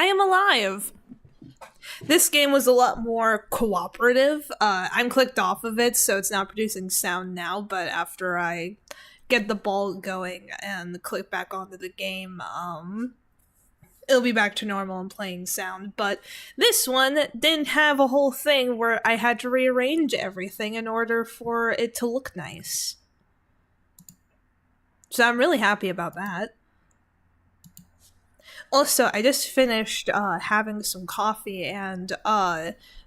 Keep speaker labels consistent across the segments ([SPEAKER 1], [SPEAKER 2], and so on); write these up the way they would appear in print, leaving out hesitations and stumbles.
[SPEAKER 1] I am alive. This game was a lot more cooperative. I'm clicked off of it, so it's not producing sound now, but after I get the ball going and click back onto the game, it'll be back to normal and playing sound. But this one didn't have a whole thing where I had to rearrange everything in order for it to look nice. So I'm really happy about that. Also, I just finished having some coffee, and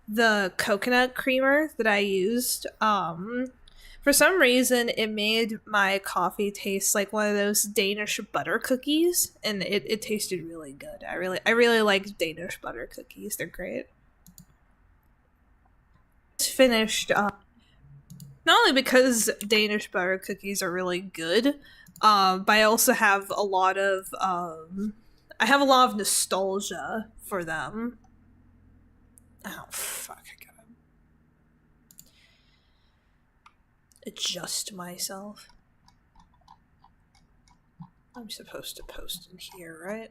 [SPEAKER 1] the coconut creamer that I used, for some reason, it made my coffee taste like one of those Danish butter cookies, and it tasted really good. I really like Danish butter cookies. They're great. Just finished, not only because Danish butter cookies are really good, but I also have a lot of nostalgia for them. Oh, fuck, I gotta adjust myself. I'm supposed to post in here, right?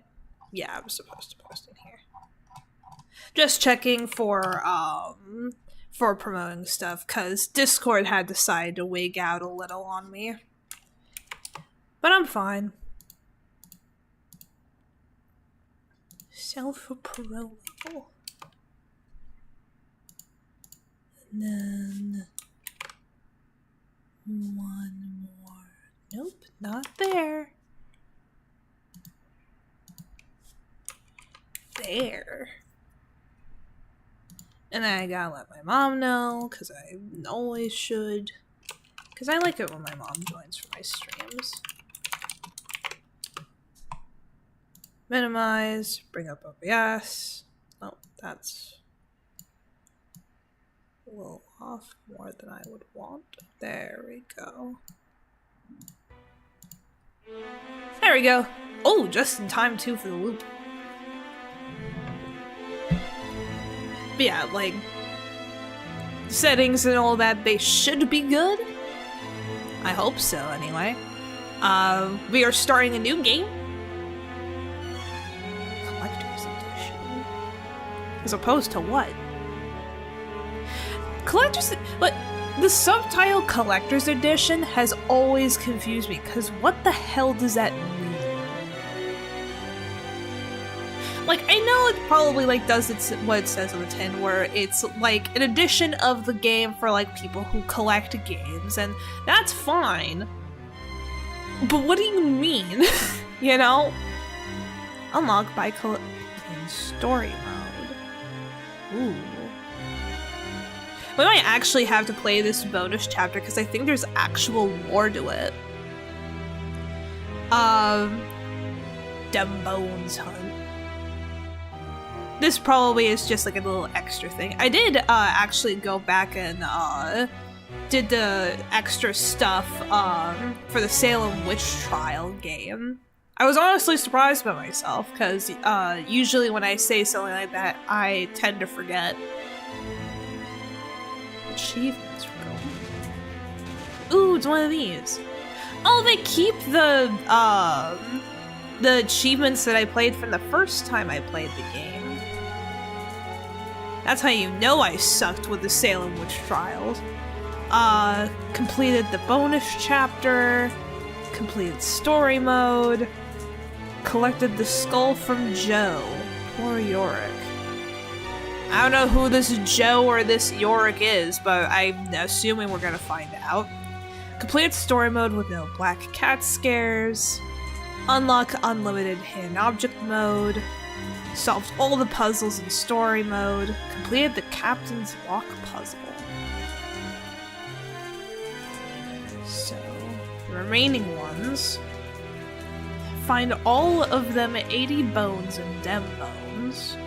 [SPEAKER 1] Yeah, I'm supposed to post in here. Just checking for promoting stuff, because Discord had decided to wig out a little on me. But I'm fine. Self-promo. And then one more. Nope, not there. There. And then I gotta let my mom know, because I always should. Because I like it when my mom joins for my streams. Minimize, bring up OBS. Oh, that's a little off, more than I would want. There we go. There we go. Oh, just in time too for the loop. But yeah, like, settings and all that, they should be good. I hope so, anyway. We are starting a new game. Collector's Edition. As opposed to what? But the subtitle Collector's Edition has always confused me, because what the hell does that mean? Like, I know it probably, like, does what it says on the tin, where it's, like, an edition of the game for, like, people who collect games, and that's fine. But what do you mean? You know? Unlock by in story mode. Ooh. We might actually have to play this bonus chapter, because I think there's actual lore to it. Dem Bones Hunt. This probably is just like a little extra thing. I did actually go back and did the extra stuff for the Salem Witch Trial game. I was honestly surprised by myself, because usually when I say something like that, I tend to forget. Achievements for gold. Ooh, it's one of these. Oh, they keep the achievements that I played from the first time I played the game. That's how you know I sucked with the Salem Witch Trials. Completed the bonus chapter, completed story mode, collected the skull from Joe. Poor Yorick. I don't know who this Joe or this Yorick is, but I'm assuming we're gonna find out. Completed story mode with no black cat scares. Unlock unlimited hidden object mode. Solved all the puzzles in story mode. Completed the Captain's Walk puzzle. So, the remaining ones. Find all of them 80 bones and dem bones.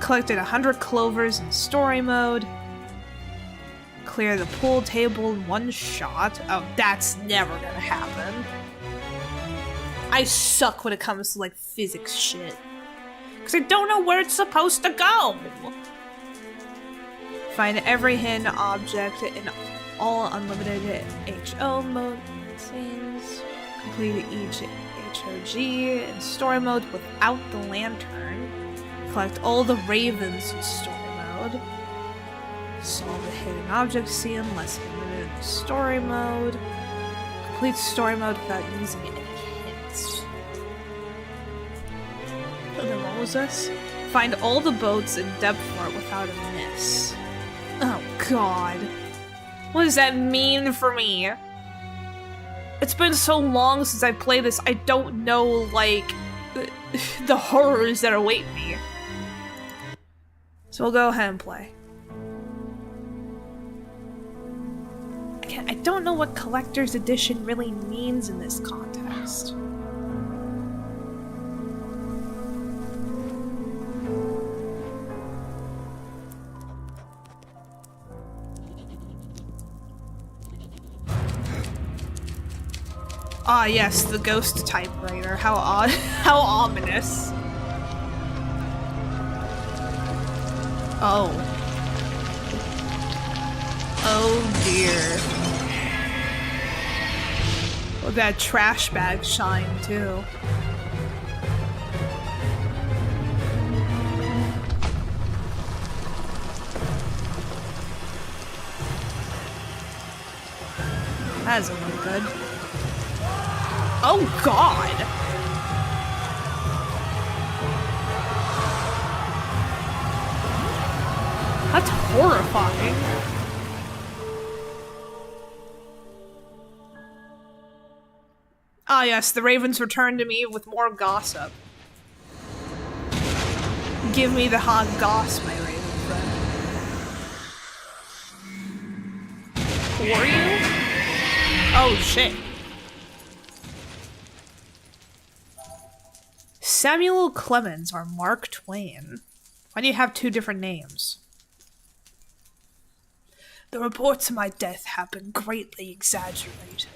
[SPEAKER 1] Collected 100 clovers in story mode. Clear the pool table in one shot. Oh, that's never gonna happen. I suck when it comes to, like, physics shit. Because I don't know where it's supposed to go! Find every hidden object in all unlimited HO mode scenes. Complete each OG in story mode without the lantern. Collect all the ravens in story mode. Solve the hidden object scene, less limited in the story mode. Complete story mode without using any hints. And then what was this? Find all the boats in Depthfort without a miss. Oh god. What does that mean for me? It's been so long since I played this, I don't know, like, the horrors that await me. So we'll go ahead and play. Again, I don't know what Collector's Edition really means in this context. Ah, yes, the ghost typewriter. How odd. How ominous. Oh. Oh dear. Oh, that trash bag shine, too. That doesn't look good. Oh god! That's horrifying. Ah yes, the ravens return to me with more gossip. Give me the hot goss, my raven friend. Who are you? Oh shit. Samuel Clemens or Mark Twain. Why do you have two different names? The reports of my death have been greatly exaggerated.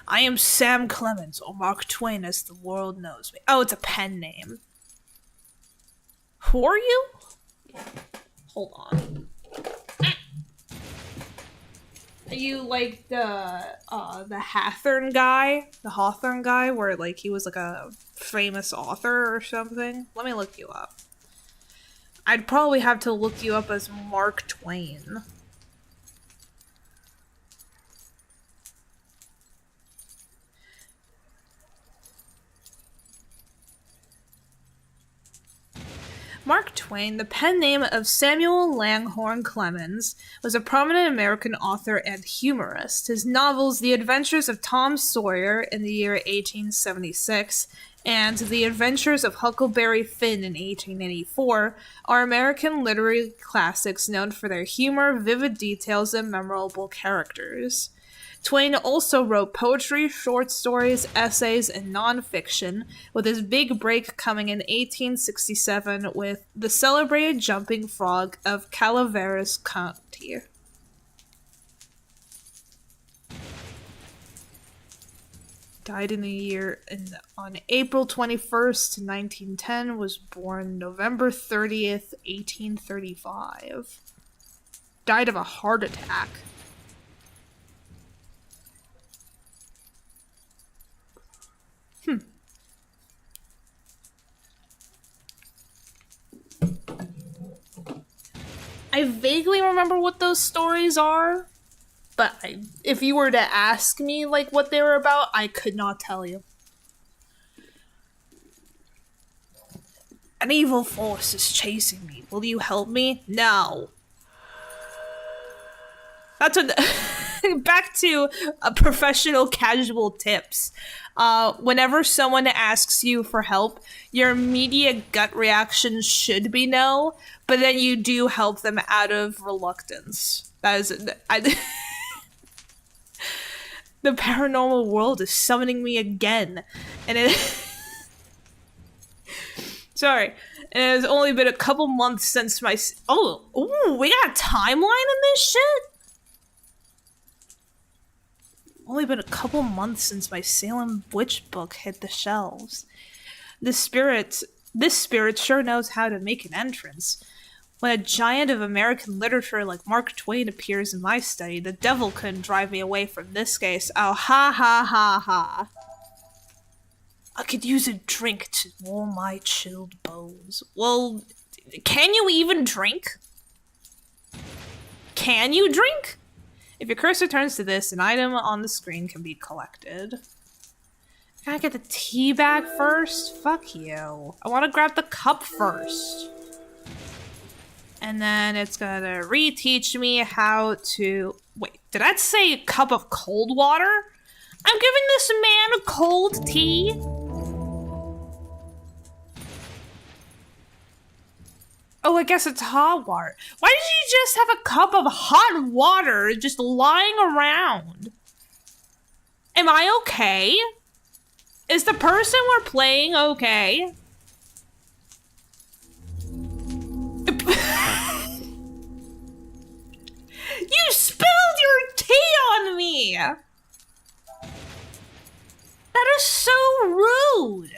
[SPEAKER 1] I am Sam Clemens or Mark Twain as the world knows me. Oh, it's a pen name. Who are you? Hold on. Are you like the Hawthorne guy? The Hawthorne guy where like he was like a famous author or something? Let me look you up. I'd probably have to look you up as Mark Twain. Mark Twain, the pen name of Samuel Langhorne Clemens, was a prominent American author and humorist. His novels The Adventures of Tom Sawyer in the year 1876 and The Adventures of Huckleberry Finn in 1884 are American literary classics known for their humor, vivid details, and memorable characters. Twain also wrote poetry, short stories, essays, and nonfiction, with his big break coming in 1867 with The Celebrated Jumping Frog of Calaveras County. Died in the year on April 21st, 1910, was born November 30th, 1835. Died of a heart attack. I vaguely remember what those stories are, but if you were to ask me like what they were about, I could not tell you. An evil force is chasing me. Will you help me? No. That's back to professional casual tips. Whenever someone asks you for help, your immediate gut reaction should be no, but then you do help them out of reluctance. That is... the paranormal world is summoning me again. And it... Sorry. And it has only been a couple months since my... Oh, we got a timeline in this shit? Only been a couple months since my Salem Witch book hit the shelves. This spirit sure knows how to make an entrance. When a giant of American literature like Mark Twain appears in my study, the devil couldn't drive me away from this case. Oh, ha ha ha ha. I could use a drink to warm my chilled bones. Well, can you even drink? Can you drink? If your cursor turns to this, an item on the screen can be collected. Can I get the tea bag first? Fuck you. I want to grab the cup first. And then it's gonna reteach me how to... Wait, did that say a cup of cold water? I'm giving this man cold tea? Oh, I guess it's hot water. Why did you just have a cup of hot water just lying around? Am I okay? Is the person we're playing okay? You spilled your tea on me! That is so rude!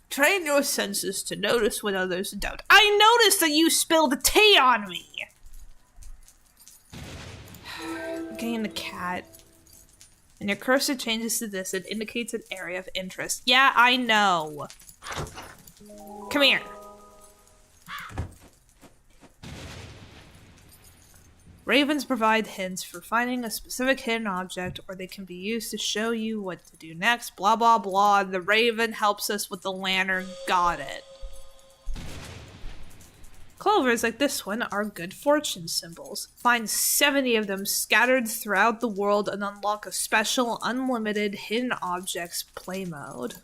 [SPEAKER 1] Train your senses to notice when others don't. I noticed that you spilled tea on me! I'm getting the cat. And your cursor changes to this, it indicates an area of interest. Yeah, I know. Come here. Ravens provide hints for finding a specific hidden object, or they can be used to show you what to do next. Blah, blah, blah. The raven helps us with the lantern. Got it. Clovers like this one are good fortune symbols. Find 70 of them scattered throughout the world and unlock a special unlimited hidden objects play mode.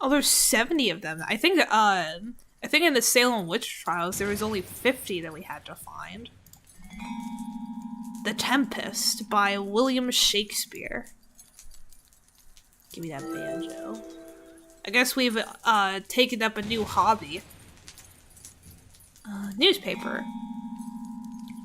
[SPEAKER 1] Oh, there's 70 of them. I think in the Salem Witch Trials there was only 50 that we had to find. The Tempest by William Shakespeare. Give me that banjo. I guess we've taken up a new hobby. Newspaper.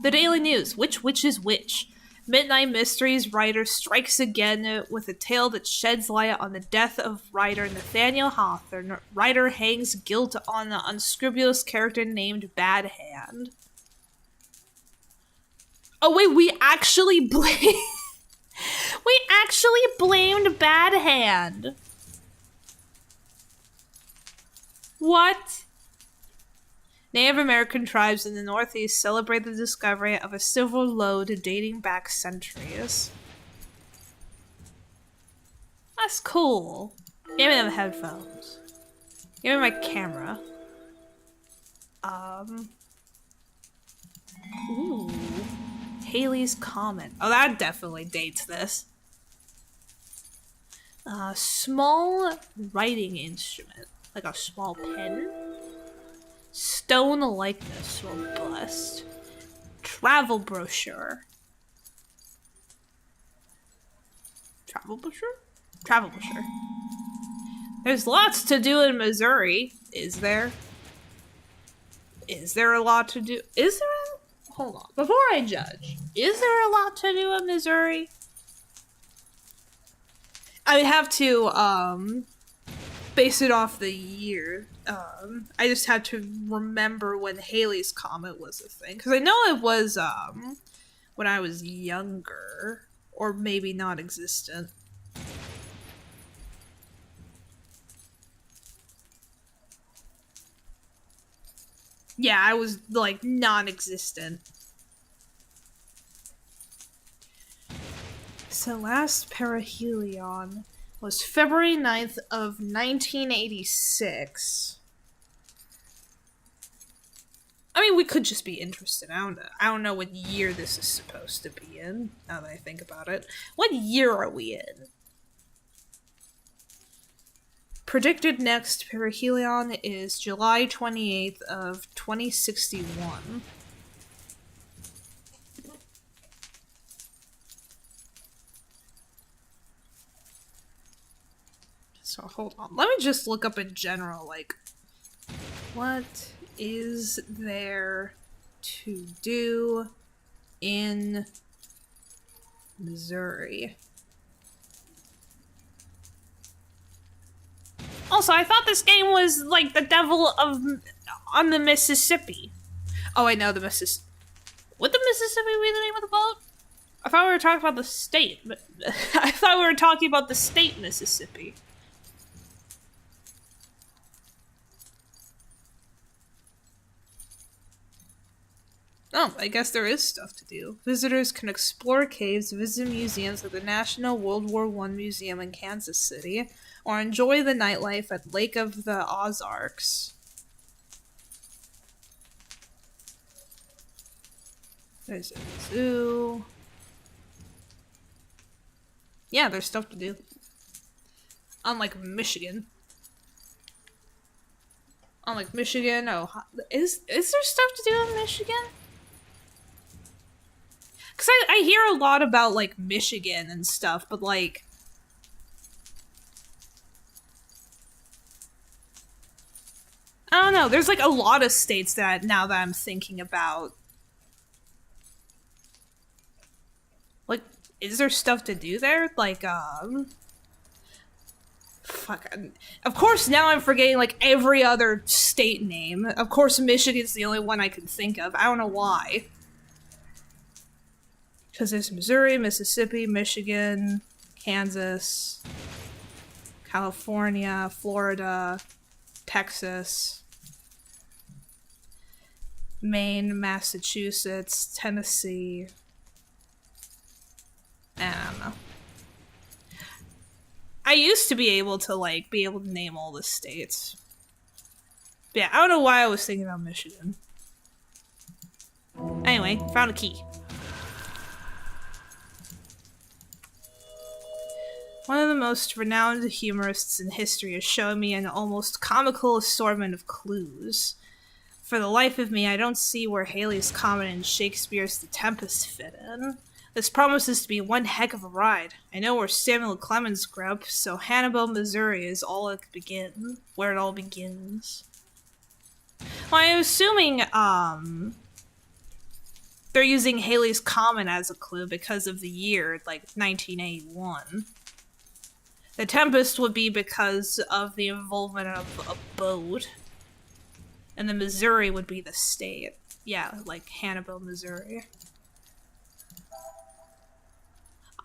[SPEAKER 1] The Daily News. Which witch is which? Midnight Mysteries writer strikes again with a tale that sheds light on the death of writer Nathaniel Hawthorne. Writer hangs guilt on an unscrupulous character named Bad Hand. Oh wait, we actually blamed Bad Hand. What? Native American tribes in the Northeast celebrate the discovery of a silver lode dating back centuries. That's cool. Give me them headphones. Give me my camera. Ooh. Halley's Comet. Oh, that definitely dates this. Small writing instrument. Like a small pen. Stone likeness or bust. Travel brochure. Travel brochure? Travel brochure. There's lots to do in Missouri. Is there? Is there a lot to do? Is there a... Hold on. Before I judge, is there a lot to do in Missouri? I would have to, base it off the year. I just had to remember when Halley's Comet was a thing. Because I know it was, when I was younger. Or maybe not existent. Yeah, I was, like, non-existent. So last perihelion was February 9th of 1986. I mean, we could just be interested. I don't know what year this is supposed to be in, now that I think about it. What year are we in? Predicted next perihelion is July 28th of 2061. So hold on. Let me just look up in general, like, what is there to do in Missouri? Also, I thought this game was like the devil of on the Mississippi. Oh, I know the Mississippi. Would the Mississippi be the name of the boat? I thought we were talking about the state. I thought we were talking about the state Mississippi. Oh, I guess there is stuff to do. Visitors can explore caves, visit museums like the National World War I Museum in Kansas City, or enjoy the nightlife at Lake of the Ozarks. There's a zoo. Yeah, there's stuff to do. Unlike Michigan. Unlike Michigan, is there stuff to do in Michigan? Because I hear a lot about, like, Michigan and stuff, but, like... I don't know, there's, like, a lot of states that, now that I'm thinking about... Like, is there stuff to do there? Like, fuck. Of course, now I'm forgetting, like, every other state name. Of course, Michigan's the only one I can think of. I don't know why. Because there's Missouri, Mississippi, Michigan, Kansas, California, Florida, Texas, Maine, Massachusetts, Tennessee. I don't know. I used to be able to name all the states. But yeah, I don't know why I was thinking about Michigan. Anyway, found a key. One of the most renowned humorists in history has shown me an almost comical assortment of clues. For the life of me, I don't see where Halley's Comet and Shakespeare's The Tempest fit in. This promises to be one heck of a ride. I know where Samuel Clemens grew up, so Hannibal, Missouri is where it all begins. Well, I'm assuming, they're using Halley's Comet as a clue because of the year, like, 1981. The Tempest would be because of the involvement of a boat. And the Missouri would be the state. Yeah, like Hannibal, Missouri.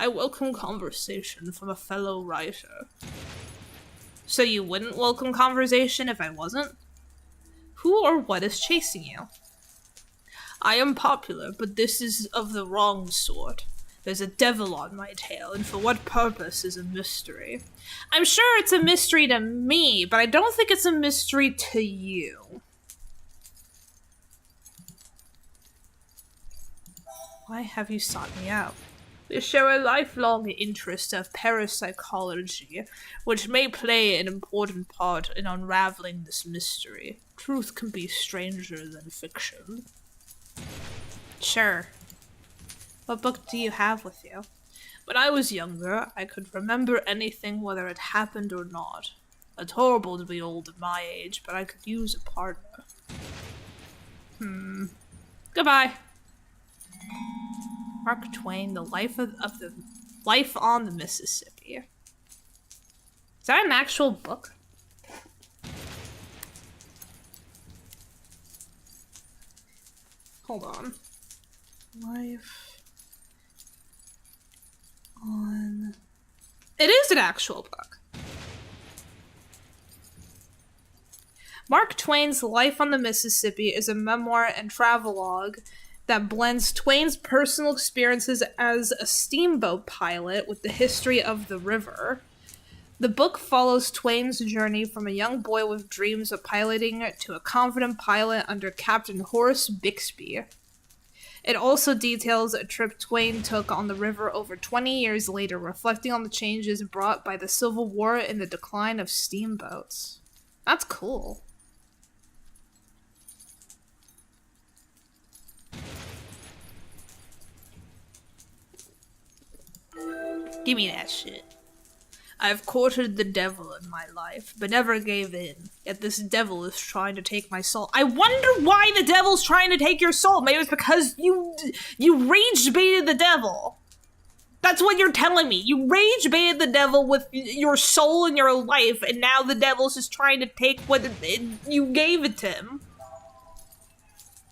[SPEAKER 1] I welcome conversation from a fellow writer. So you wouldn't welcome conversation if I wasn't? Who or what is chasing you? I am popular, but this is of the wrong sort. There's a devil on my tail, and for what purpose is a mystery. I'm sure it's a mystery to me, but I don't think it's a mystery to you. Why have you sought me out? We share a lifelong interest of parapsychology, which may play an important part in unraveling this mystery. Truth can be stranger than fiction. Sure. What book do you have with you? When I was younger, I could remember anything whether it happened or not. It's horrible to be old at my age, but I could use a partner. Goodbye. Mark Twain, The Life Life on the Mississippi. Is that an actual book? Hold on. Life on... It is an actual book. Mark Twain's Life on the Mississippi is a memoir and travelogue that blends Twain's personal experiences as a steamboat pilot with the history of the river. The book follows Twain's journey from a young boy with dreams of piloting to a confident pilot under Captain Horace Bixby. It also details a trip Twain took on the river over 20 years later, reflecting on the changes brought by the Civil War and the decline of steamboats. That's cool. Give me that shit. I've courted the devil in my life, but never gave in. Yet this devil is trying to take my soul. I wonder why the devil's trying to take your soul. Maybe it's because you rage baited the devil. That's what you're telling me. You rage baited the devil with your soul and your life, and now the devil's just trying to take what you gave it to him.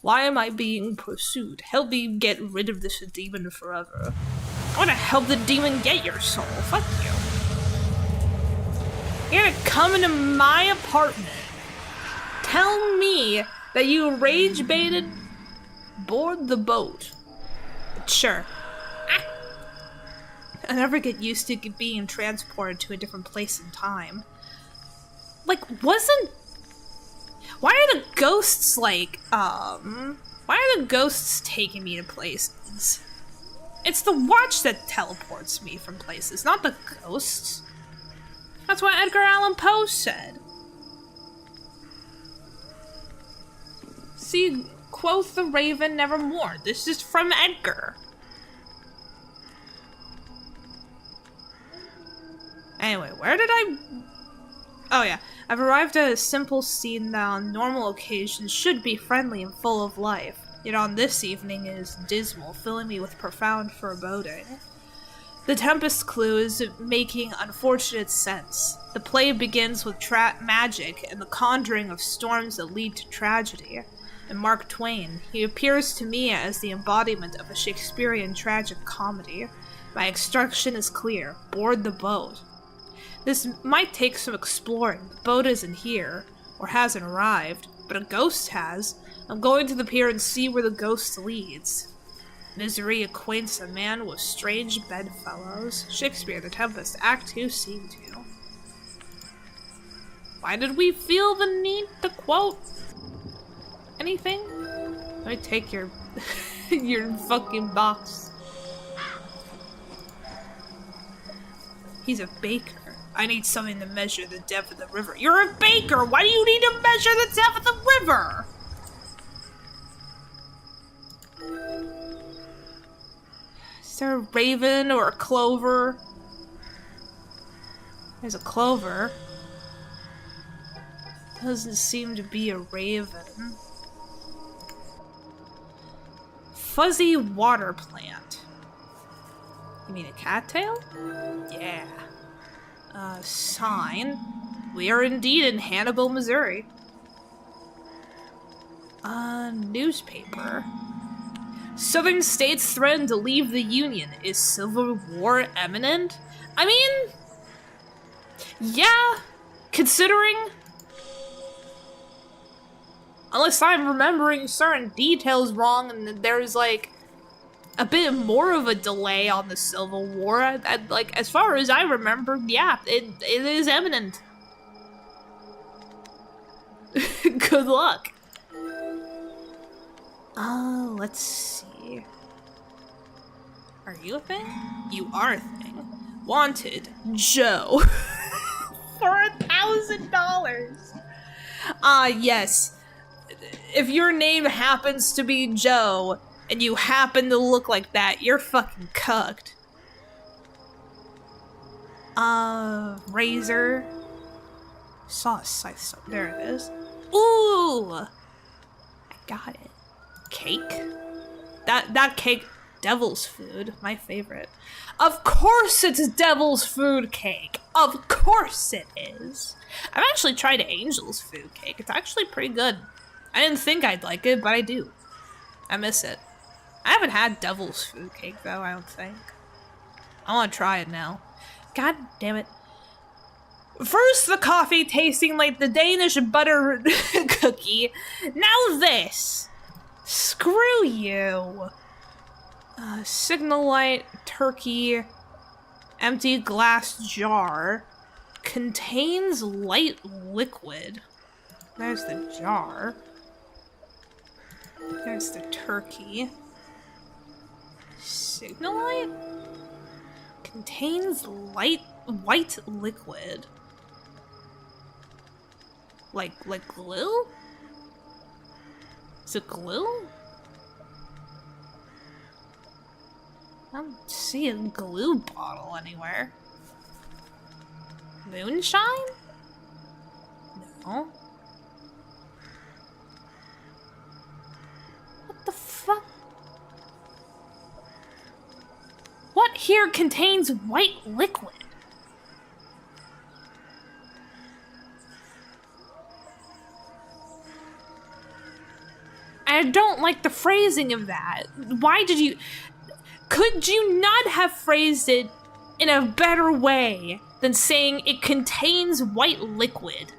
[SPEAKER 1] Why am I being pursued? Help me get rid of this demon forever. I wanna help the demon get your soul. Fuck you. You're gonna come into my apartment, tell me that you rage baited board the boat. Sure. I never get used to being transported to a different place in time. Like, why are the ghosts, like, why are the ghosts taking me to places? It's the watch that teleports me from places, not the ghosts. That's what Edgar Allan Poe said. See, quoth the raven nevermore. This is from Edgar. Anyway, where did I... Oh yeah, I've arrived at a simple scene that on normal occasions should be friendly and full of life, yet on this evening it is dismal, filling me with profound foreboding. The Tempest clue is making unfortunate sense. The play begins with magic and the conjuring of storms that lead to tragedy. And Mark Twain, he appears to me as the embodiment of a Shakespearean tragic comedy. My instruction is clear: board the boat. This might take some exploring. The boat isn't here, or hasn't arrived, but a ghost has. I'm going to the pier and see where the ghost leads. Misery acquaints a man with strange bedfellows. Shakespeare, The Tempest, Act 2, Scene 2. Why did we feel the need to quote anything? Let me take your your fucking box. He's a baker. I need something to measure the depth of the river. You're a baker! Why do you need to measure the depth of the river? Is there a raven or a clover? There's a clover. Doesn't seem to be a raven. Fuzzy water plant. You mean a cattail? Yeah. Sign. We are indeed in Hannibal, Missouri. Newspaper. Southern states threaten to leave the Union. Is civil war imminent? I mean, yeah, considering. Unless I'm remembering certain details wrong and there's like a bit more of a delay on the Civil War. Like, as far as I remember, yeah, it is imminent. Good luck. Let's see. Are you a thing? You are a thing. Wanted, Joe. For $1,000. Yes. If your name happens to be Joe, and you happen to look like that, you're fucking cucked. Razor. Sauce. There it is. Ooh! I got it. Cake? That cake, devil's food, my favorite. Of course it's devil's food cake! Of course it is! I've actually tried Angel's food cake. It's actually pretty good. I didn't think I'd like it, but I do. I miss it. I haven't had devil's food cake, though, I don't think. I want to try it now. God damn it. First the coffee tasting like the Danish butter cookie. Now this. Screw you. Signal light, turkey, empty glass jar. Contains light liquid. There's the jar. There's the turkey. Signal light? Contains white liquid. Like glue? Is it glue? I don't see a glue bottle anywhere. Moonshine? No. What the fuck? What here contains white liquid? I I don't like the phrasing of that. Why did you... Could you not have phrased it in a better way than saying it contains white liquid?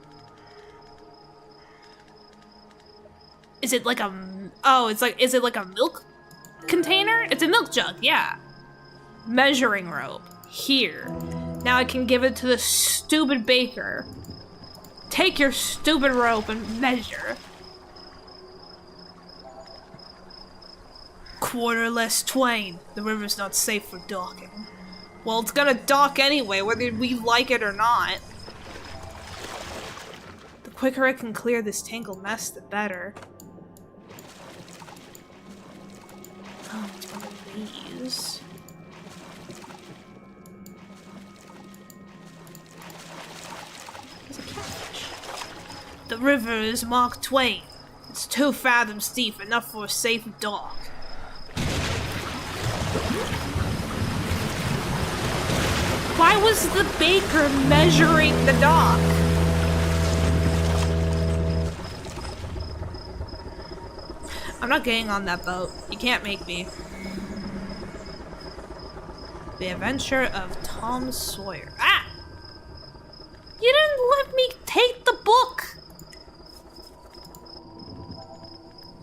[SPEAKER 1] Is it like a... Oh, is it like a milk container? It's a milk jug, yeah. Measuring rope. Here. Now I can give it to the stupid baker. Take your stupid rope and measure. Quarter less twain. The river's not safe for docking. Well, it's gonna dock anyway, whether we like it or not. The quicker I can clear this tangled mess, the better. Oh, it's one of these. There's a catfish. The river is Mark Twain. It's 2 fathoms deep, enough for a safe dock. Why was the baker measuring the dock? I'm not getting on that boat. You can't make me. The Adventure of Tom Sawyer. Ah! You didn't let me take the book!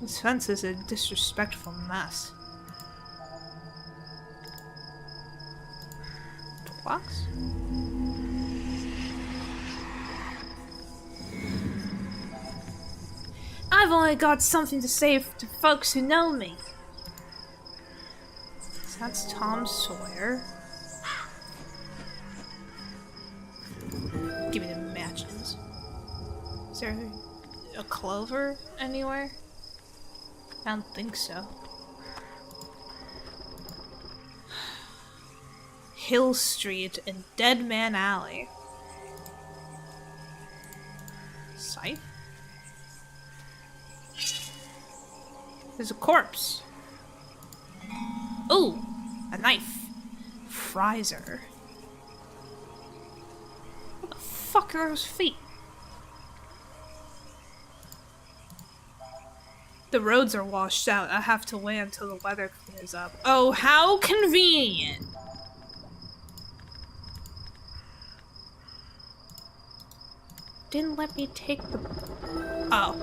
[SPEAKER 1] This fence is a disrespectful mess. Box? I've only got something to say to folks who know me. So that's Tom Sawyer. Give me the matches. Is there a clover anywhere? I don't think so. Hill Street and Dead Man Alley. Scythe? There's a corpse. Ooh, a knife. Frizer. What the fuck are those feet? The roads are washed out. I have to wait until the weather clears up. Oh, how convenient! Didn't let me take the... Oh.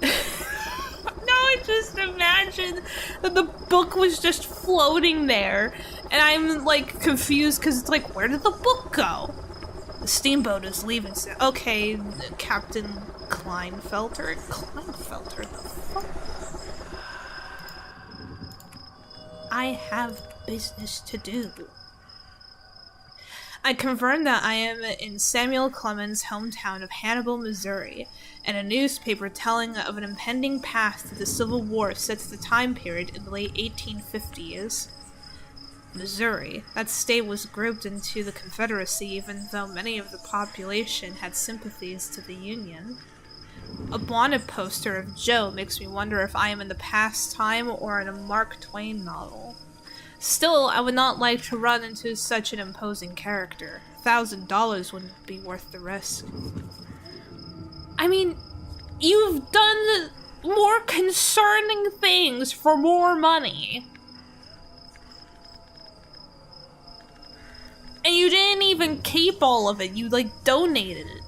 [SPEAKER 1] No, I just imagined that the book was just floating there. And I'm, like, confused because it's like, where did the book go? The steamboat is leaving soon. Okay, Captain Kleinfelter? Kleinfelter, the fuck? I have business to do. I confirm that I am in Samuel Clemens' hometown of Hannibal, Missouri, and a newspaper telling of an impending path to the Civil War sets the time period in the late 1850s. Missouri. That state was grouped into the Confederacy even though many of the population had sympathies to the Union. A wanted poster of Joe makes me wonder if I am in the past time or in a Mark Twain novel. Still, I would not like to run into such an imposing character. $1,000 wouldn't be worth the risk. I mean, you've done more concerning things for more money. And you didn't even keep all of it, you, like, donated it.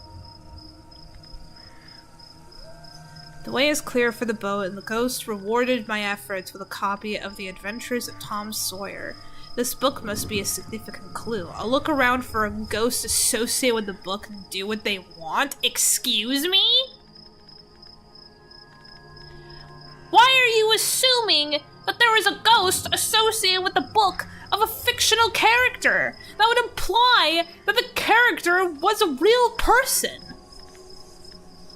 [SPEAKER 1] The way is clear for the boat, and the ghost rewarded my efforts with a copy of The Adventures of Tom Sawyer. This book must be a significant clue. I'll look around for a ghost associated with the book and do what they want. Excuse me? Why are you assuming that there is a ghost associated with the book of a fictional character? That would imply that the character was a real person.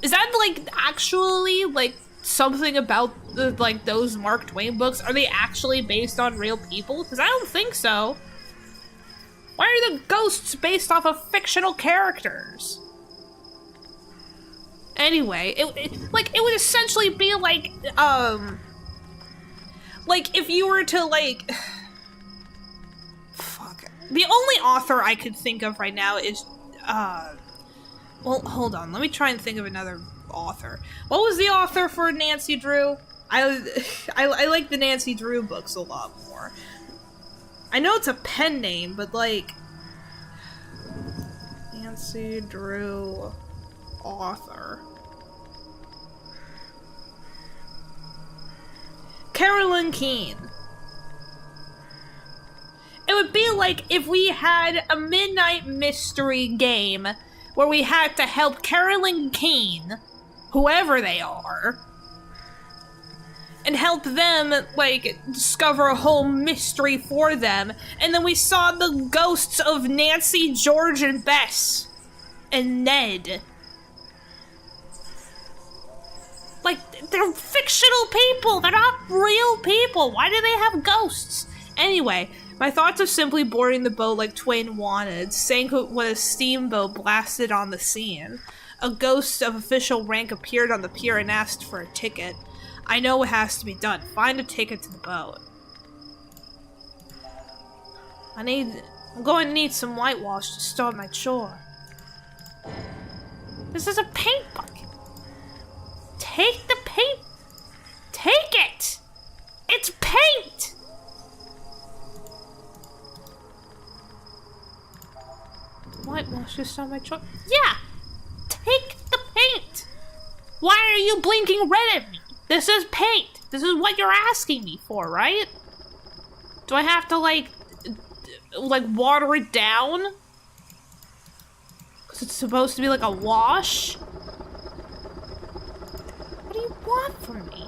[SPEAKER 1] Is that, like, actually, like, something about, like, those Mark Twain books? Are they actually based on real people? Because I don't think so. Why are the ghosts based off of fictional characters? Anyway, it would essentially be like if you were to, like... Fuck. The only author I could think of right now is, Well, hold on. Let me try and think of another author. What was the author for Nancy Drew? I like the Nancy Drew books a lot more. I know it's a pen name, but like... Nancy Drew author. Carolyn Keene. It would be like if we had a midnight mystery game where we had to help Carolyn Keene, whoever they are, and help them, like, discover a whole mystery for them, and then we saw the ghosts of Nancy, George, and Bess, and Ned. Like, they're fictional people, they're not real people, why do they have ghosts? Anyway, my thoughts of simply boarding the boat like Twain wanted, sank when a steamboat blasted on the scene. A ghost of official rank appeared on the pier and asked for a ticket. I know what has to be done. Find a ticket to the boat. I'm going to need some whitewash to start my chore. This is a paint bucket. Take the paint. Take it! It's paint! Whitewash to start my chore. Yeah! Take the paint! Why are you blinking red at me? This is paint. This is what you're asking me for, right? Do I have to, like water it down? Because it's supposed to be like a wash? What do you want from me?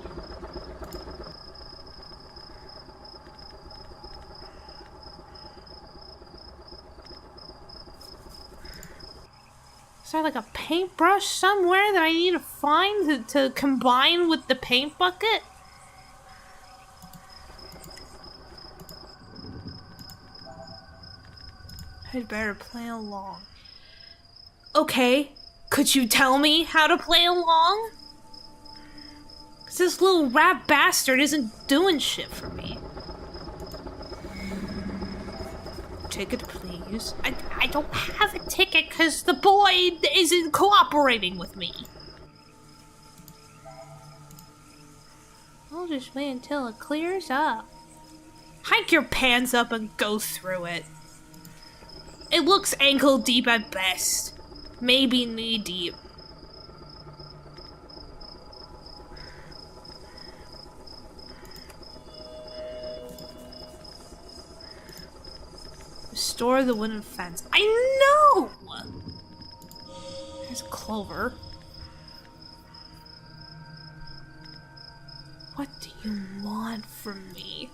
[SPEAKER 1] Is there like a paintbrush somewhere that I need to find to combine with the paint bucket? I'd better play along. Okay, could you tell me how to play along? 'Cause this little rat bastard isn't doing shit for me. Ticket, please. I don't have a ticket because the boy isn't cooperating with me. I'll just wait until it clears up. Hike your pants up and go through it. It looks ankle deep at best. Maybe knee deep. Restore the wooden fence. I know! There's Clover. What do you want from me?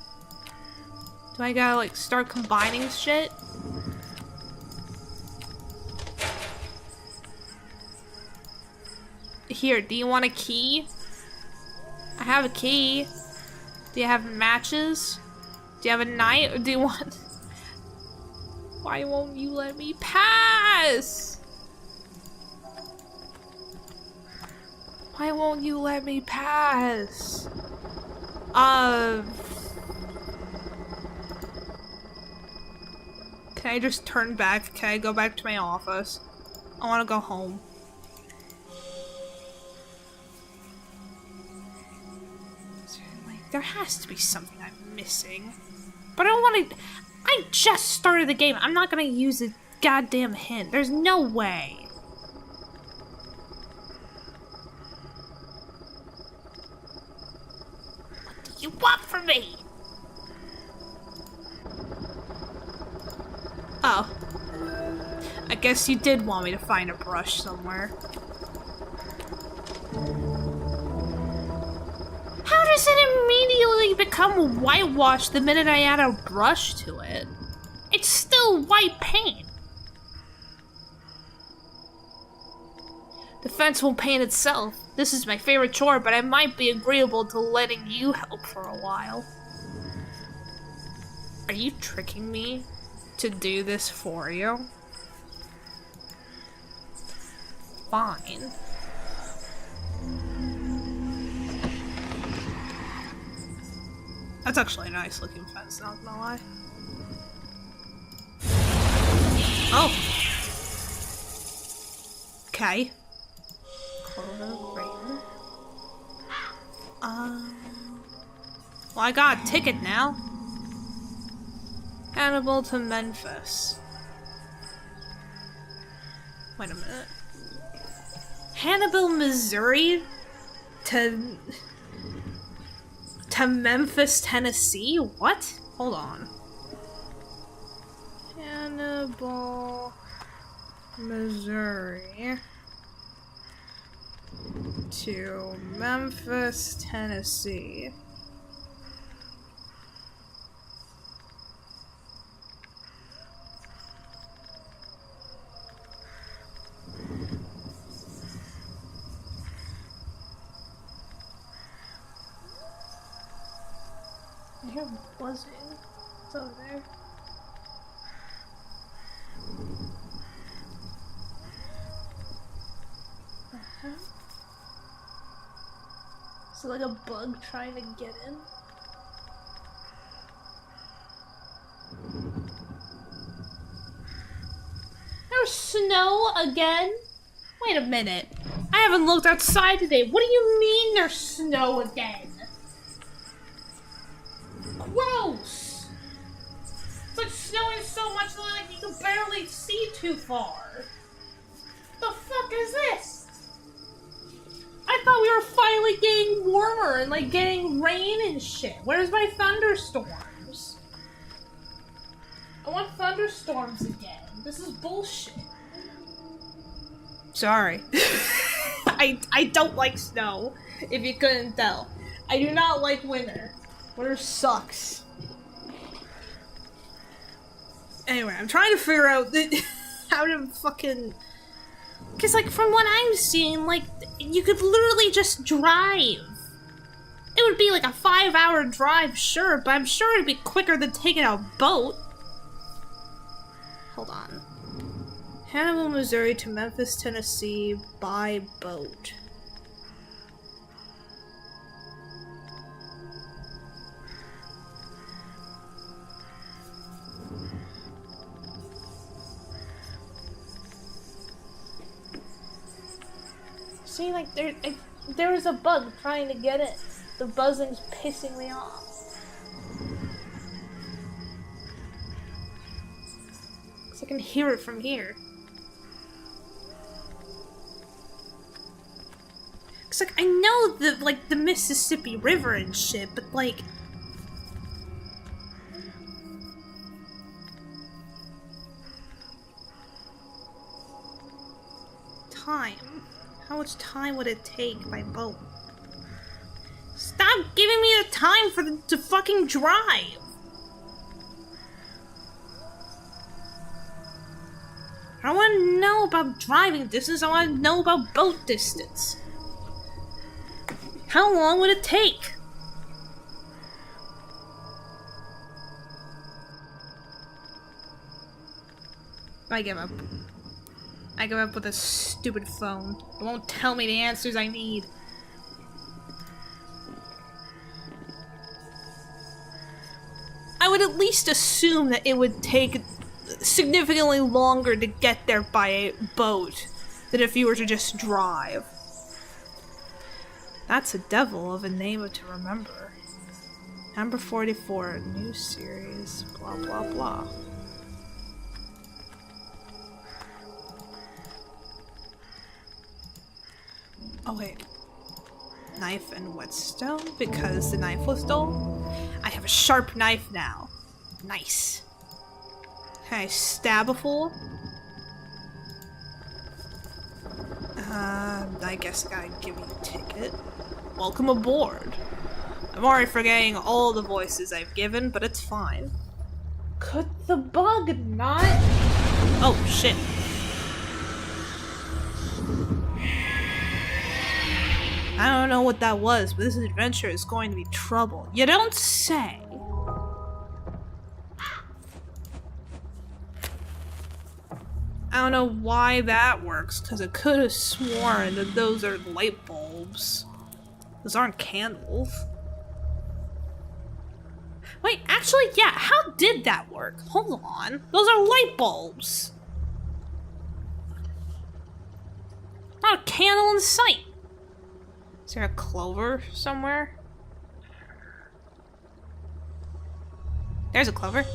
[SPEAKER 1] Do I gotta, like, start combining shit? Here, do you want a key? I have a key. Do you have matches? Do you have a knife? Or do you want... Why won't you let me pass? Why won't you let me pass? Can I just turn back? Can I go back to my office? I want to go home. There has to be something I'm missing. But I don't want to... I just started the game. I'm not gonna use a goddamn hint. There's no way. What do you want from me? Oh. I guess you did want me to find a brush somewhere. How does it immediately become whitewash the minute I add a brush to it? It's still white paint. The fence won't paint itself. This is my favorite chore, but I might be agreeable to letting you help for a while. Are you tricking me to do this for you? Fine. That's actually a nice looking fence, not gonna lie. Oh. Okay. Clover Rain. Well, I got a ticket now. Hannibal to Memphis. Wait a minute. Hannibal, Missouri to Memphis, Tennessee? What? Hold on. Hannibal, Missouri to Memphis, Tennessee. I hear buzzing. It's over there. Is it like a bug trying to get in? There's snow again? Wait a minute. I haven't looked outside today. What do you mean there's snow again? Gross! It's like snowing so much that like you can barely see too far. The fuck is this? I thought we were finally getting warmer and like getting rain and shit. Where's my thunderstorms? I want thunderstorms again. This is bullshit. Sorry. I don't like snow, if you couldn't tell. I do not like winter. Winter sucks. Anyway, I'm trying to figure out how to fucking... Because, like, from what I'm seeing, like, you could literally just drive. It would be like a 5-hour drive, sure, but I'm sure it'd be quicker than taking a boat. Hold on. Hannibal, Missouri to Memphis, Tennessee by boat. See, like, there was a bug trying to get in. The buzzing's pissing me off. Cause I can hear it from here. Cause, like, I know the Mississippi River and shit, but, like... Time. How much time would it take by boat? Stop giving me the time to fucking drive! I don't want to know about driving distance, I want to know about boat distance. How long would it take? I give up. I give up with this stupid phone. It won't tell me the answers I need. I would at least assume that it would take significantly longer to get there by a boat than if you were to just drive. That's a devil of a name to remember. Number 44, new series, blah blah blah. Oh wait, knife and whetstone because the knife was dull. I have a sharp knife now. Nice. Can I stab a fool? I guess I gotta give you a ticket. Welcome aboard. I'm already forgetting all the voices I've given, but it's fine. Could the bug not? Oh shit. I don't know what that was, but this adventure is going to be trouble. You don't say! I don't know why that works, because I could have sworn that those are light bulbs. Those aren't candles. Wait, actually, yeah, how did that work? Hold on. Those are light bulbs! panel in sight. Is there a clover somewhere? There's a clover.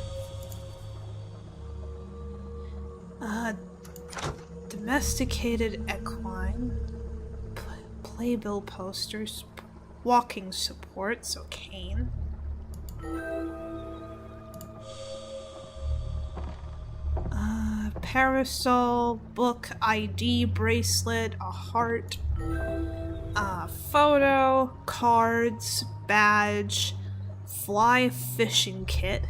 [SPEAKER 1] Domesticated equine. Playbill posters. Walking support, so cane. Parasol, book, ID bracelet, a heart, photo, cards, badge, fly fishing kit,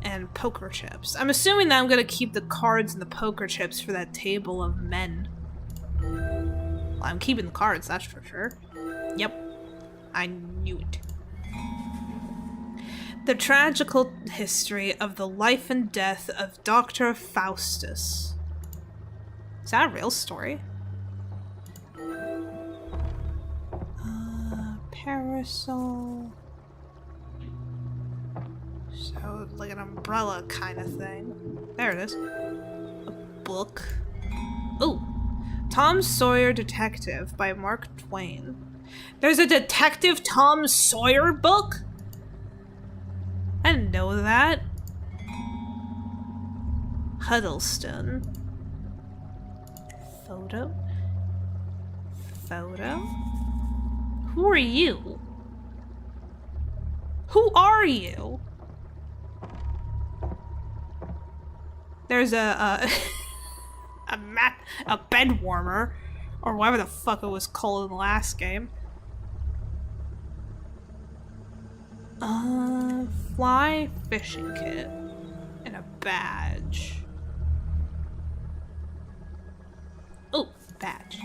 [SPEAKER 1] and poker chips. I'm assuming that I'm gonna keep the cards and the poker chips for that table of men. Well, I'm keeping the cards, that's for sure. Yep, I knew it. The tragical history of the life and death of Dr. Faustus. Is that a real story? Parasol. So, like an umbrella kind of thing. There it is. A book. Ooh. Tom Sawyer Detective by Mark Twain. There's a Detective Tom Sawyer book? I didn't know that. Huddleston. Photo? Photo? Who are you? Who are you? There's a bed warmer, or whatever the fuck it was called in the last game. Fly fishing kit and a badge. Oh, badge.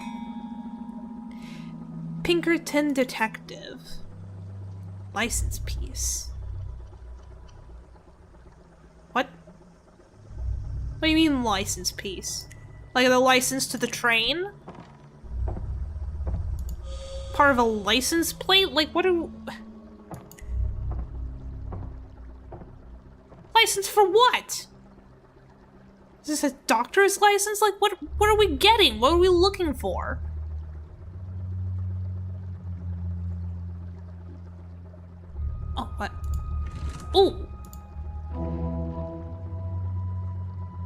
[SPEAKER 1] Pinkerton Detective. License piece. What? What do you mean license piece? Like the license to the train? Part of a license plate? Like what do... License for what? Is this a doctor's license? Like what are we getting? What are we looking for? Oh, what? Ooh.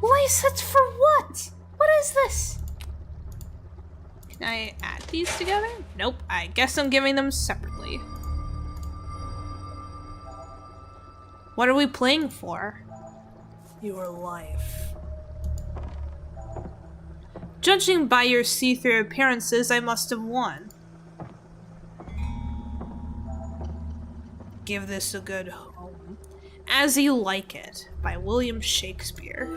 [SPEAKER 1] License for what? What is this? Can I add these together? Nope. I guess I'm giving them separately. What are we playing for? Your life. Judging by your see-through appearances, I must have won. Give this a good home. As You Like It, by William Shakespeare.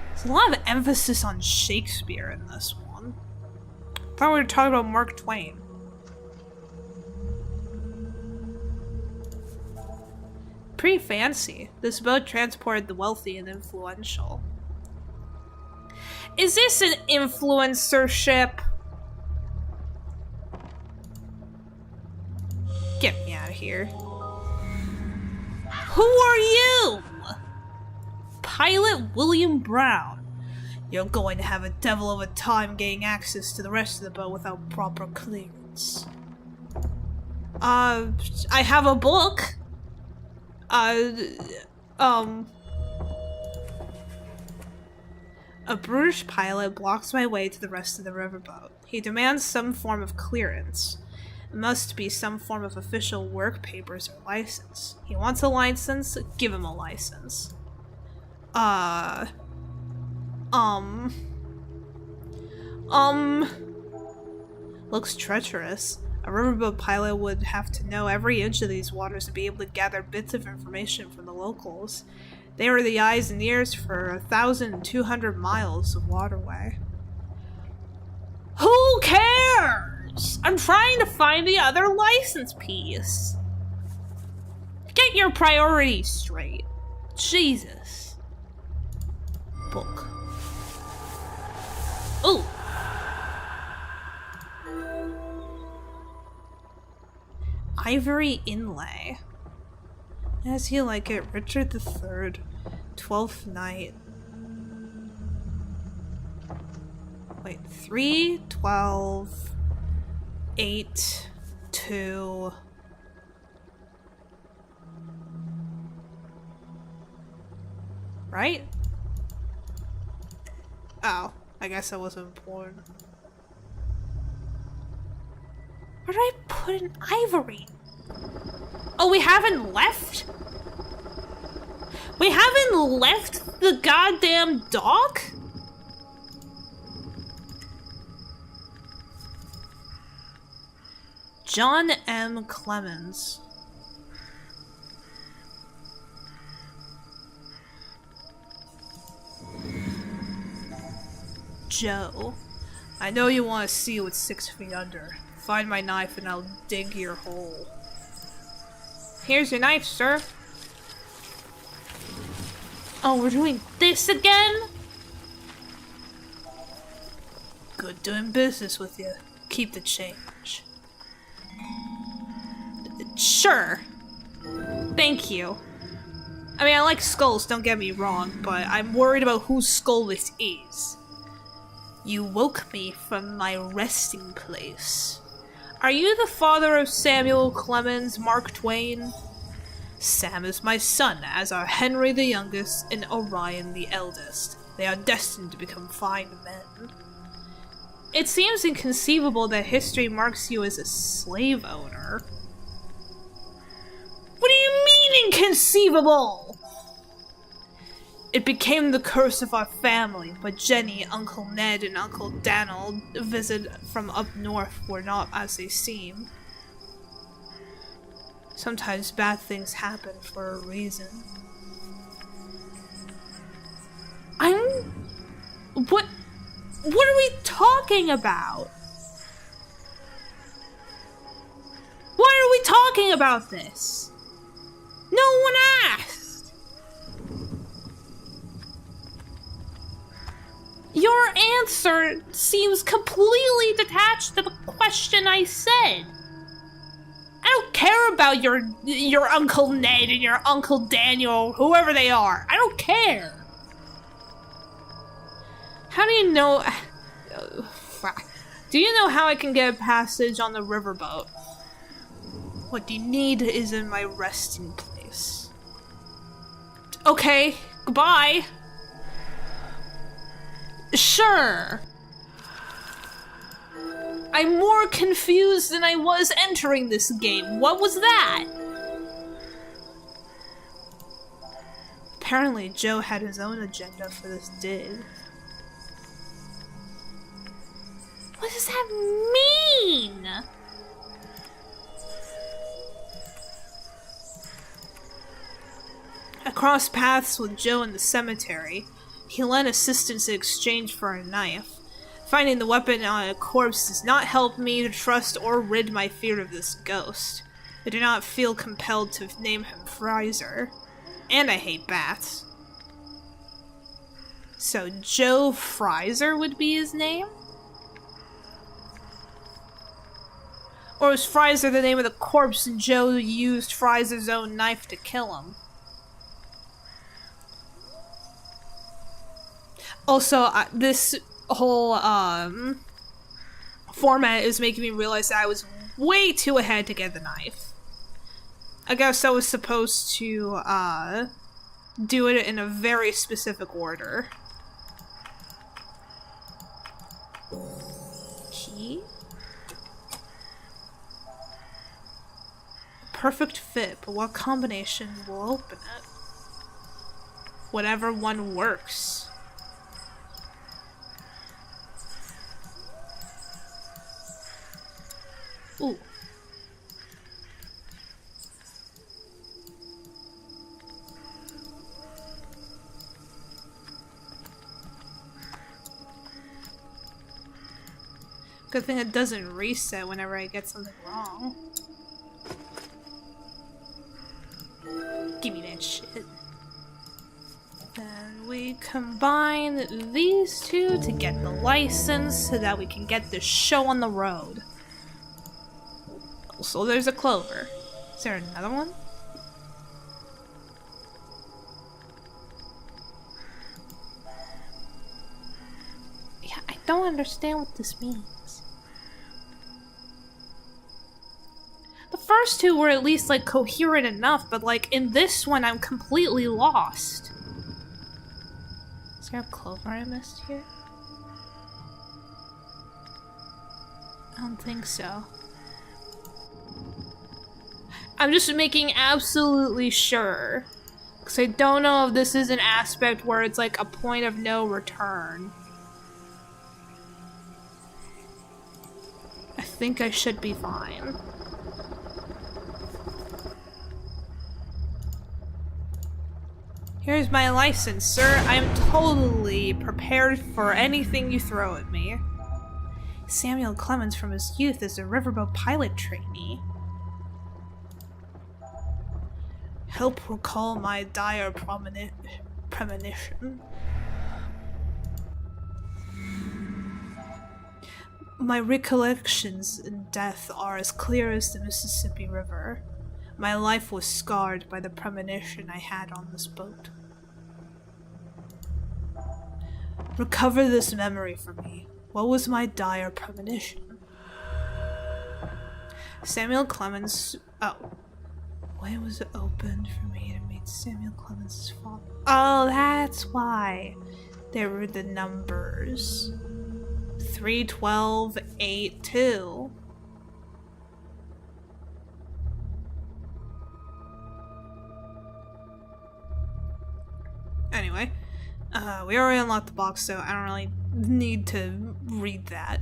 [SPEAKER 1] There's a lot of emphasis on Shakespeare in this one. I thought we were talking about Mark Twain. Pretty fancy. This boat transported the wealthy and influential. Is this an influencer ship? Get me out of here. Who are you? Pilot William Brown. You're going to have a devil of a time getting access to the rest of the boat without proper clearance. I have a book. A brutish pilot blocks my way to the rest of the riverboat. He demands some form of clearance. It must be some form of official work papers or license. He wants a license, give him a license. Looks treacherous. A riverboat pilot would have to know every inch of these waters to be able to gather bits of information from the locals. They were the eyes and ears for 1,200 miles of waterway. Who cares? I'm trying to find the other license piece. Get your priorities straight. Jesus. Book. Ooh. Ivory inlay. As You Like It, Richard III, 12th Night. Wait, 3, 12, 8, 2... Right? Oh, I guess that wasn't important. Where did I put an ivory? Oh, we haven't left? We haven't left the goddamn dock? John M. Clemens. Joe, I know you want to see what's 6 feet under. Find my knife and I'll dig your hole. Here's your knife, sir. Oh, we're doing this again? Good doing business with you. Keep the change. Sure. Thank you. I mean, I like skulls, don't get me wrong, but I'm worried about whose skull this is. You woke me from my resting place. Are you the father of Samuel Clemens, Mark Twain? Sam is my son, as are Henry the youngest and Orion the eldest. They are destined to become fine men. It seems inconceivable that history marks you as a slave owner. What do you mean inconceivable? It became the curse of our family, but Jenny, Uncle Ned, and Uncle Daniel visit from up north were not as they seem. Sometimes bad things happen for a reason. What are we talking about? Why are we talking about this? No one asked! Your answer seems completely detached to the question I said. I don't care about your Uncle Ned and your Uncle Daniel, whoever they are. I don't care. How do you know... Do you know how I can get a passage on the riverboat? What you need is in my resting place. Okay, goodbye. Sure. I'm more confused than I was entering this game. What was that? Apparently, Joe had his own agenda for this dig. What does that mean? I crossed paths with Joe in the cemetery. He lent assistance in exchange for a knife. Finding the weapon on a corpse does not help me to trust or rid my fear of this ghost. I do not feel compelled to name him Fraser. And I hate bats. So Joe Fraser would be his name? Or was Fraser the name of the corpse and Joe used Fraser's own knife to kill him? Also, this whole format is making me realize that I was way too ahead to get the knife. I guess I was supposed to do it in a very specific order. Key? Perfect fit, but what combination will open it? Whatever one works. Ooh. Good thing it doesn't reset whenever I get something wrong. Give me that shit. Then we combine these two to get the license so that we can get this show on the road. Also, there's a clover. Is there another one? Yeah, I don't understand what this means. The first two were at least, like, coherent enough, but, like, in this one, I'm completely lost. Is there a clover I missed here? I don't think so. I'm just making absolutely sure. Because I don't know if this is an aspect where it's, like, a point of no return. I think I should be fine. Here's my license, sir. I am totally prepared for anything you throw at me. Samuel Clemens from his youth is a riverboat pilot trainee. Help recall my dire premonition. My recollections in death are as clear as the Mississippi River. My life was scarred by the premonition I had on this boat. Recover this memory for me. What was my dire premonition? Samuel Clemens... Oh. Why was it opened for me to meet Samuel Clemens' father? Oh, that's why. There were the numbers. 31282. Anyway, we already unlocked the box, so I don't really need to read that.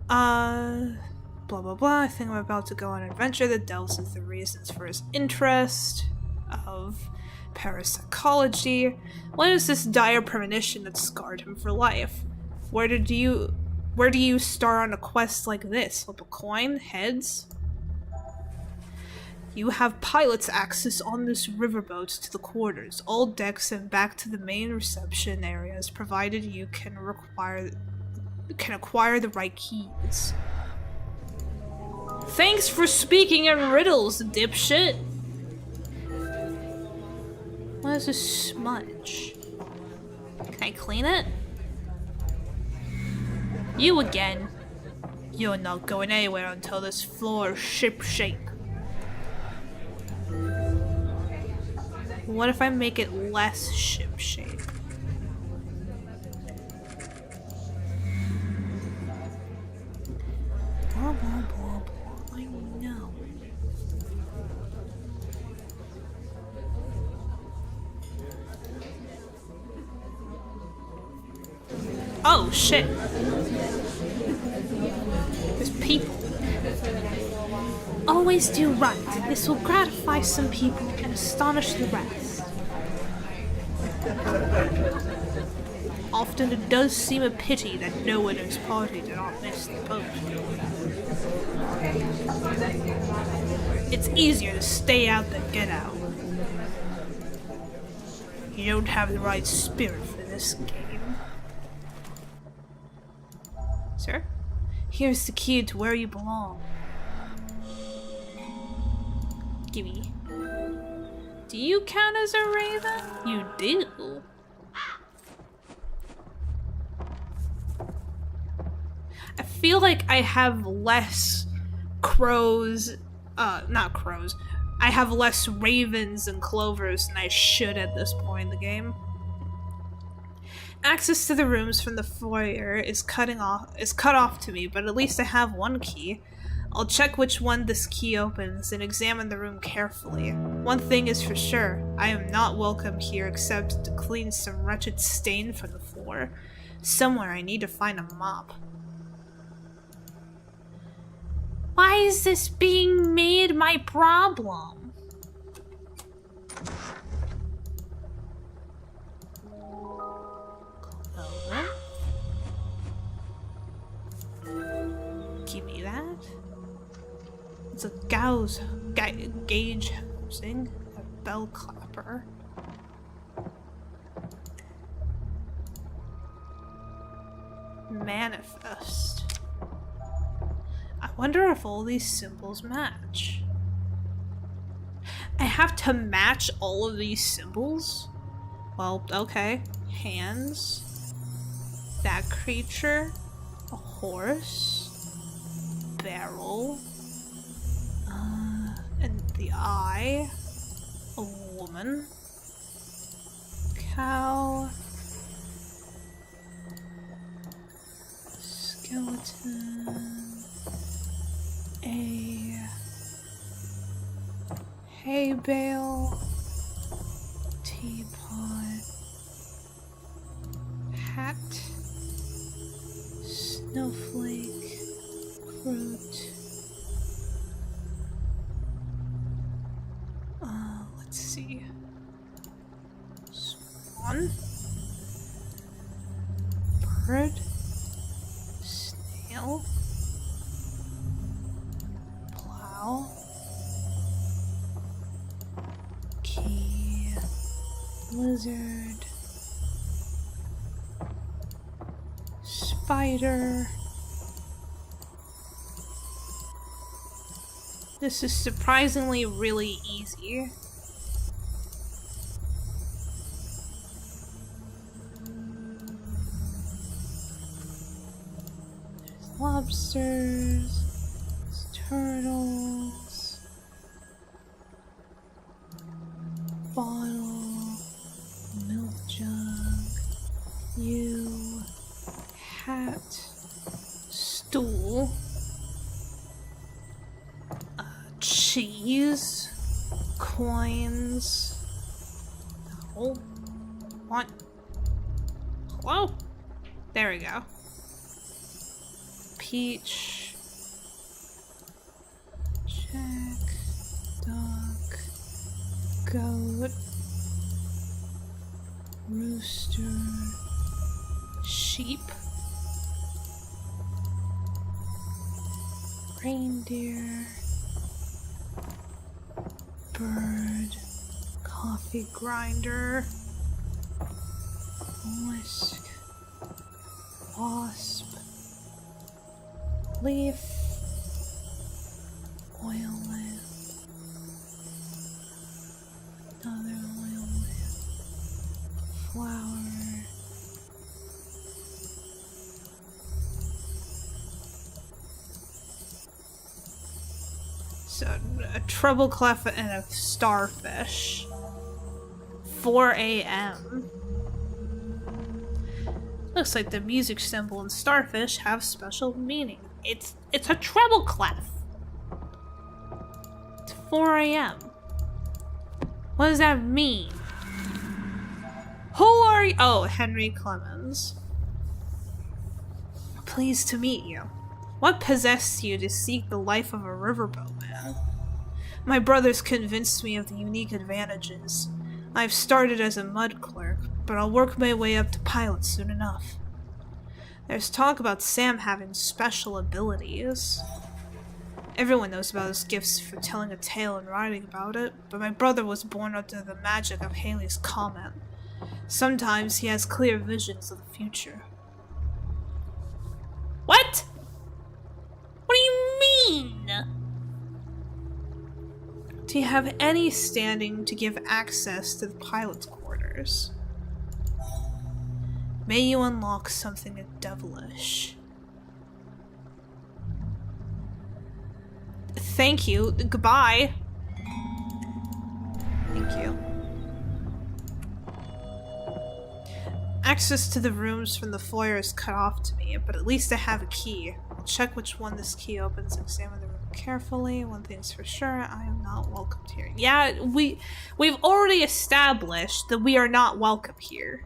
[SPEAKER 1] Blah blah blah, I think I'm about to go on an adventure that delves into the reasons for his interest of parapsychology. What is this dire premonition that scarred him for life? Where do you start on a quest like this? Flip a coin? Heads? You have pilot's access on this riverboat to the quarters, all decks, and back to the main reception areas, provided you can acquire the right keys. Thanks for speaking in riddles, dipshit! What is this smudge? Can I clean it? You again. You're not going anywhere until this floor is ship-shape. What if I make it less ship-shape? Blah, blah, blah, blah. I know. Oh, shit. There's people. Always do right. This will gratify some people and astonish the rest. Often it does seem a pity that no one in his party did not miss the boat. It's easier to stay out than get out. You don't have the right spirit for this game. Sir? Here's the key to where you belong. Gimme. Do you count as a raven? You do. I feel like I have less crows, not crows. I have less ravens and clovers than I should at this point in the game. Access to the rooms from the foyer is cut off to me, but at least I have one key. I'll check which one this key opens and examine the room carefully. One thing is for sure, I am not welcome here except to clean some wretched stain from the floor. Somewhere I need to find a mop. Why is this being made my problem? Clover? Give me that. It's a gauge hosing, a bell clapper. Manifest. I wonder if all these symbols match. I have to match all of these symbols? Well, okay. Hands. That creature. horse, barrel, and the eye, a woman, cow, skeleton, a hay bale, teapot, hat, snowflake, fruit. Let's see. Swan, bird, snail, plow, key, lizard, spider. This is surprisingly really easy. There's lobsters, there's turtles, bottle, milk jug, you, hat, stool, cheese, coins. No. What? Hello? There we go. Peach. Check. Duck. Goat. Rooster. Sheep. Reindeer. Bird, coffee grinder, mollusk, wasp, leaf, oil lamp, another oil lamp, flower, so a treble clef and a starfish. 4 a.m. Looks like the music symbol and starfish have special meaning. It's a treble clef. It's 4 a.m. What does that mean? Who are you? Oh, Henry Clemens. Pleased to meet you. What possessed you to seek the life of a riverboat man? My brothers convinced me of the unique advantages. I've started as a mud clerk, but I'll work my way up to pilot soon enough. There's talk about Sam having special abilities. Everyone knows about his gifts for telling a tale and writing about it, but my brother was born under the magic of Haley's Comet. Sometimes he has clear visions of the future. What? What do you mean? Do you have any standing to give access to the pilot's quarters? May you unlock something devilish. Thank you. Goodbye. Thank you. Access to the rooms from the foyer is cut off to me, but at least I have a key. I'll check which one this key opens, examine the room carefully. One thing's for sure, I am not welcomed here. Yeah, we've already established that we are not welcome here.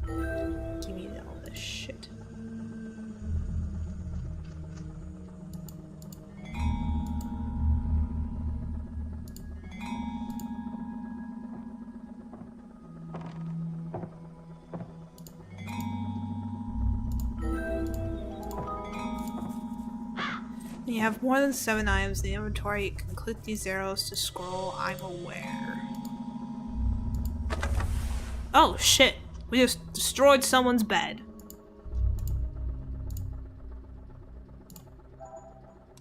[SPEAKER 1] Give me all this shit. You have more than 7 items in the inventory. You can click these arrows to scroll. I'm aware. Oh shit. We just destroyed someone's bed.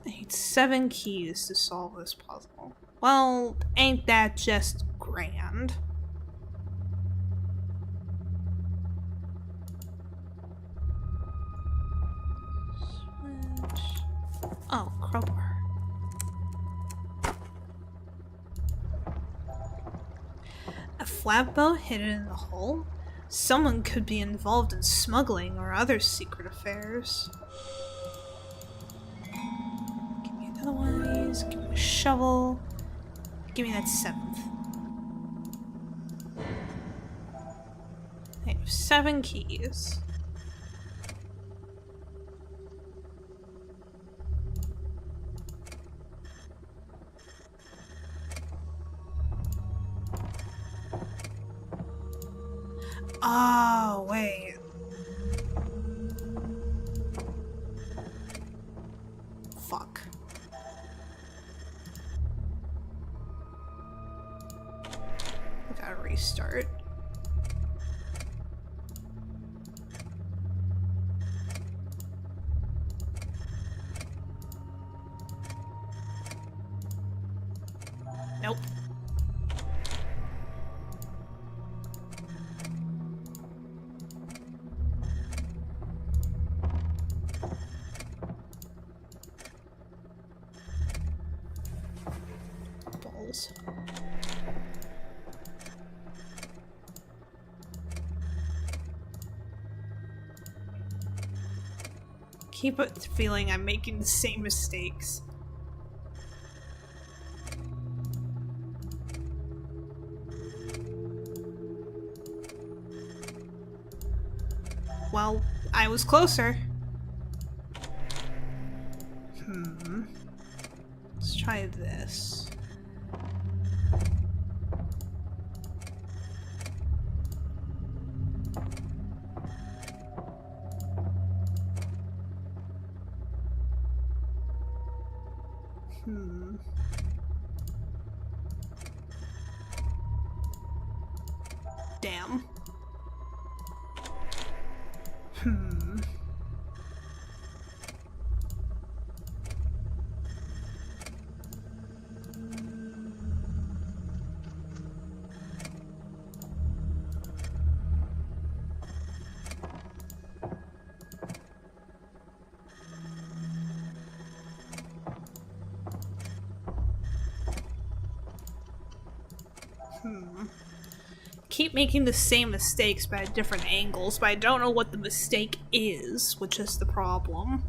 [SPEAKER 1] I need 7 keys to solve this puzzle. Well, ain't that just grand? crowbar. A flatboat hidden in the hull? Someone could be involved in smuggling or other secret affairs. Give me another one of these. Give me a shovel. Give me that 7th. I have 7 keys. Oh, wait. Fuck. I gotta restart. Nope. Balls. Keep feeling I'm making the same mistakes. Well, I was closer. Let's try this. Damn. Keep making the same mistakes but at different angles, but I don't know what the mistake is, which is the problem.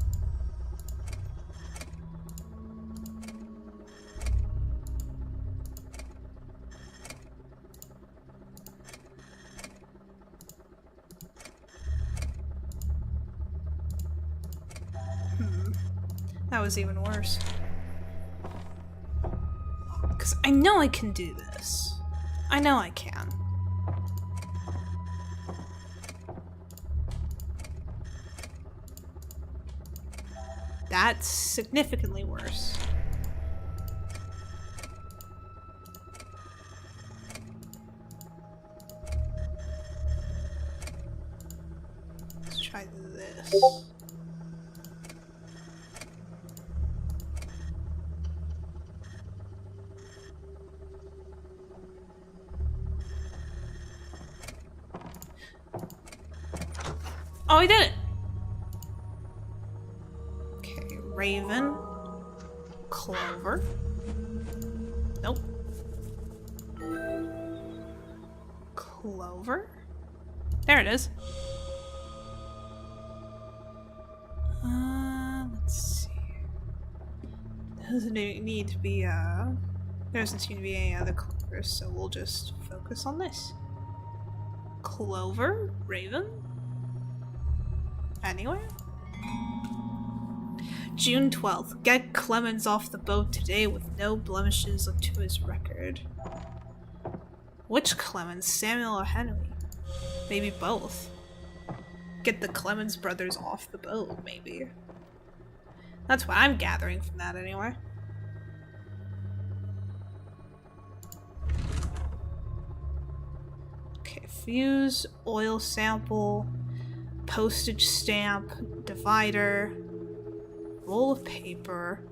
[SPEAKER 1] That was even worse. Because I know I can do this. I know I can. That's significantly worse. Let's try this. Oh, I did it! Okay, Raven. Clover. Nope. Clover? There it is. Let's see. Doesn't need to be, there doesn't seem to be any other clovers, so we'll just focus on this. Clover? Raven? Anywhere? June 12th. Get Clemens off the boat today with no blemishes to his record. Which Clemens? Samuel or Henry? Maybe both. Get the Clemens brothers off the boat, maybe. That's what I'm gathering from that anyway. Okay, fuse, oil sample, postage stamp, divider, roll of paper,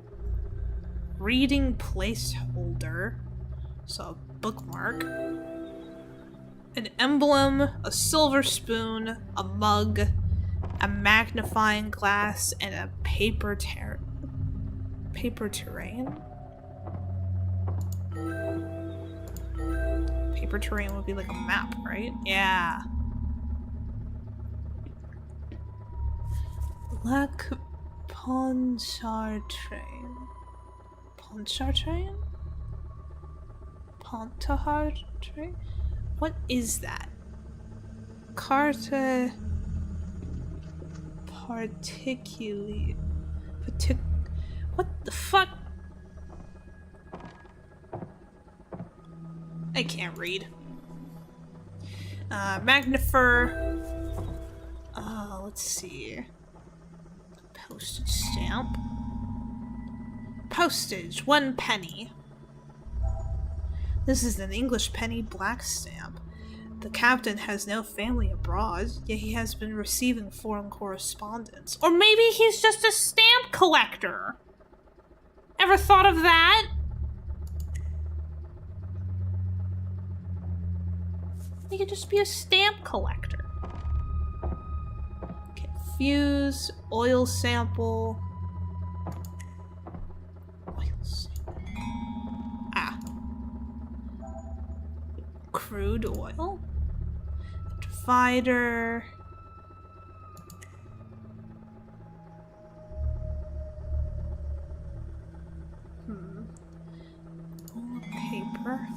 [SPEAKER 1] reading placeholder, so a bookmark, an emblem, a silver spoon, a mug, a magnifying glass, and a paper Paper terrain? Paper terrain would be like a map, right? Yeah. Lac Pontchartrain. Pontchartrain? Pontchartrain? What is that? Carta particulate. What the fuck? I can't read. Magnifer. Let's see. Postage stamp. Postage, 1 penny. This is an English penny black stamp. The captain has no family abroad, yet he has been receiving foreign correspondence. Or maybe he's just a stamp collector. Ever thought of that? He could just be a stamp collector. Okay, fuse, oil sample. Oil sample. Crude oil. Divider. Paper.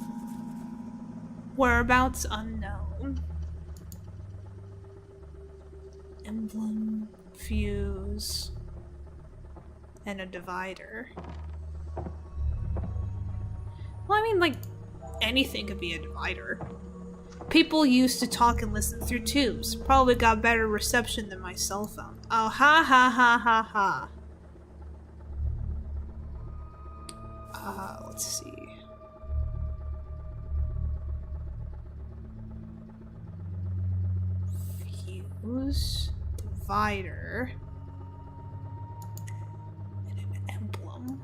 [SPEAKER 1] Whereabouts unknown. Emblem, fuse, and a divider. Well, I mean, like, anything could be a divider. People used to talk and listen through tubes. Probably got better reception than my cell phone. Oh, ha ha ha ha ha. Let's see. Fuse, divider, and an emblem.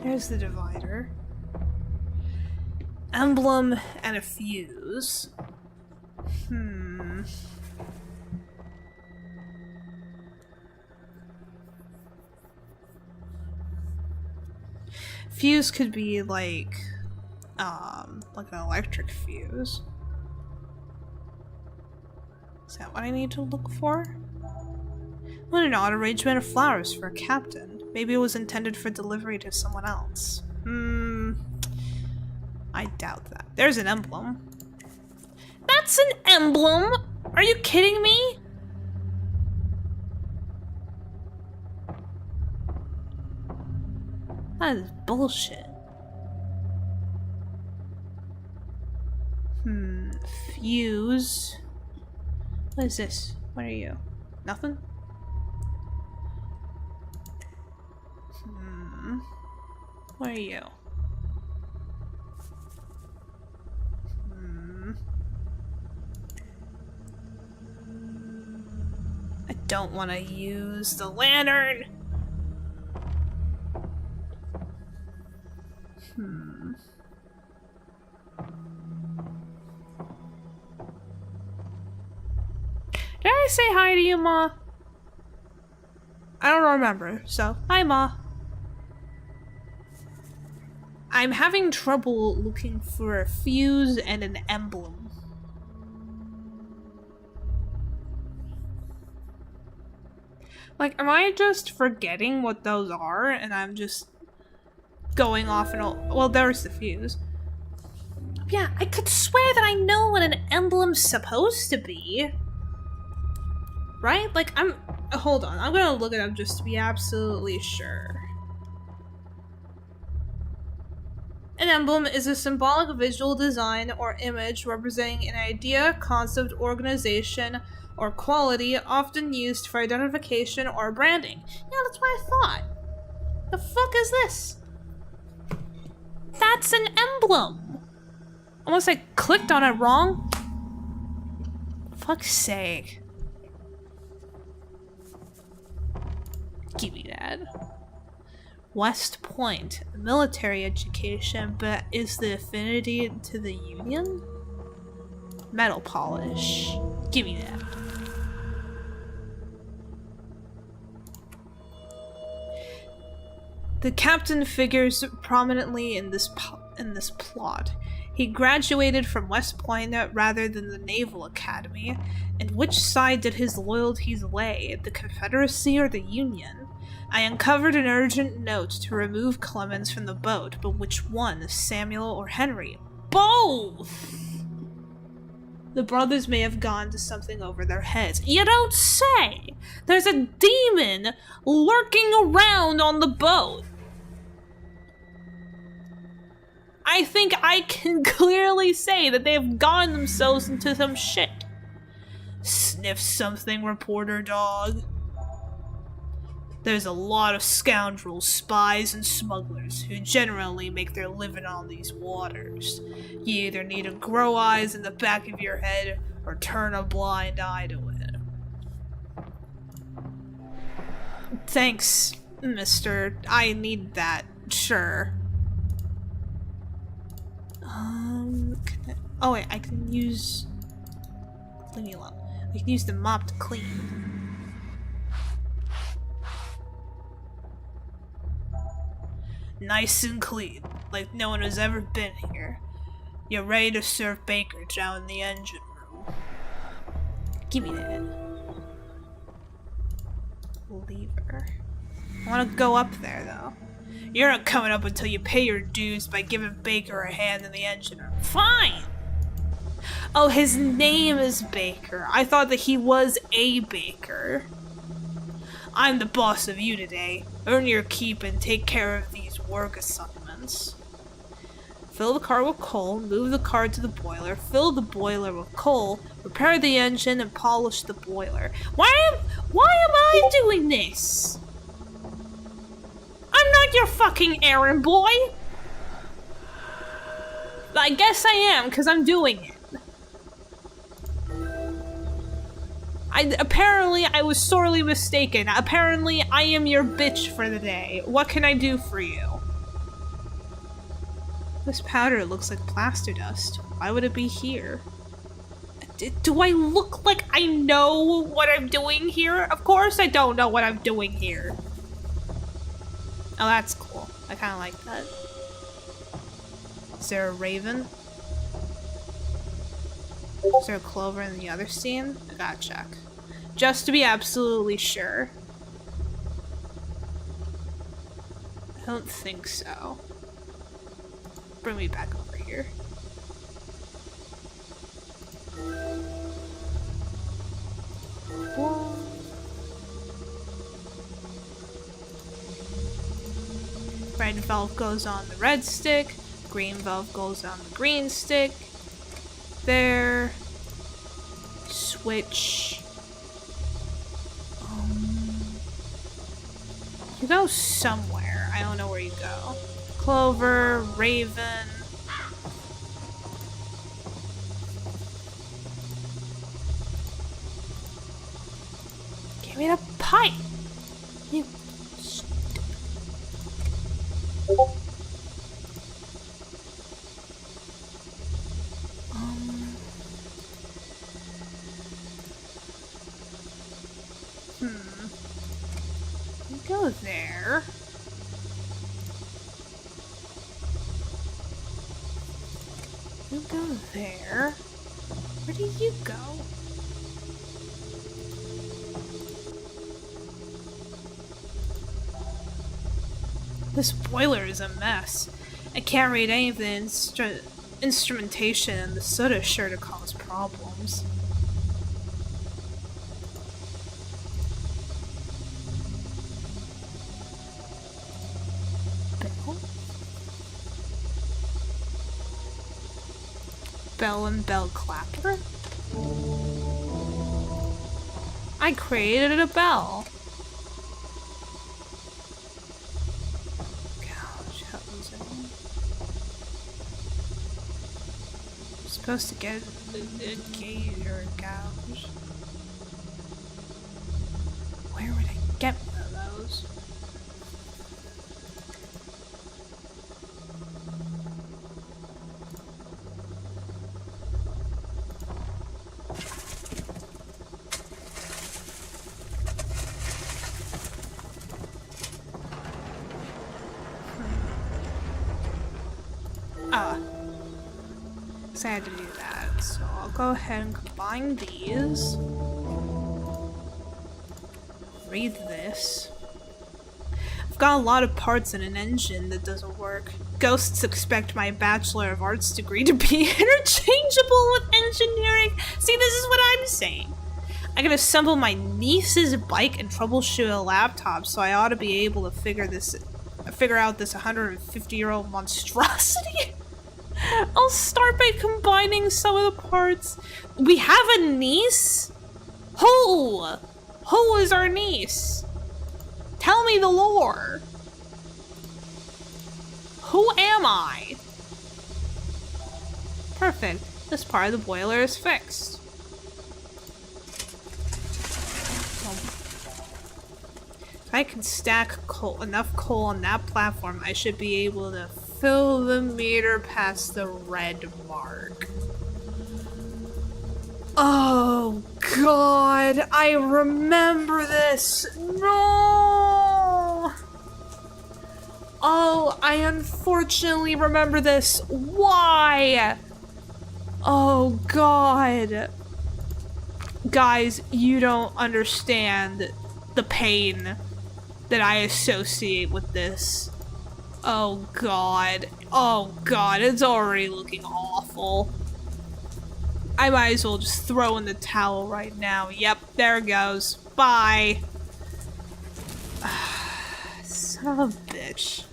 [SPEAKER 1] There's the divider. Emblem and a fuse. Fuse could be like an electric fuse. Is that what I need to look for? What an odd arrangement of flowers for a captain. Maybe it was intended for delivery to someone else. I doubt that. There's an emblem. That's an emblem? Are you kidding me? That is bullshit. Fuse. What is this? What are you? Nothing? What are you? I don't want to use the lantern. Did I say hi to you, Ma? I don't remember, so hi, Ma. I'm having trouble looking for a fuse and an emblem. Like, am I just forgetting what those are and I'm just going off and all? Well, there's the fuse. Yeah, I could swear that I know what an emblem's supposed to be. Right? Like, hold on, I'm gonna look it up just to be absolutely sure. An emblem is a symbolic visual design or image representing an idea, concept, organization, or quality often used for identification or branding. Yeah, that's what I thought. The fuck is this? That's an emblem! Unless I clicked on it wrong. Fuck's sake. Give me that. West Point, military education, but is the affinity to the Union? Metal polish. Give me that. The captain figures prominently in this plot. He graduated from West Point rather than the Naval Academy. And which side did his loyalties lay, the Confederacy or the Union? I uncovered an urgent note to remove Clemens from the boat, but which one, Samuel or Henry? Both! The brothers may have gone to something over their heads. You don't say! There's a demon lurking around on the boat! I think I can clearly say that they have gotten themselves into some shit. Sniff something, reporter dog. There's a lot of scoundrels, spies, and smugglers who generally make their living on these waters. You either need to grow eyes in the back of your head or turn a blind eye to it. Thanks, mister. I need that. Sure. Oh wait, I can use... Leave me alone. I can use the mop to clean. Nice and clean, like no one has ever been here. You're ready to serve Baker down in the engine room. Give me that. Lever. I want to go up there though. You're not coming up until you pay your dues by giving Baker a hand in the engine room. Fine! Oh, his name is Baker. I thought that he was a baker. I'm the boss of you today. Earn your keep and take care of these work assignments. Fill the car with coal, move the car to the boiler, fill the boiler with coal, repair the engine, and polish the boiler. Why am I doing this? I'm not your fucking errand boy! I guess I am, because I'm doing it. Apparently, I was sorely mistaken. Apparently, I am your bitch for the day. What can I do for you? This powder looks like plaster dust. Why would it be here? Do I look like I know what I'm doing here? Of course I don't know what I'm doing here. Oh, that's cool. I kind of like that. Is there a raven? Is there a clover in the other scene? I gotta check. Just to be absolutely sure. I don't think so. Bring me back over here. Whoa. Red valve goes on the red stick. Green valve goes on the green stick. There. Switch. You go somewhere. I don't know where you go. Clover, raven. Give me the pipe! You stupid. Go there. You go there. Where do you go? This boiler is a mess. I can't read any of the instrumentation, and the soot is sure to cause problems. Bell and Bell Clapper? I created a bell. Gouge housing. I'm supposed to get a gauge or a gouge. Where would I get one of those? because I had to do that. So I'll go ahead and combine these. Read this. I've got a lot of parts in an engine that doesn't work. Ghosts expect my Bachelor of Arts degree to be interchangeable with engineering. See, this is what I'm saying. I can assemble my niece's bike and troubleshoot a laptop, so I ought to be able to figure out this 150-year-old monstrosity. I'll start by combining some of the parts. We have a niece? Who? Who is our niece? Tell me the lore. Who am I? Perfect. This part of the boiler is fixed. If I can stack enough coal on that platform, I should be able to fill the meter past the red mark. Oh god, I remember this. No! Oh, I unfortunately remember this. Why? Oh god. Guys, you don't understand the pain that I associate with this. Oh god. Oh god, it's already looking awful. I might as well just throw in the towel right now. Yep, there it goes. Bye. Son of a bitch.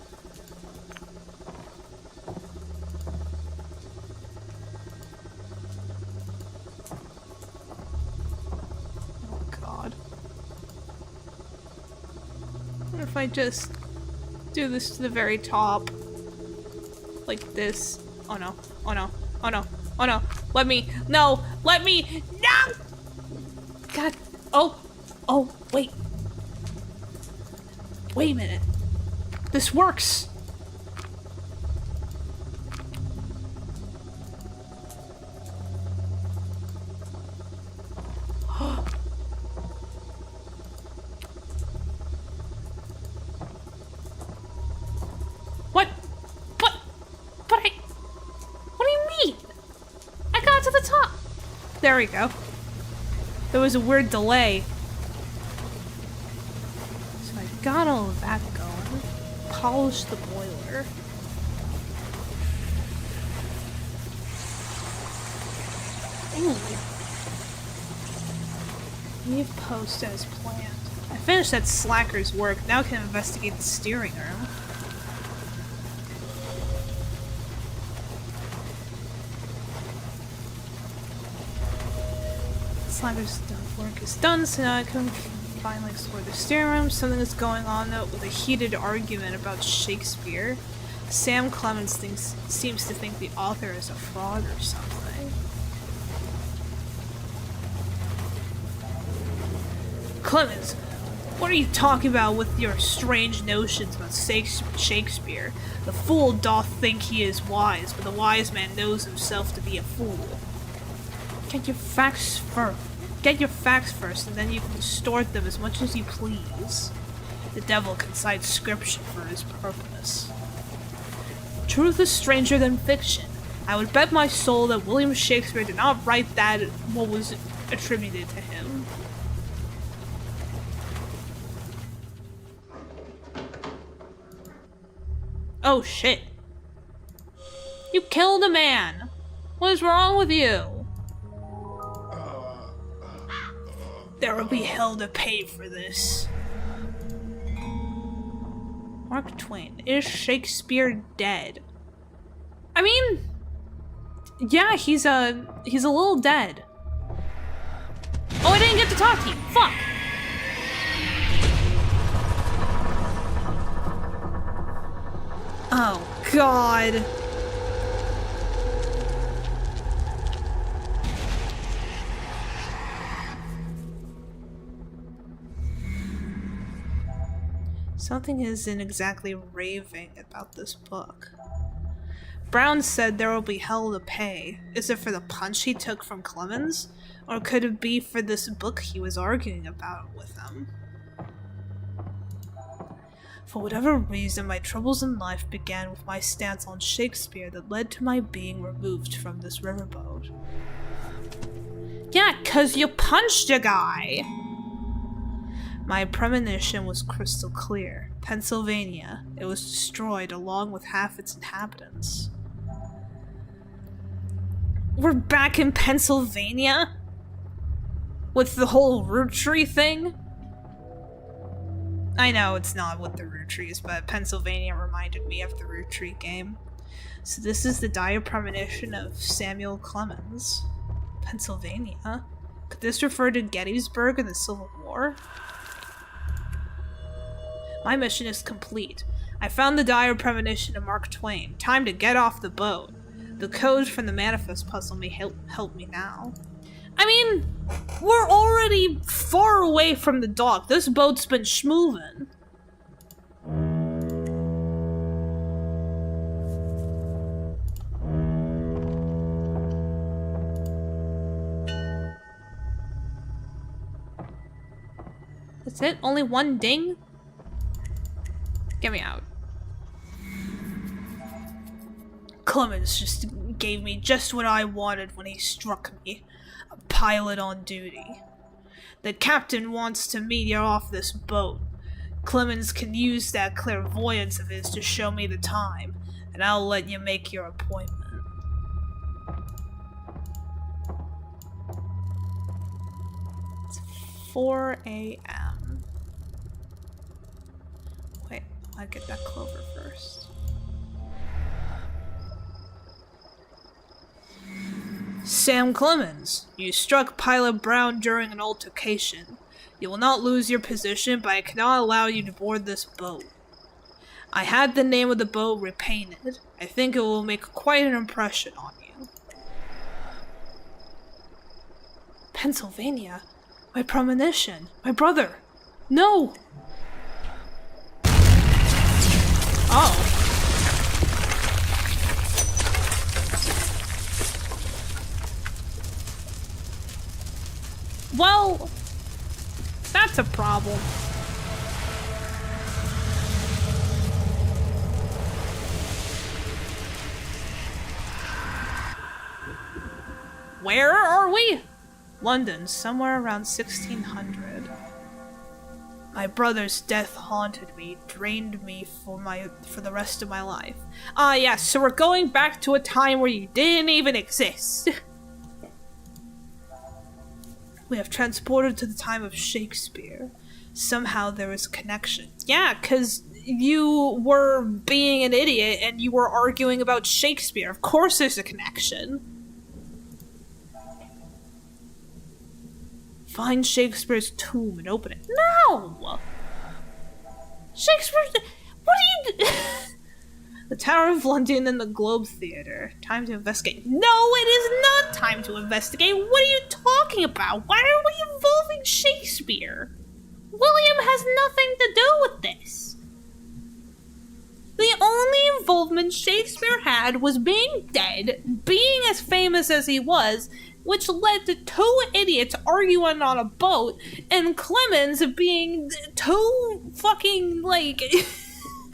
[SPEAKER 1] Oh god. What if I just do this to the very top? Like this. Oh no. Oh no. Oh no. Oh no. Let me. No. Let me. No! God. Oh. Oh, wait. Wait a minute. This works. What? What? But I... What do you mean? I got to the top. There we go. There was a weird delay. So I got all of that going. Polished the boiler. Ooh. Leave post as planned. I finished that slacker's work. Now I can investigate the steering room. Slacker's work is done, so now I can finally explore the steering room. Something is going on though with a heated argument about Shakespeare. Sam Clemens seems to think the author is a fraud or something. Clemens, what are you talking about with your strange notions about Shakespeare? The fool doth think he is wise, but the wise man knows himself to be a fool. Get your facts first, and then you can distort them as much as you please. The devil can cite scripture for his purpose. Truth is stranger than fiction. I would bet my soul that William Shakespeare did not write that what was attributed to him. Oh shit. You killed a man! What is wrong with you? There will be hell to pay for this. Mark Twain. Is Shakespeare dead? I mean, yeah, he's a little dead. Oh, I didn't get to talk to you. Fuck. Oh, God. Something isn't exactly raving about this book. Brown said there will be hell to pay. Is it for the punch he took from Clemens? Or could it be for this book he was arguing about with him? For whatever reason, my troubles in life began with my stance on Shakespeare that led to my being removed from this riverboat. Yeah, 'cause you punched a guy! My premonition was crystal clear. Pennsylvania. It was destroyed along with half its inhabitants. We're back in Pennsylvania? With the whole root tree thing? I know it's not with the root trees, but Pennsylvania reminded me of the root tree game. So this is the dire premonition of Samuel Clemens. Pennsylvania? Could this refer to Gettysburg and the Civil War? My mission is complete. I found the dire premonition of Mark Twain. Time to get off the boat. The codes from the manifest puzzle may help me now. I mean, we're already far away from the dock. This boat's been schmoovin'. That's it? Only one ding? Get me out. Clemens just gave me just what I wanted when he struck me. A pilot on duty. The captain wants to meet you off this boat. Clemens can use that clairvoyance of his to show me the time, and I'll let you make your appointment. It's 4 a.m. Wait, I'll get that clover first. Sam Clemens, you struck Pilot Brown during an altercation. You will not lose your position, but I cannot allow you to board this boat. I had the name of the boat repainted. I think it will make quite an impression on you. Pennsylvania? My premonition. My brother. No! Oh. Well, that's a problem. Where are we? London, somewhere around 1600. My brother's death haunted me, drained me for the rest of my life. Ah, yes, so we're going back to a time where you didn't even exist. We have transported to the time of Shakespeare. Somehow there is a connection. Yeah, because you were being an idiot and you were arguing about Shakespeare. Of course there's a connection. Find Shakespeare's tomb and open it. No! Shakespeare's... What are you... The Tower of London and the Globe Theatre. Time to investigate. No, it is not time to investigate. What are you talking about? Why are we involving Shakespeare? William has nothing to do with this. The only involvement Shakespeare had was being dead, being as famous as he was, which led to two idiots arguing on a boat, and Clemens being too fucking, like,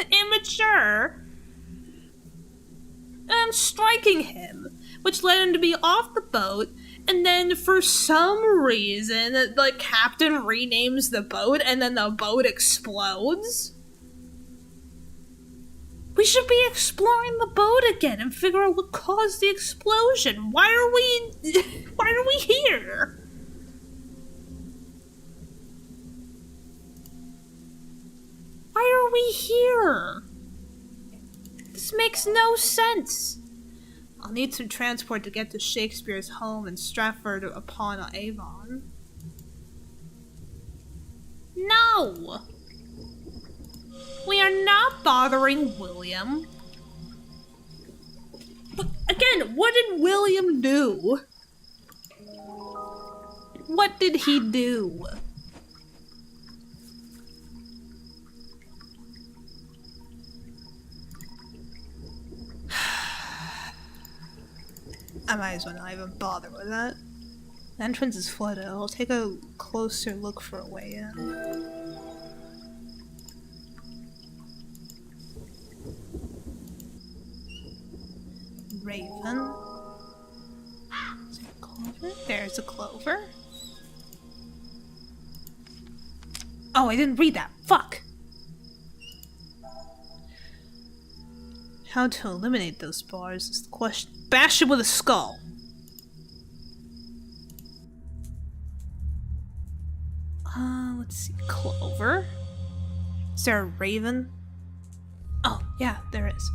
[SPEAKER 1] immature, and striking him, which led him to be off the boat, and then for some reason, the captain renames the boat, and then the boat explodes? We should be exploring the boat again and figure out what caused the explosion. Why are we here? Why are we here? This makes no sense. I'll need some transport to get to Shakespeare's home in Stratford-upon-Avon. No! We are not bothering William. But again, what did William do? What did he do? I might as well not even bother with that. The entrance is flooded. I'll take a closer look for a way in. raven. Is there a clover? There's a clover. Oh, I didn't read that. Fuck! How to eliminate those bars is the question. Bash it with a skull. Let's see. Clover? Is there a raven? Oh, yeah, there is.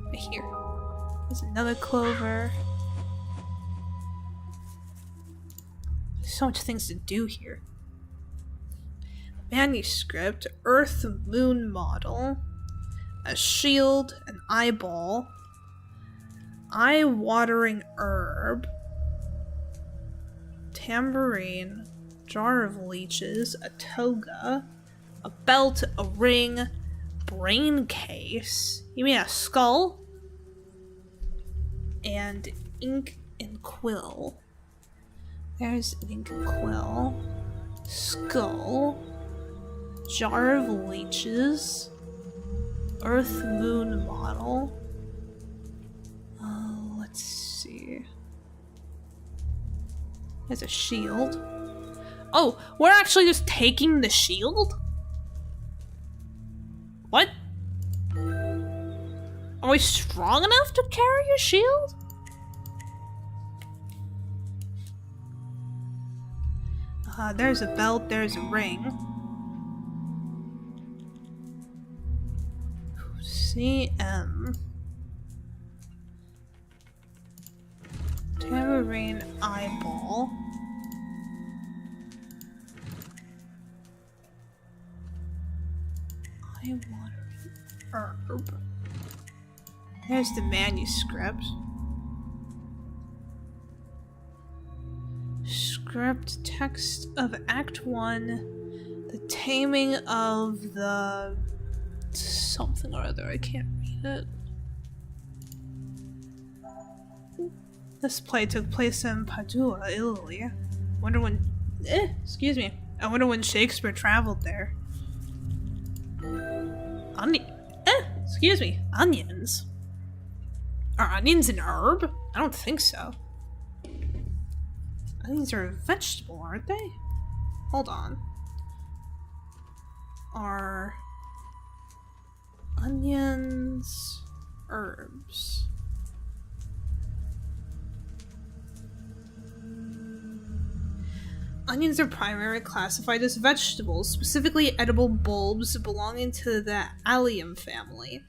[SPEAKER 1] Right here. There's another clover. There's so much things to do here. Manuscript, Earth Moon model, a shield, an eyeball, eye-watering herb, tambourine, jar of leeches, a toga, a belt, a ring, brain case. You mean a skull? And ink and quill. There's ink and quill. Skull. Jar of leeches. Earth Moon model. Let's see. There's a shield. Oh, we're actually just taking the shield? What? Are we strong enough to carry a shield? There's a belt, there's a ring. CM. Tambourine eyeball. Eye-watering herb. There's the manuscript. Script text of Act 1. The taming of the... something or other. I can't read it. This play took place in Padua, Italy. Wonder when... excuse me. I wonder when Shakespeare traveled there. Excuse me. Onions. Are onions an herb? I don't think so. Onions are a vegetable, aren't they? Hold on. Are onions herbs? Onions are primarily classified as vegetables, specifically edible bulbs belonging to the allium family,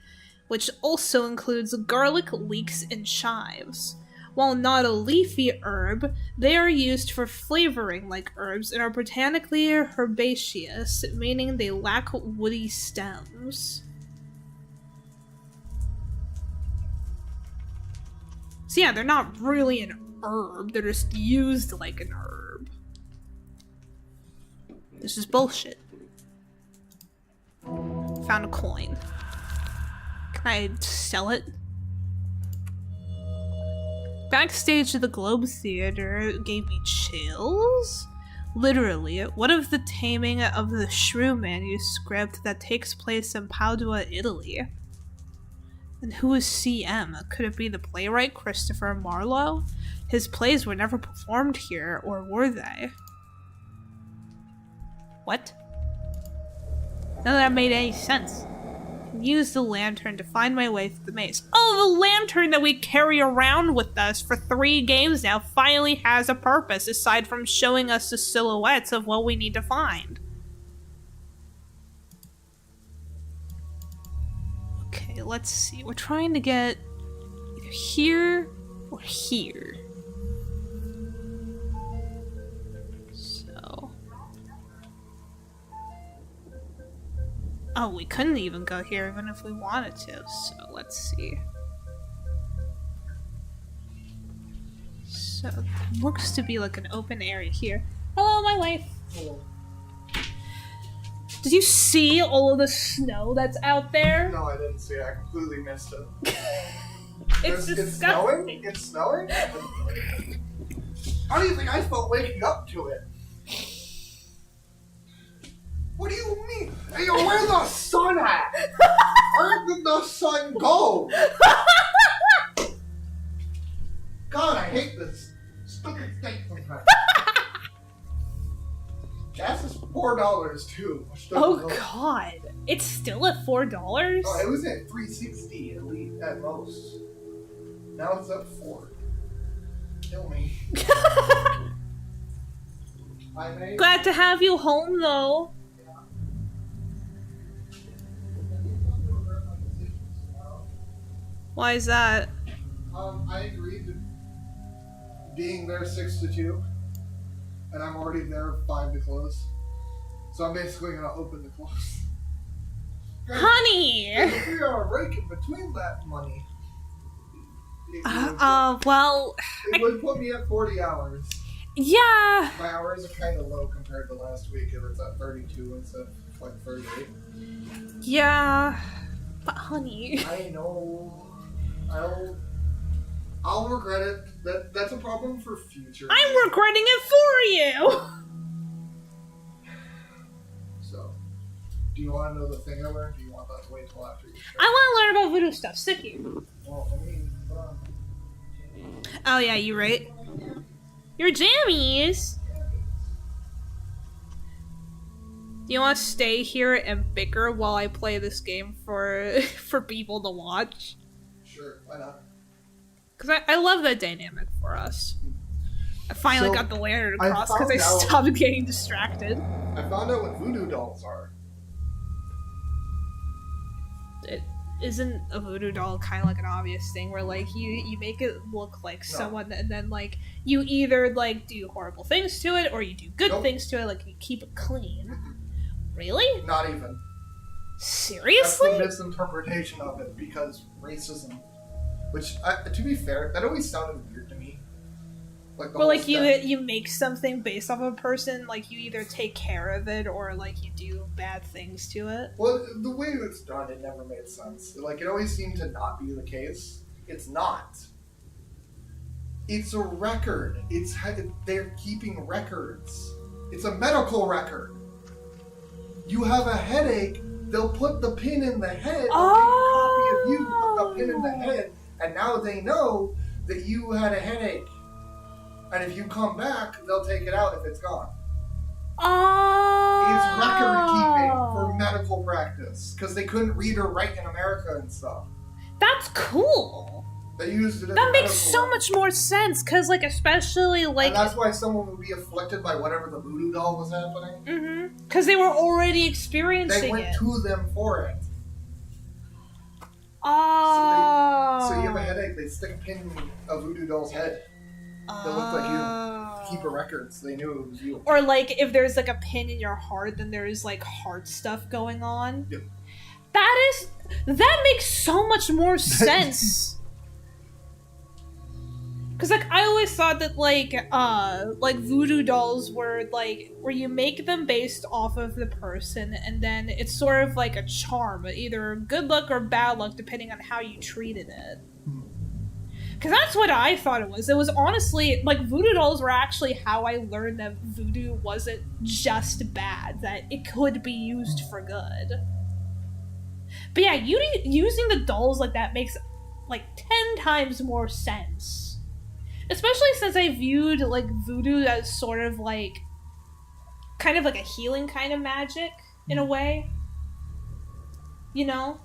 [SPEAKER 1] which also includes garlic, leeks, and chives. While not a leafy herb, they are used for flavoring like herbs and are botanically herbaceous, meaning they lack woody stems. So yeah, they're not really an herb, they're just used like an herb. This is bullshit. Found a coin. Can I sell it? Backstage at the Globe Theater gave me chills? Literally, what of the taming of the Shrew manuscript that takes place in Padua, Italy? And who is CM? Could it be the playwright Christopher Marlowe? His plays were never performed here, or were they? What? None of that made any sense. Use the lantern to find my way through the maze. Oh, the lantern that we carry around with us for 3 games now finally has a purpose aside from showing us the silhouettes of what we need to find. Okay, let's see. We're trying to get either here or here. So... oh, we couldn't even go here even if we wanted to, so let's see. So, it looks to be like an open area here. Hello, my wife!
[SPEAKER 2] Hello.
[SPEAKER 1] Did you see all of the snow that's out there?
[SPEAKER 2] No, I didn't see it. I completely missed it.
[SPEAKER 1] It's
[SPEAKER 2] snowing?
[SPEAKER 1] disgusting.
[SPEAKER 2] It's snowing? How do you think I felt waking up to it? What do you mean? Hey, yo, where's the sun at? Where did the sun go? Gas is $4 too. Which
[SPEAKER 1] Oh
[SPEAKER 2] doesn't help.
[SPEAKER 1] god. It's still at $4?
[SPEAKER 2] Oh, it was at $3.60 at least at most. Now it's up $4. Kill me. I may.
[SPEAKER 1] Glad to have you home though. Why is that?
[SPEAKER 2] I agreed to being there 6 to 2, and I'm already there 5 to close. So I'm basically gonna open the close.
[SPEAKER 1] Honey!
[SPEAKER 2] If we are raking between that money,
[SPEAKER 1] Well,
[SPEAKER 2] it would put me at 40 hours.
[SPEAKER 1] yeah.
[SPEAKER 2] My hours are kind of low compared to last week. It was at 32 instead of like 38.
[SPEAKER 1] Yeah. But honey.
[SPEAKER 2] I know. I'll regret it. That's a problem for future.
[SPEAKER 1] I'm regretting it for you!
[SPEAKER 2] So, do you want to know the thing I learned? Or do you want that to wait till after you?
[SPEAKER 1] I want to learn about voodoo stuff. Sick you.
[SPEAKER 2] Well, I mean,
[SPEAKER 1] Oh yeah, you right. Your jammies. Do you want to stay here and bicker while I play this game for people to watch?
[SPEAKER 2] sure, why not?
[SPEAKER 1] Because I love that dynamic for us. I finally
[SPEAKER 2] So,
[SPEAKER 1] got the layer
[SPEAKER 2] I
[SPEAKER 1] across because I
[SPEAKER 2] found out-
[SPEAKER 1] stopped getting distracted.
[SPEAKER 2] I found out what voodoo dolls are.
[SPEAKER 1] It isn't a voodoo doll kind of like an obvious thing where like you make it look like someone and then like you either like do horrible things to it or you do good
[SPEAKER 2] Nope.
[SPEAKER 1] things to it, like you keep it clean. Really?
[SPEAKER 2] Not even. That's
[SPEAKER 1] Seriously?
[SPEAKER 2] the misinterpretation of it because racism. Which, to be fair, that always sounded weird to me. Like the
[SPEAKER 1] Well,
[SPEAKER 2] whole
[SPEAKER 1] like
[SPEAKER 2] step.
[SPEAKER 1] you make something based off of a person, like you either take care of it or like you do bad things to it.
[SPEAKER 2] Well, the way it's done, it never made sense. Like, it always seemed to not be the case. It's not. It's a record. They're keeping records. It's a medical record. You have a headache, they'll put the pin in the head, they'll take a copy of you, put the pin in the head, and now they know that you had a headache. And if you come back, they'll take it out if it's gone.
[SPEAKER 1] Oh.
[SPEAKER 2] It's record keeping for medical practice because they couldn't read or write in America and stuff.
[SPEAKER 1] That's cool.
[SPEAKER 2] They used it. As
[SPEAKER 1] That
[SPEAKER 2] a
[SPEAKER 1] makes
[SPEAKER 2] medical
[SPEAKER 1] so
[SPEAKER 2] record.
[SPEAKER 1] much more sense, cause like especially like.
[SPEAKER 2] And that's why someone would be afflicted by whatever the voodoo doll was happening.
[SPEAKER 1] Because they were already experiencing
[SPEAKER 2] They went
[SPEAKER 1] it.
[SPEAKER 2] to them for it.
[SPEAKER 1] Oh.
[SPEAKER 2] So you have a headache, they stick a pin in a voodoo doll's head. That looked like you. To keep a record, so they knew it was you.
[SPEAKER 1] Or like if there's like a pin in your heart, then there's like heart stuff going on.
[SPEAKER 2] Yep.
[SPEAKER 1] That makes so much more sense. Cause like I always thought that like voodoo dolls were like where you make them based off of the person and then it's sort of like a charm, either good luck or bad luck depending on how you treated it. Cause that's what I thought it was. It was honestly like voodoo dolls were actually how I learned that voodoo wasn't just bad, that it could be used for good. But yeah, using the dolls like that makes like 10 times more sense. Especially since I viewed like voodoo as sort of like kind of like a healing kind of magic in a way. You know?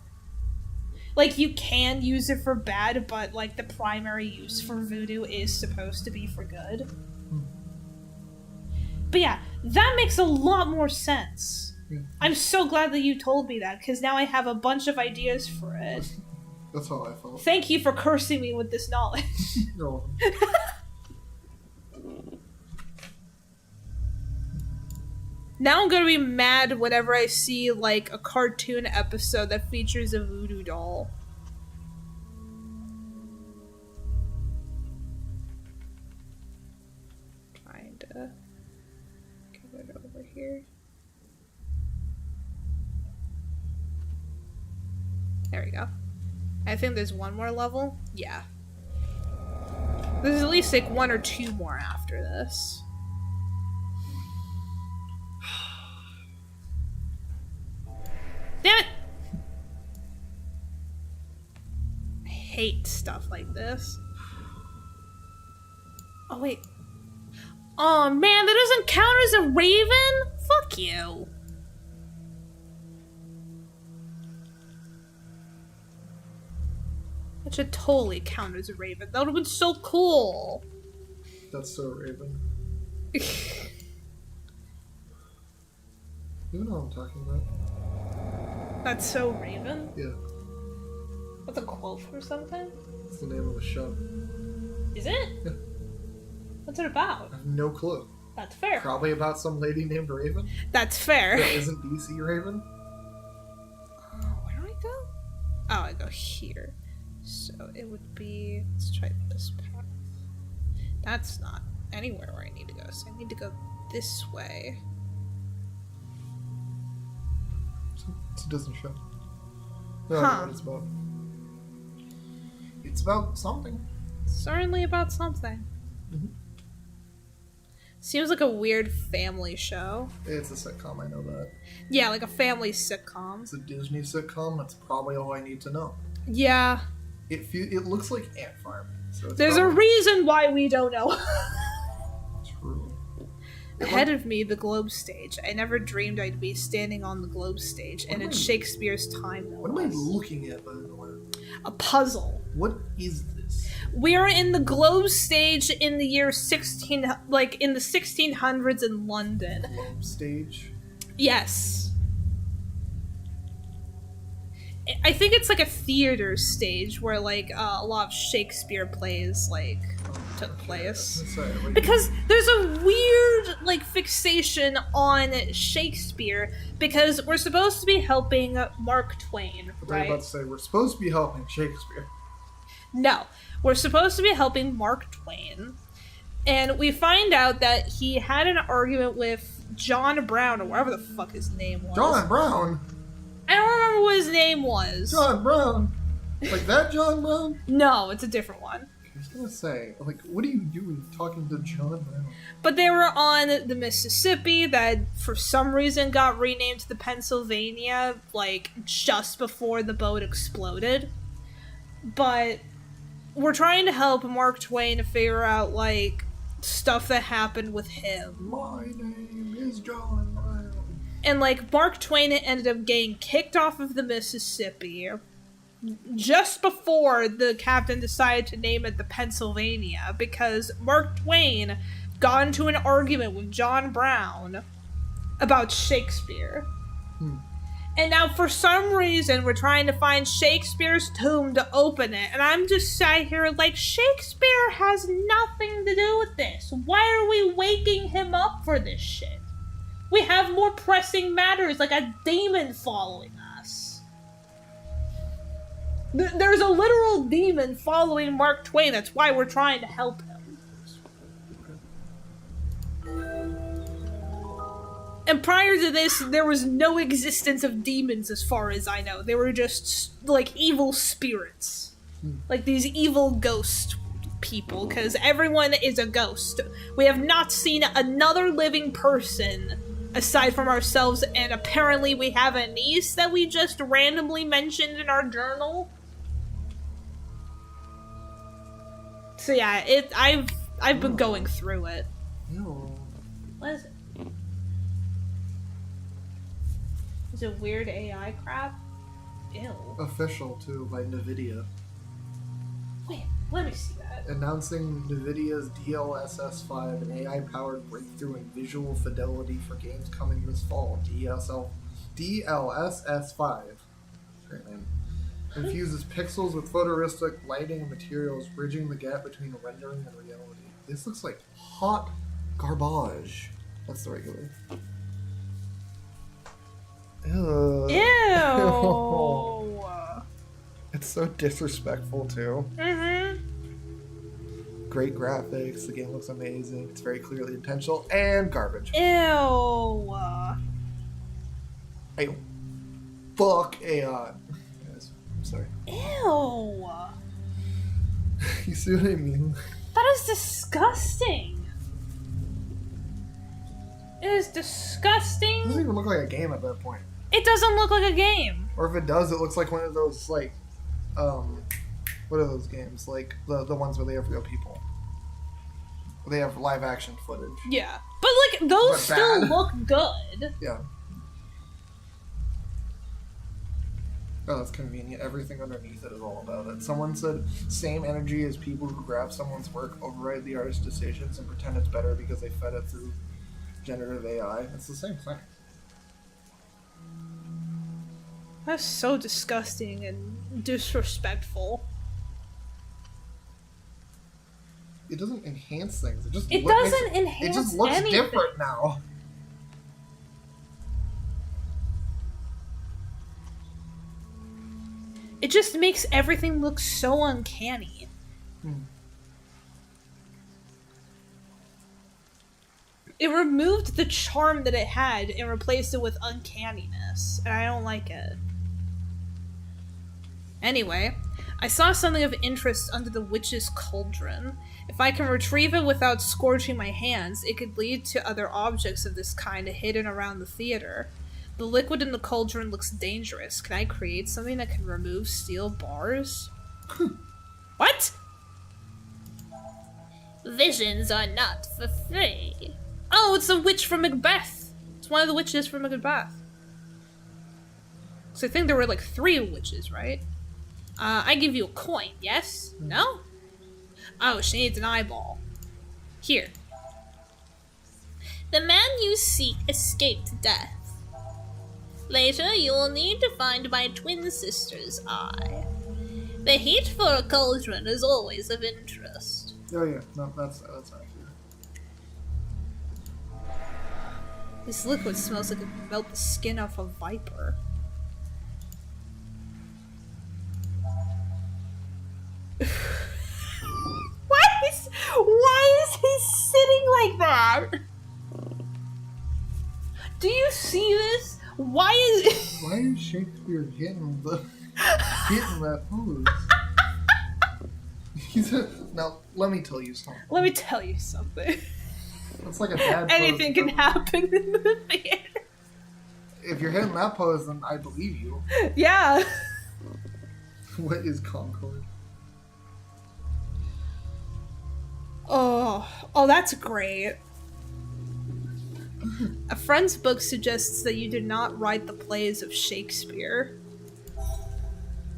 [SPEAKER 1] Like you can use it for bad, but like the primary use for voodoo is supposed to be for good. But yeah, that makes a lot more sense. I'm so glad that you told me that, because now I have a bunch of ideas for it.
[SPEAKER 2] That's how I felt.
[SPEAKER 1] Thank you for cursing me with this knowledge.
[SPEAKER 2] No.
[SPEAKER 1] Now I'm gonna be mad whenever I see, like, a cartoon episode that features a voodoo doll. Trying to get it over here. There we go. I think there's one more level. Yeah. There's at least, like, one or two more after this. Damn it! I hate stuff like this. Oh, wait. Oh, man, that doesn't count as a raven? Fuck you. That should totally count as a raven. That would have been so cool.
[SPEAKER 2] That's so Raven. You know what I'm talking about?
[SPEAKER 1] That's so Raven?
[SPEAKER 2] Yeah.
[SPEAKER 1] That's a quote from something?
[SPEAKER 2] It's the name of the show.
[SPEAKER 1] Is it?
[SPEAKER 2] Yeah.
[SPEAKER 1] What's it about?
[SPEAKER 2] I have no clue.
[SPEAKER 1] That's fair.
[SPEAKER 2] Probably about some lady named Raven.
[SPEAKER 1] That's fair.
[SPEAKER 2] That isn't DC Raven.
[SPEAKER 1] Where do I go? Oh, I go here. So it would be... Let's try this path. That's not anywhere where I need to go. So I need to go this way.
[SPEAKER 2] It's a Disney show. No, I know what it's about. It's about something.
[SPEAKER 1] Certainly about something.
[SPEAKER 2] Mm-hmm.
[SPEAKER 1] Seems like a weird family show.
[SPEAKER 2] It's a sitcom, I know that.
[SPEAKER 1] Yeah, like a family sitcom.
[SPEAKER 2] It's a Disney sitcom, that's probably all I need to know.
[SPEAKER 1] Yeah.
[SPEAKER 2] It looks like Ant Farm. So it's
[SPEAKER 1] There's a reason why we don't know.
[SPEAKER 2] True.
[SPEAKER 1] Ahead of me, the globe stage. I never dreamed I'd be standing on the globe stage, and it's Shakespeare's time.
[SPEAKER 2] What am I looking at, by the way?
[SPEAKER 1] A puzzle.
[SPEAKER 2] What is this?
[SPEAKER 1] We are in the globe stage in the year 16, like in the 1600s in London.
[SPEAKER 2] Globe stage?
[SPEAKER 1] Yes. I think it's like a theater stage where like a lot of Shakespeare plays like took place.
[SPEAKER 2] Sorry,
[SPEAKER 1] Because there's a weird like fixation on Shakespeare because we're supposed to be helping Mark Twain,
[SPEAKER 2] I was
[SPEAKER 1] right?
[SPEAKER 2] about to say, we're supposed to be helping Shakespeare.
[SPEAKER 1] No, we're supposed to be helping Mark Twain. And we find out that he had an argument with John Brown, or whatever the fuck his name was.
[SPEAKER 2] John Brown?
[SPEAKER 1] I don't remember what his name was.
[SPEAKER 2] John Brown? Like that John Brown?
[SPEAKER 1] No, it's a different one.
[SPEAKER 2] I was gonna say, like, what are you doing talking to John Brown?
[SPEAKER 1] But they were on the Mississippi that for some reason got renamed to the Pennsylvania, like, just before the boat exploded. But we're trying to help Mark Twain to figure out, like, stuff that happened with him.
[SPEAKER 2] My name is John Brown.
[SPEAKER 1] And, like, Mark Twain ended up getting kicked off of the Mississippi just before the captain decided to name it the Pennsylvania because Mark Twain got into an argument with John Brown about Shakespeare. And now for some reason we're trying to find Shakespeare's tomb to open it, and I'm just sat here like, Shakespeare has nothing to do with this. Why are we waking him up for this shit? We have more pressing matters, like a demon following us. There's a literal demon following Mark Twain. That's why we're trying to help him. And prior to this, there was no existence of demons as far as I know. They were just, like, evil spirits. Like, these evil ghost people, because everyone is a ghost. We have not seen another living person aside from ourselves, and apparently we have a niece that we just randomly mentioned in our journal. So yeah, I've been going through it.
[SPEAKER 2] Ew.
[SPEAKER 1] What is it? Is it weird AI crap? Ew.
[SPEAKER 2] Official, too, by NVIDIA.
[SPEAKER 1] Wait, let me see that.
[SPEAKER 2] Announcing NVIDIA's DLSS 5, an AI-powered breakthrough in visual fidelity for games coming this fall. DLSS 5. Great name. Infuses pixels with photorealistic lighting and materials, bridging the gap between rendering and reality. This looks like hot garbage. That's the regular. Ew.
[SPEAKER 1] Ew.
[SPEAKER 2] It's so disrespectful, too.
[SPEAKER 1] Mm-hmm.
[SPEAKER 2] Great graphics, the game looks amazing, it's very clearly intentional, and garbage.
[SPEAKER 1] Ew.
[SPEAKER 2] Hey, fuck AI. Guys, I'm sorry.
[SPEAKER 1] Ew.
[SPEAKER 2] You see what I mean?
[SPEAKER 1] That is disgusting. It is
[SPEAKER 2] It
[SPEAKER 1] disgusting.
[SPEAKER 2] doesn't even look like a game at that point.
[SPEAKER 1] It doesn't look like a game.
[SPEAKER 2] Or if it does, it looks like one of those, like, what are those games? Like, the ones where they have real people. They have live action footage.
[SPEAKER 1] Yeah. But, like, those
[SPEAKER 2] But
[SPEAKER 1] still
[SPEAKER 2] bad.
[SPEAKER 1] look good.
[SPEAKER 2] Yeah. Oh, that's convenient. Everything underneath it is all about it. Someone said, same energy as people who grab someone's work, override the artist's decisions, and pretend it's better because they fed it through generative AI. It's the same thing.
[SPEAKER 1] That's so disgusting and disrespectful.
[SPEAKER 2] It doesn't enhance things. It just
[SPEAKER 1] It
[SPEAKER 2] look-
[SPEAKER 1] doesn't
[SPEAKER 2] makes it-
[SPEAKER 1] enhance
[SPEAKER 2] It just looks
[SPEAKER 1] anything.
[SPEAKER 2] different now.
[SPEAKER 1] It just makes everything look so uncanny. It removed the charm that it had and replaced it with uncanniness, and I don't like it. Anyway, I saw something of interest under the witch's cauldron. If I can retrieve it without scorching my hands, it could lead to other objects of this kind hidden around the theater. The liquid in the cauldron looks dangerous. Can I create something that can remove steel bars? What? Visions are not for free. Oh, it's a witch from Macbeth. It's one of the witches from Macbeth. So I think there were like 3 witches, right? I give you a coin, yes? No? Oh, she needs an eyeball. Here. The man you seek escaped death. Later, you will need to find my twin sister's eye. The heat for a cauldron is always of interest.
[SPEAKER 2] Oh yeah, no, that's accurate.
[SPEAKER 1] This liquid smells like it would melt the skin off a viper. Why is he sitting like that? Do you see this? Why is
[SPEAKER 2] Why is Shakespeare hitting that pose? Now, let me tell you something.
[SPEAKER 1] Let me tell you something.
[SPEAKER 2] It's like a bad pose.
[SPEAKER 1] Anything can happen in the theater.
[SPEAKER 2] If you're hitting that pose, then I believe you.
[SPEAKER 1] Yeah.
[SPEAKER 2] What is Concord?
[SPEAKER 1] Oh, that's great. A friend's book suggests that you did not write the plays of Shakespeare.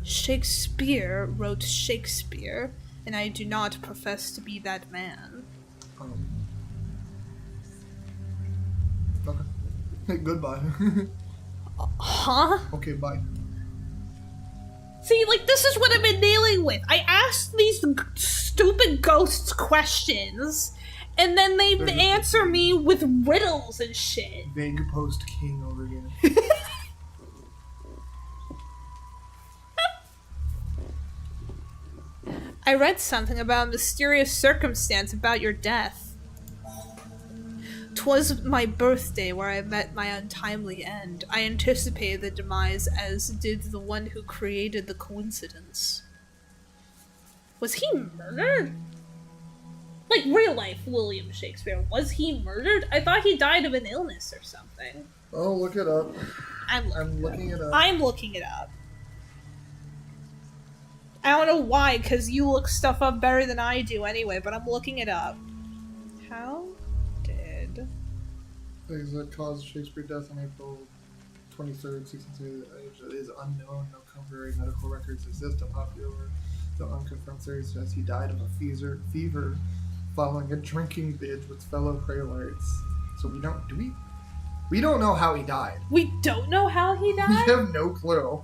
[SPEAKER 1] Shakespeare wrote Shakespeare, and I do not profess to be that man.
[SPEAKER 2] Okay. Goodbye.
[SPEAKER 1] Huh?
[SPEAKER 2] Okay, bye.
[SPEAKER 1] See, like, this is what I've been dealing with. I asked these stupid ghosts questions, and then they answer me with riddles and shit.
[SPEAKER 2] Vague post king over here.
[SPEAKER 1] I read something about a mysterious circumstance about your death. 'Twas my birthday where I met my untimely end. I anticipated the demise as did the one who created the coincidence. Was he murdered? Like real life William Shakespeare. Was he murdered? I thought he died of an illness or something.
[SPEAKER 2] Oh, look it up.
[SPEAKER 1] I'm
[SPEAKER 2] looking it up.
[SPEAKER 1] I'm looking it up. I don't know why, because you look stuff up better than I do anyway, but I'm looking it up. How did...
[SPEAKER 2] Things that caused Shakespeare death on April 23rd, 1630. It is unknown. No contemporary medical records exist. A popular, though unconfirmed theory suggests he died of a fever following a drinking binge with fellow Craylords. So we don't know how he died.
[SPEAKER 1] We don't know how he
[SPEAKER 2] We
[SPEAKER 1] died?
[SPEAKER 2] have no clue.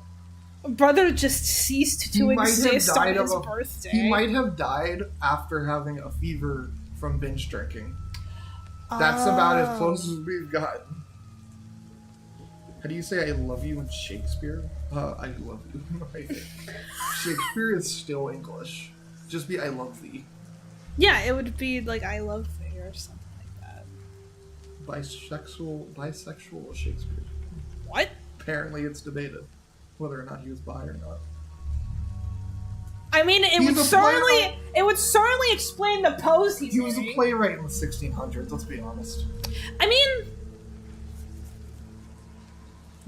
[SPEAKER 1] Brother just ceased to exist on his birthday.
[SPEAKER 2] He might have died after having a fever from binge drinking. That's about as close as we've gotten. How do you say I love you in Shakespeare? I love you. Shakespeare is still English. Just be I love thee.
[SPEAKER 1] Yeah, it would be like I love thee or something like that.
[SPEAKER 2] Bisexual Shakespeare.
[SPEAKER 1] What?
[SPEAKER 2] Apparently it's debated whether or not he was bi or not.
[SPEAKER 1] I mean, it would certainly explain the pose he's
[SPEAKER 2] He was a
[SPEAKER 1] wearing.
[SPEAKER 2] playwright in the 1600s, let's be honest.
[SPEAKER 1] I mean,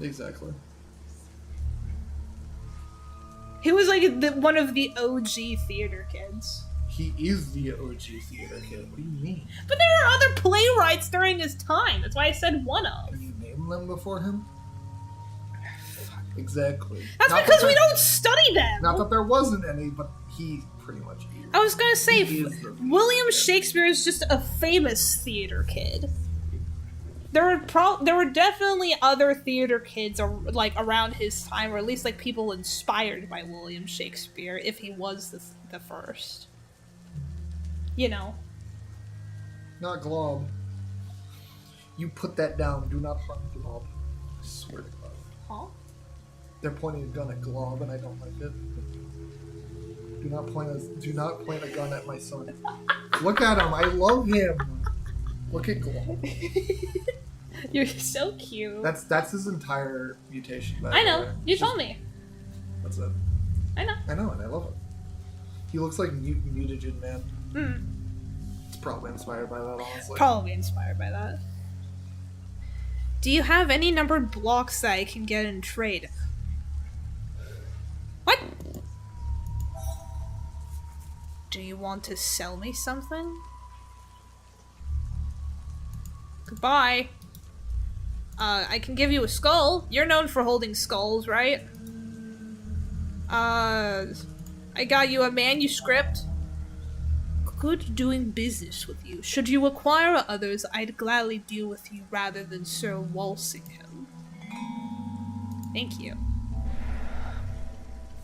[SPEAKER 2] Exactly.
[SPEAKER 1] he was like one of the OG theater kids.
[SPEAKER 2] He is the OG theater kid. What do you mean?
[SPEAKER 1] But there are other playwrights during his time. That's why I said one of.
[SPEAKER 2] Can you name them before him? Exactly.
[SPEAKER 1] That's
[SPEAKER 2] Not
[SPEAKER 1] because
[SPEAKER 2] that
[SPEAKER 1] we don't study them.
[SPEAKER 2] Not that there wasn't any, but he pretty much is.
[SPEAKER 1] I was gonna say,
[SPEAKER 2] He is the-
[SPEAKER 1] William Shakespeare is just a famous theater kid. There were definitely other theater kids like around his time, or at least like people inspired by William Shakespeare, if he was the first. You know.
[SPEAKER 2] Not Glob. You put that down. Do not harm Glob. I swear to God.
[SPEAKER 1] Huh?
[SPEAKER 2] They're pointing a gun at Glob, and I don't like it. Do not point a gun at my son. Look at him. I love him. Look at Glob.
[SPEAKER 1] You're so cute.
[SPEAKER 2] That's his entire mutation.
[SPEAKER 1] I know. You told me.
[SPEAKER 2] That's it.
[SPEAKER 1] I know.
[SPEAKER 2] I know, and I love it. He looks like Mutagen Man.
[SPEAKER 1] Mm.
[SPEAKER 2] It's probably inspired by that, honestly.
[SPEAKER 1] Probably inspired by that. Do you have any numbered blocks that I can get in trade? What? Do you want to sell me something? Goodbye. I can give you a skull. You're known for holding skulls, right? I got you a manuscript. Good doing business with you. Should you acquire others, I'd gladly deal with you rather than Sir Walsingham. Thank you.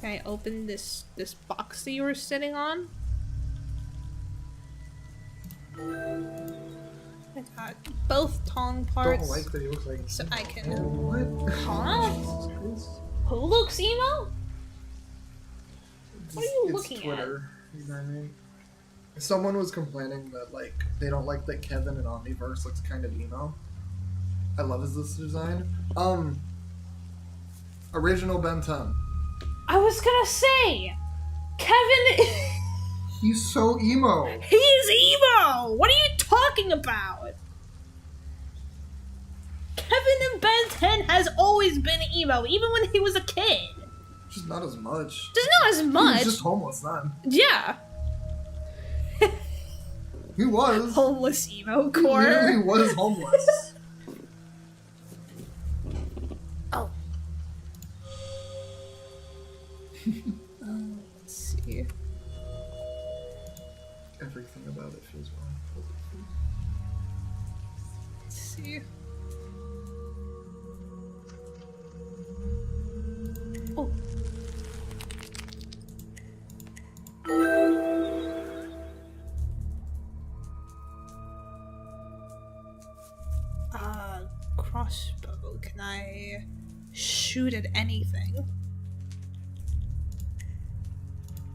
[SPEAKER 1] Can I open this box that you were sitting on? I got both tongue parts.
[SPEAKER 2] Don't like that he looks like.
[SPEAKER 1] So I can.
[SPEAKER 2] What?
[SPEAKER 1] Huh?
[SPEAKER 2] Jesus Christ.
[SPEAKER 1] Who looks emo? What are you
[SPEAKER 2] It's
[SPEAKER 1] looking
[SPEAKER 2] Twitter, at? You know what I mean? Someone was complaining that like they don't like that Kevin in Omniverse looks kind of emo. I love his design. Original Ben 10.
[SPEAKER 1] I was gonna say, Kevin.
[SPEAKER 2] He's so emo.
[SPEAKER 1] He's emo. What are you talking about? Kevin in Ben 10 has always been emo, even when he was a kid.
[SPEAKER 2] Just not as much.
[SPEAKER 1] Just not as
[SPEAKER 2] He
[SPEAKER 1] much.
[SPEAKER 2] was just homeless then.
[SPEAKER 1] Yeah.
[SPEAKER 2] He was.
[SPEAKER 1] Homeless emo
[SPEAKER 2] He
[SPEAKER 1] core.
[SPEAKER 2] literally was homeless.
[SPEAKER 1] Oh. Let's see.
[SPEAKER 2] Everything about it feels wrong.
[SPEAKER 1] Let's see. Oh. Crossbow. Can I shoot at anything?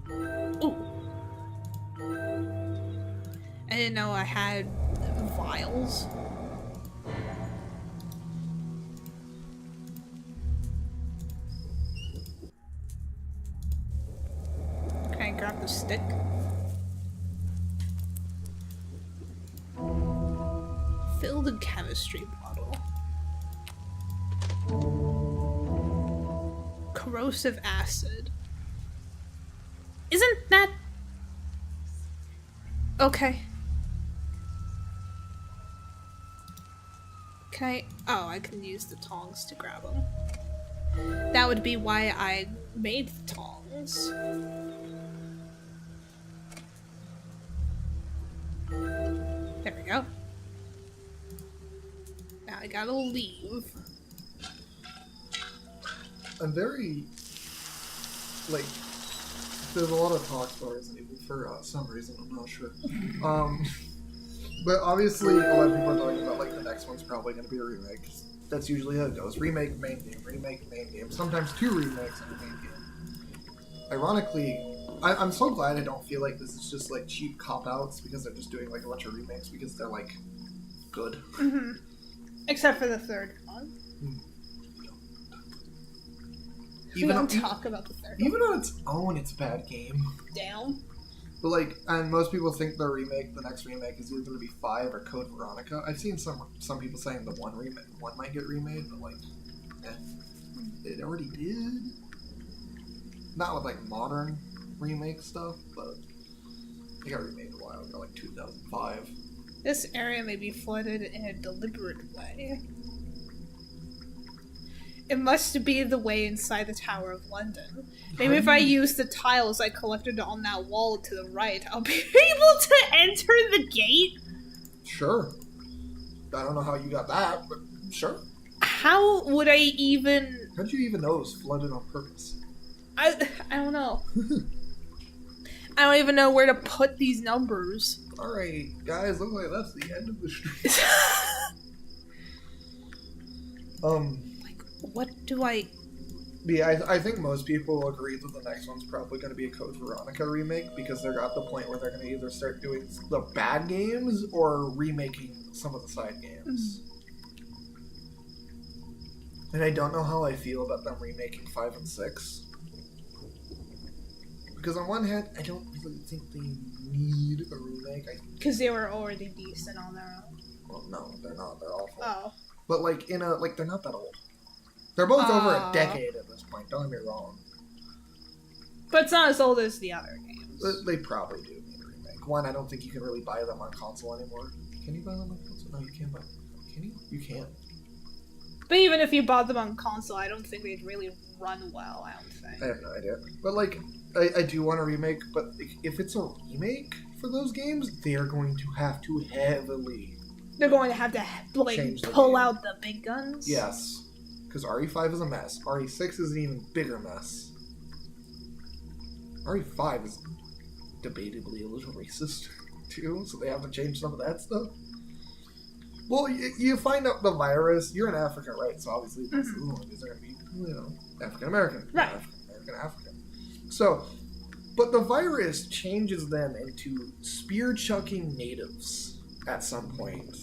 [SPEAKER 1] Ooh. I didn't know I had vials. Can I grab the stick? Filled chemistry bottle. Corrosive acid. Isn't that... Okay. Can I... Oh, I can use the tongs to grab them. That would be why I made the tongs. There we go. Now I gotta leave.
[SPEAKER 2] I'm very, like, there's a lot of talk for Resident Evil for some reason, I'm not sure. But obviously a lot of people are talking about, like, the next one's probably going to be a remake. That's usually how it goes. Remake, main game, remake, main game. Sometimes two remakes and a main game. Ironically, I'm so glad I don't feel like this is just, like, cheap cop-outs because they're just doing, like, a bunch of remakes because they're, like, good.
[SPEAKER 1] Mm-hmm. Except for the third one. We don't talk about the third one.
[SPEAKER 2] Even on its own, it's a bad game.
[SPEAKER 1] Damn.
[SPEAKER 2] But like, and most people think the next remake is either going to be 5 or Code Veronica. I've seen some people saying the one might get remade, but like, it already did. Not with like modern remake stuff, but It got remade a while ago, like 2005.
[SPEAKER 1] This area may be flooded in a deliberate way. It must be the way inside the Tower of London. Maybe if I use the tiles I collected on that wall to the right, I'll be able to enter the gate?
[SPEAKER 2] Sure. I don't know how you got that, but sure.
[SPEAKER 1] How would I even...
[SPEAKER 2] How did you even know it was flooded on purpose?
[SPEAKER 1] I don't know. I don't even know where to put these numbers.
[SPEAKER 2] Alright, guys, looks like that's the end of the street.
[SPEAKER 1] Like, what do I...
[SPEAKER 2] Yeah, I think most people agree that the next one's probably going to be a Code Veronica remake, because they're at the point where they're going to either start doing the bad games or remaking some of the side games. And I don't know how I feel about them remaking 5 and 6. Because on one hand, I don't really think they need a remake.
[SPEAKER 1] Because they were already decent on their own.
[SPEAKER 2] Well, no, they're not. They're awful.
[SPEAKER 1] Oh.
[SPEAKER 2] But like they're not that old. They're both over a decade at this point. Don't get me wrong.
[SPEAKER 1] But it's not as old as the other games.
[SPEAKER 2] They probably do need a remake. One, I don't think you can really buy them on console anymore. Can you buy them on console? No, you can't buy them. Can you? You can't.
[SPEAKER 1] But even if you bought them on console, I don't think they'd really run well, I don't think.
[SPEAKER 2] I have no idea. But like, I do want a remake, but if it's a remake for those games, they're going to have to heavily...
[SPEAKER 1] They're going to have to, like, pull out the big guns?
[SPEAKER 2] Yes. Because RE5 is a mess. RE6 is an even bigger mess. RE5 is debatably a little racist, too, so they have to change some of that stuff. Well, you find out the virus, you're in Africa, right? So obviously, these are going to be, African-American.
[SPEAKER 1] Right.
[SPEAKER 2] African. So, but the virus changes them into spear-chucking natives at some point.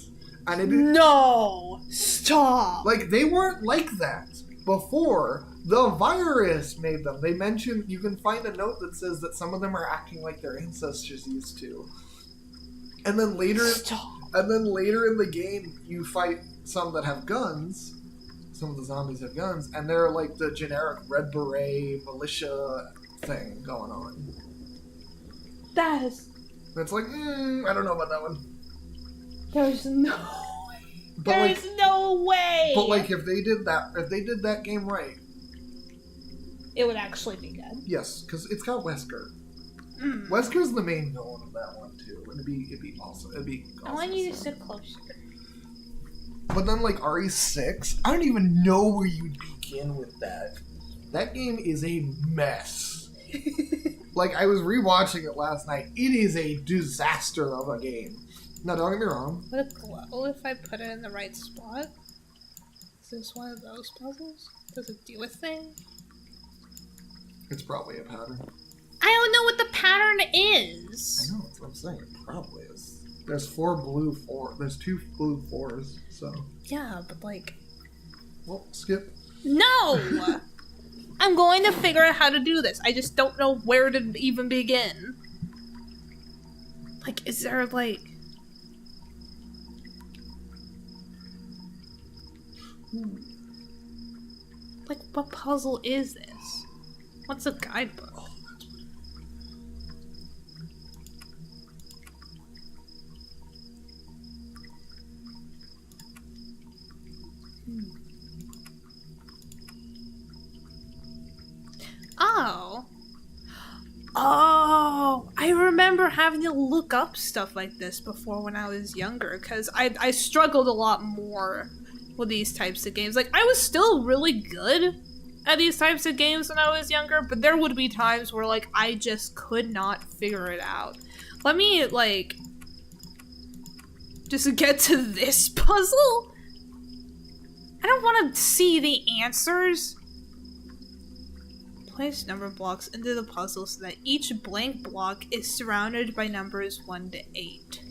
[SPEAKER 2] And
[SPEAKER 1] No! Stop!
[SPEAKER 2] Like, they weren't like that before. The virus made them. They mentioned, you can find a note that says that some of them are acting like their ancestors used to. And then later...
[SPEAKER 1] Stop.
[SPEAKER 2] And then later in the game, you fight some that have guns. Some of the zombies have guns, and they're like the generic Red Beret militia thing going on.
[SPEAKER 1] That is...
[SPEAKER 2] And it's like, I don't know about that one.
[SPEAKER 1] There's no way.
[SPEAKER 2] But
[SPEAKER 1] There's no way!
[SPEAKER 2] But like, if they did that game right...
[SPEAKER 1] It would actually be good.
[SPEAKER 2] Yes, because it's got Wesker. Wesker's the main villain of that one, too. And it'd be awesome.
[SPEAKER 1] I want you to sit closer.
[SPEAKER 2] But then, like, RE6, I don't even know where you'd begin with that. That game is a mess. Like, I was rewatching it last night. It is a disaster of a game. Now, don't get me wrong.
[SPEAKER 1] Would it glow if I put it in the right spot? Is this one of those puzzles? Does it do a thing?
[SPEAKER 2] It's probably a pattern.
[SPEAKER 1] I don't know what the pattern is.
[SPEAKER 2] I know, that's what I'm saying. It probably is. There's 4 blue 4. There's 2 blue 4s, so.
[SPEAKER 1] Yeah, but like...
[SPEAKER 2] Well, skip.
[SPEAKER 1] No! I'm going to figure out how to do this. I just don't know where to even begin. Like, is there like... Like, what puzzle is this? What's a guidebook?
[SPEAKER 2] Oh, that's what
[SPEAKER 1] Oh, I remember having to look up stuff like this before when I was younger, because I struggled a lot more with these types of games. Like, I was still really good at these types of games when I was younger, but there would be times where, like, I just could not figure it out. Let me, like, just get to this puzzle? I don't want to see the answers. Place number blocks into the puzzle so that each blank block is surrounded by numbers 1 to 8.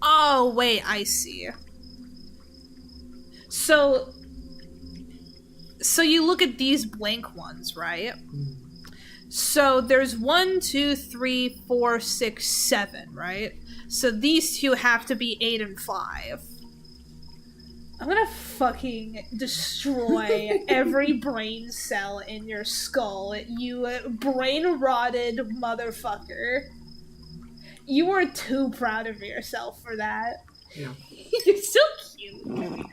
[SPEAKER 1] Oh, wait, I see. So you look at these blank ones, right? So there's 1, 2, 3, 4, 6, 7, right? So these two have to be 8 and 5. I'm gonna fucking destroy every brain cell in your skull, you brain-rotted motherfucker. You are too proud of yourself for that.
[SPEAKER 2] Yeah.
[SPEAKER 1] You're so cute.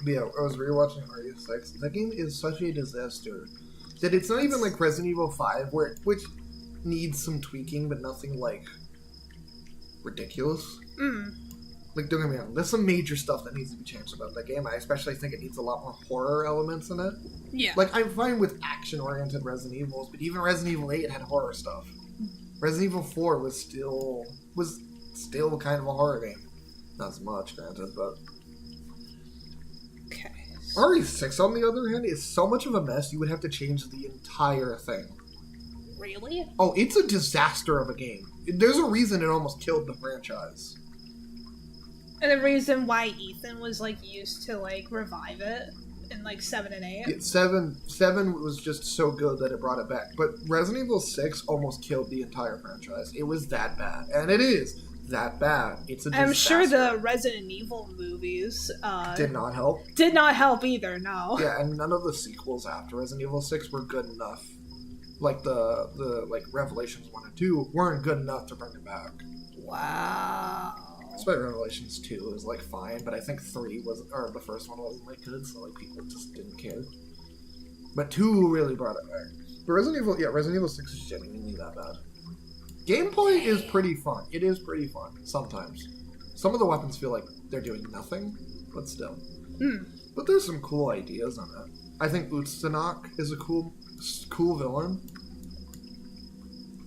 [SPEAKER 2] Yeah, I was rewatching RE6. That game is such a disaster that it's not even like Resident Evil 5, which needs some tweaking, but nothing like ridiculous. Like, don't get me wrong, there's some major stuff that needs to be changed about that game. I especially think it needs a lot more horror elements in it.
[SPEAKER 1] Yeah.
[SPEAKER 2] Like, I'm fine with action-oriented Resident Evils, but even Resident Evil 8 had horror stuff. Resident Evil 4 was still kind of a horror game. Not as much, granted, but...
[SPEAKER 1] Okay.
[SPEAKER 2] RE6, on the other hand, is so much of a mess you would have to change the entire thing.
[SPEAKER 1] Really?
[SPEAKER 2] Oh, it's a disaster of a game. There's a reason it almost killed the franchise.
[SPEAKER 1] And the reason why Ethan was, like, used to, like, revive it in, like, 7 and 8?
[SPEAKER 2] Yeah, 7 was just so good that it brought it back. But Resident Evil 6 almost killed the entire franchise. It was that bad. And it is that bad. It's a disaster.
[SPEAKER 1] I'm sure the Resident Evil movies
[SPEAKER 2] did not help.
[SPEAKER 1] Did not help either, no.
[SPEAKER 2] Yeah, and none of the sequels after Resident Evil 6 were good enough. Like, the Revelations 1 and 2 weren't good enough to bring it back.
[SPEAKER 1] Wow.
[SPEAKER 2] Despite Revelations 2 is like fine, but I think 3 wasn't, or the first one wasn't like good, so like people just didn't care. But 2 really brought it back. But Resident Evil 6 is genuinely that bad. Gameplay is pretty fun. It is pretty fun, sometimes. Some of the weapons feel like they're doing nothing, but still. But there's some cool ideas on it. I think Utsunak is a cool villain.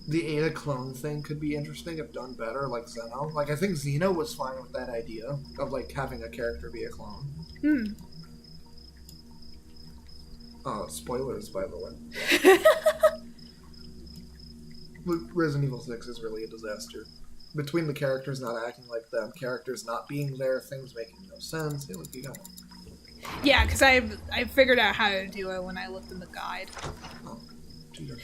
[SPEAKER 2] The Ada clone thing could be interesting if done better, like Xeno. Like, I think Xeno was fine with that idea of, like, having a character be a clone. Spoilers, by the way. Resident Evil 6 is really a disaster. Between the characters not acting like them, characters not being there, things making no sense. Hey, look, you got one.
[SPEAKER 1] Yeah, because I figured out how to do it when I looked in the guide.
[SPEAKER 2] Oh, cheater.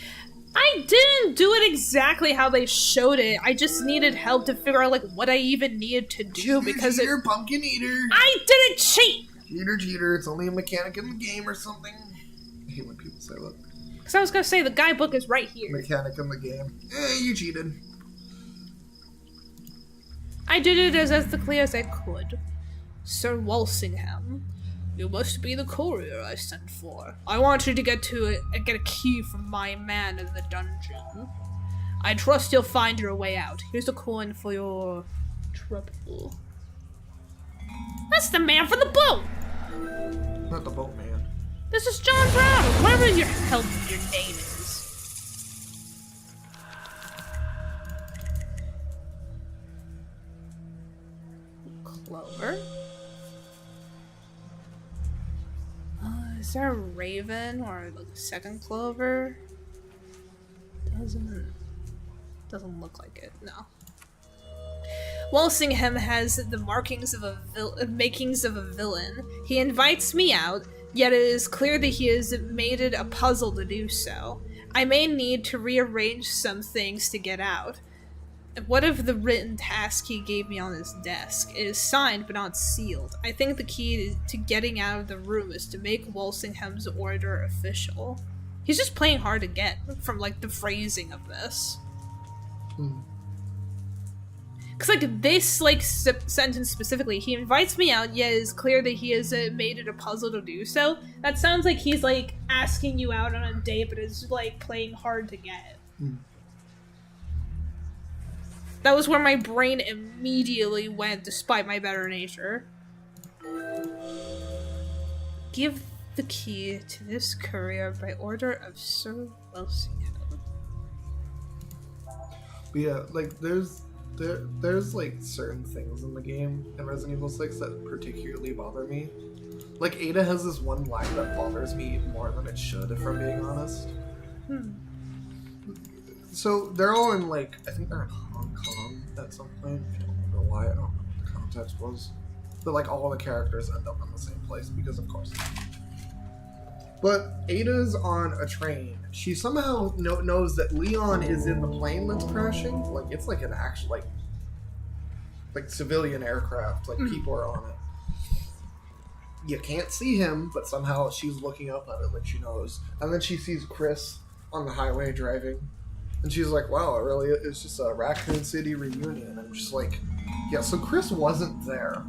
[SPEAKER 1] I didn't do it exactly how they showed it. I just needed help to figure out, like, what I even needed to do because
[SPEAKER 2] cheater, pumpkin eater.
[SPEAKER 1] I didn't cheat!
[SPEAKER 2] Cheater, it's only a mechanic in the game or something. I hate when people say that.
[SPEAKER 1] Because I was gonna say, the guidebook is right here.
[SPEAKER 2] Mechanic in the game. You cheated.
[SPEAKER 1] I did it as ethically as I could. Sir Walsingham, you must be the courier I sent for. I want you to get a key from my man in the dungeon. I trust you'll find your way out. Here's a coin for your trouble. That's the man from the boat!
[SPEAKER 2] Not the boat man.
[SPEAKER 1] This is John Brown, or whatever your name is. Clover? Is there a raven or like a second Clover? Doesn't look like it, no. Walsingham has the makings of a villain. He invites me out, yet it is clear that he has made it a puzzle to do so. I may need to rearrange some things to get out. What of the written task he gave me on his desk? It is signed but not sealed. I think the key to getting out of the room is to make Walsingham's order official. He's just playing hard to get from, like, the phrasing of this. Because, like, this, like, sentence specifically, he invites me out, yet it is clear that he has made it a puzzle to do so. That sounds like he's, like, asking you out on a date, but is, like, playing hard to get. That was where my brain immediately went, despite my better nature. Give the key to this courier by order of Sir Walsingham.
[SPEAKER 2] Yeah, like, there's like certain things in the game in Resident Evil 6 that particularly bother me. Like, Ada has this one line that bothers me more than it should, if I'm being honest. So they're all in, like, I think they're in Hong Kong at some point. I don't remember why. I don't remember what the context was. But, like, all the characters end up in the same place because, of course. But Ada's on a train. She somehow knows that Leon is in the plane that's crashing. Like, it's like an actual, like... like civilian aircraft. Like people are on it. You can't see him, but somehow she's looking up at it like she knows. And then she sees Chris on the highway driving. And she's like, wow, it really is just a Raccoon City reunion. I'm just like, yeah, so Chris wasn't there.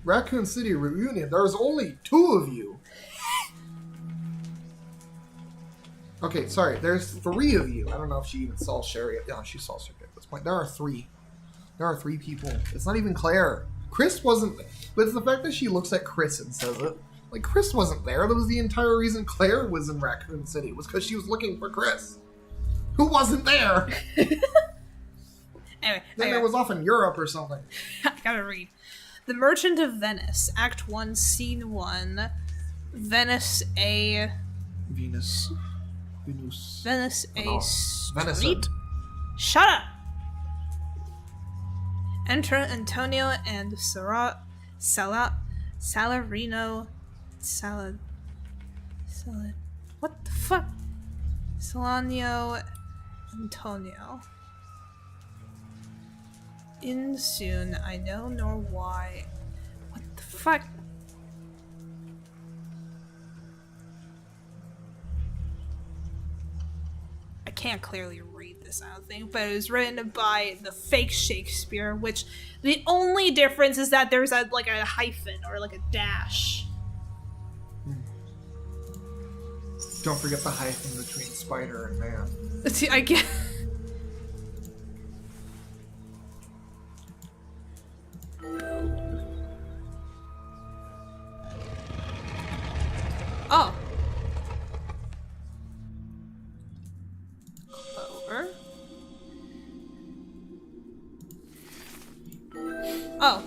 [SPEAKER 2] Raccoon City reunion, there was only 2 of you. Okay, sorry, there's 3 of you. I don't know if she even saw Sherry. Yeah, she saw Sherry at this point. There are 3. There are 3 people. It's not even Claire. Chris wasn't... But it's the fact that she looks at Chris and says it. Like, Chris wasn't there. That was the entire reason Claire was in Raccoon City. Was because she was looking for Chris. Who wasn't there?
[SPEAKER 1] Anyway.
[SPEAKER 2] Then it was off in Europe or something.
[SPEAKER 1] I gotta read. The Merchant of Venice, Act 1, Scene 1. Venice A...
[SPEAKER 2] Venus
[SPEAKER 1] A
[SPEAKER 2] Venison.
[SPEAKER 1] Street? Shut up! Enter Antonio and Salarino. What the fuck? Salanio Antonio. In soon, I know nor why. What the fuck? I can't clearly read this, I don't think, but it was written by the fake Shakespeare, which the only difference is that there's a hyphen or like a dash.
[SPEAKER 2] Don't forget the hyphen between spider and man.
[SPEAKER 1] See, I get. Oh. Over. Oh.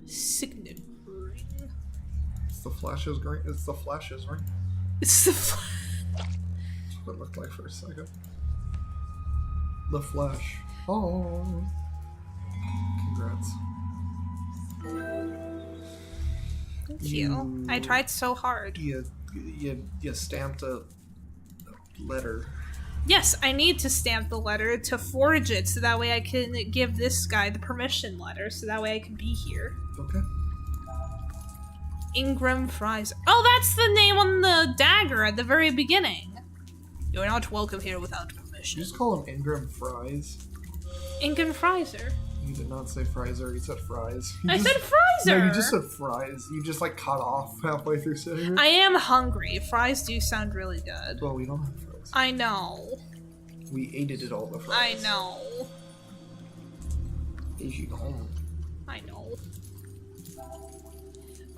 [SPEAKER 1] Signet ring.
[SPEAKER 2] It's the Flash's ring. It's the Flash's ring.
[SPEAKER 1] It's the
[SPEAKER 2] That's what it looked like for a second. The Flash. Oh. Congrats.
[SPEAKER 1] Thank you. I tried so hard.
[SPEAKER 2] You stamped a letter.
[SPEAKER 1] Yes, I need to stamp the letter to forge it so that way I can give this guy the permission letter so that way I can be here.
[SPEAKER 2] Okay.
[SPEAKER 1] Ingram Fraser. Oh, that's the name on the dagger at the very beginning. You're not welcome here without
[SPEAKER 2] Did
[SPEAKER 1] permission.
[SPEAKER 2] you just call him Ingram Fries?
[SPEAKER 1] Ingram Fraser.
[SPEAKER 2] You did not say Fraser, you said fries.
[SPEAKER 1] I said Fraser!
[SPEAKER 2] No, you just said fries. You just cut off halfway through saying it.
[SPEAKER 1] I am hungry. Fries do sound really good.
[SPEAKER 2] Well, we don't have fries.
[SPEAKER 1] I know.
[SPEAKER 2] We ate all the fries.
[SPEAKER 1] I know.
[SPEAKER 2] Is you home?
[SPEAKER 1] I know.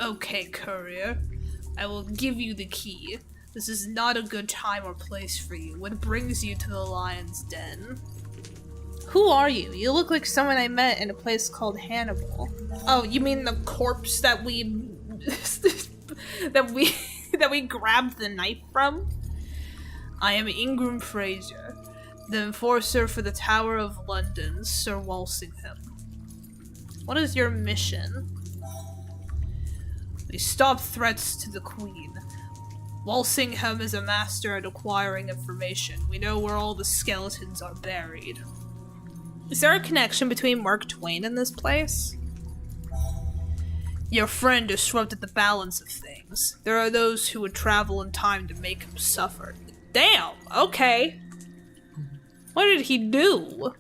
[SPEAKER 1] Okay, courier. I will give you the key. This is not a good time or place for you. What brings you to the lion's den? Who are you? You look like someone I met in a place called Hannibal. Oh, you mean the corpse that we that we grabbed the knife from? I am Ingram Fraser, the enforcer for the Tower of London, Sir Walsingham. What is your mission? We stop threats to the Queen. Walsingham is a master at acquiring information. We know where all the skeletons are buried. Is there a connection between Mark Twain and this place? Your friend disrupted the balance of things. There are those who would travel in time to make him suffer. Damn, okay. What did he do?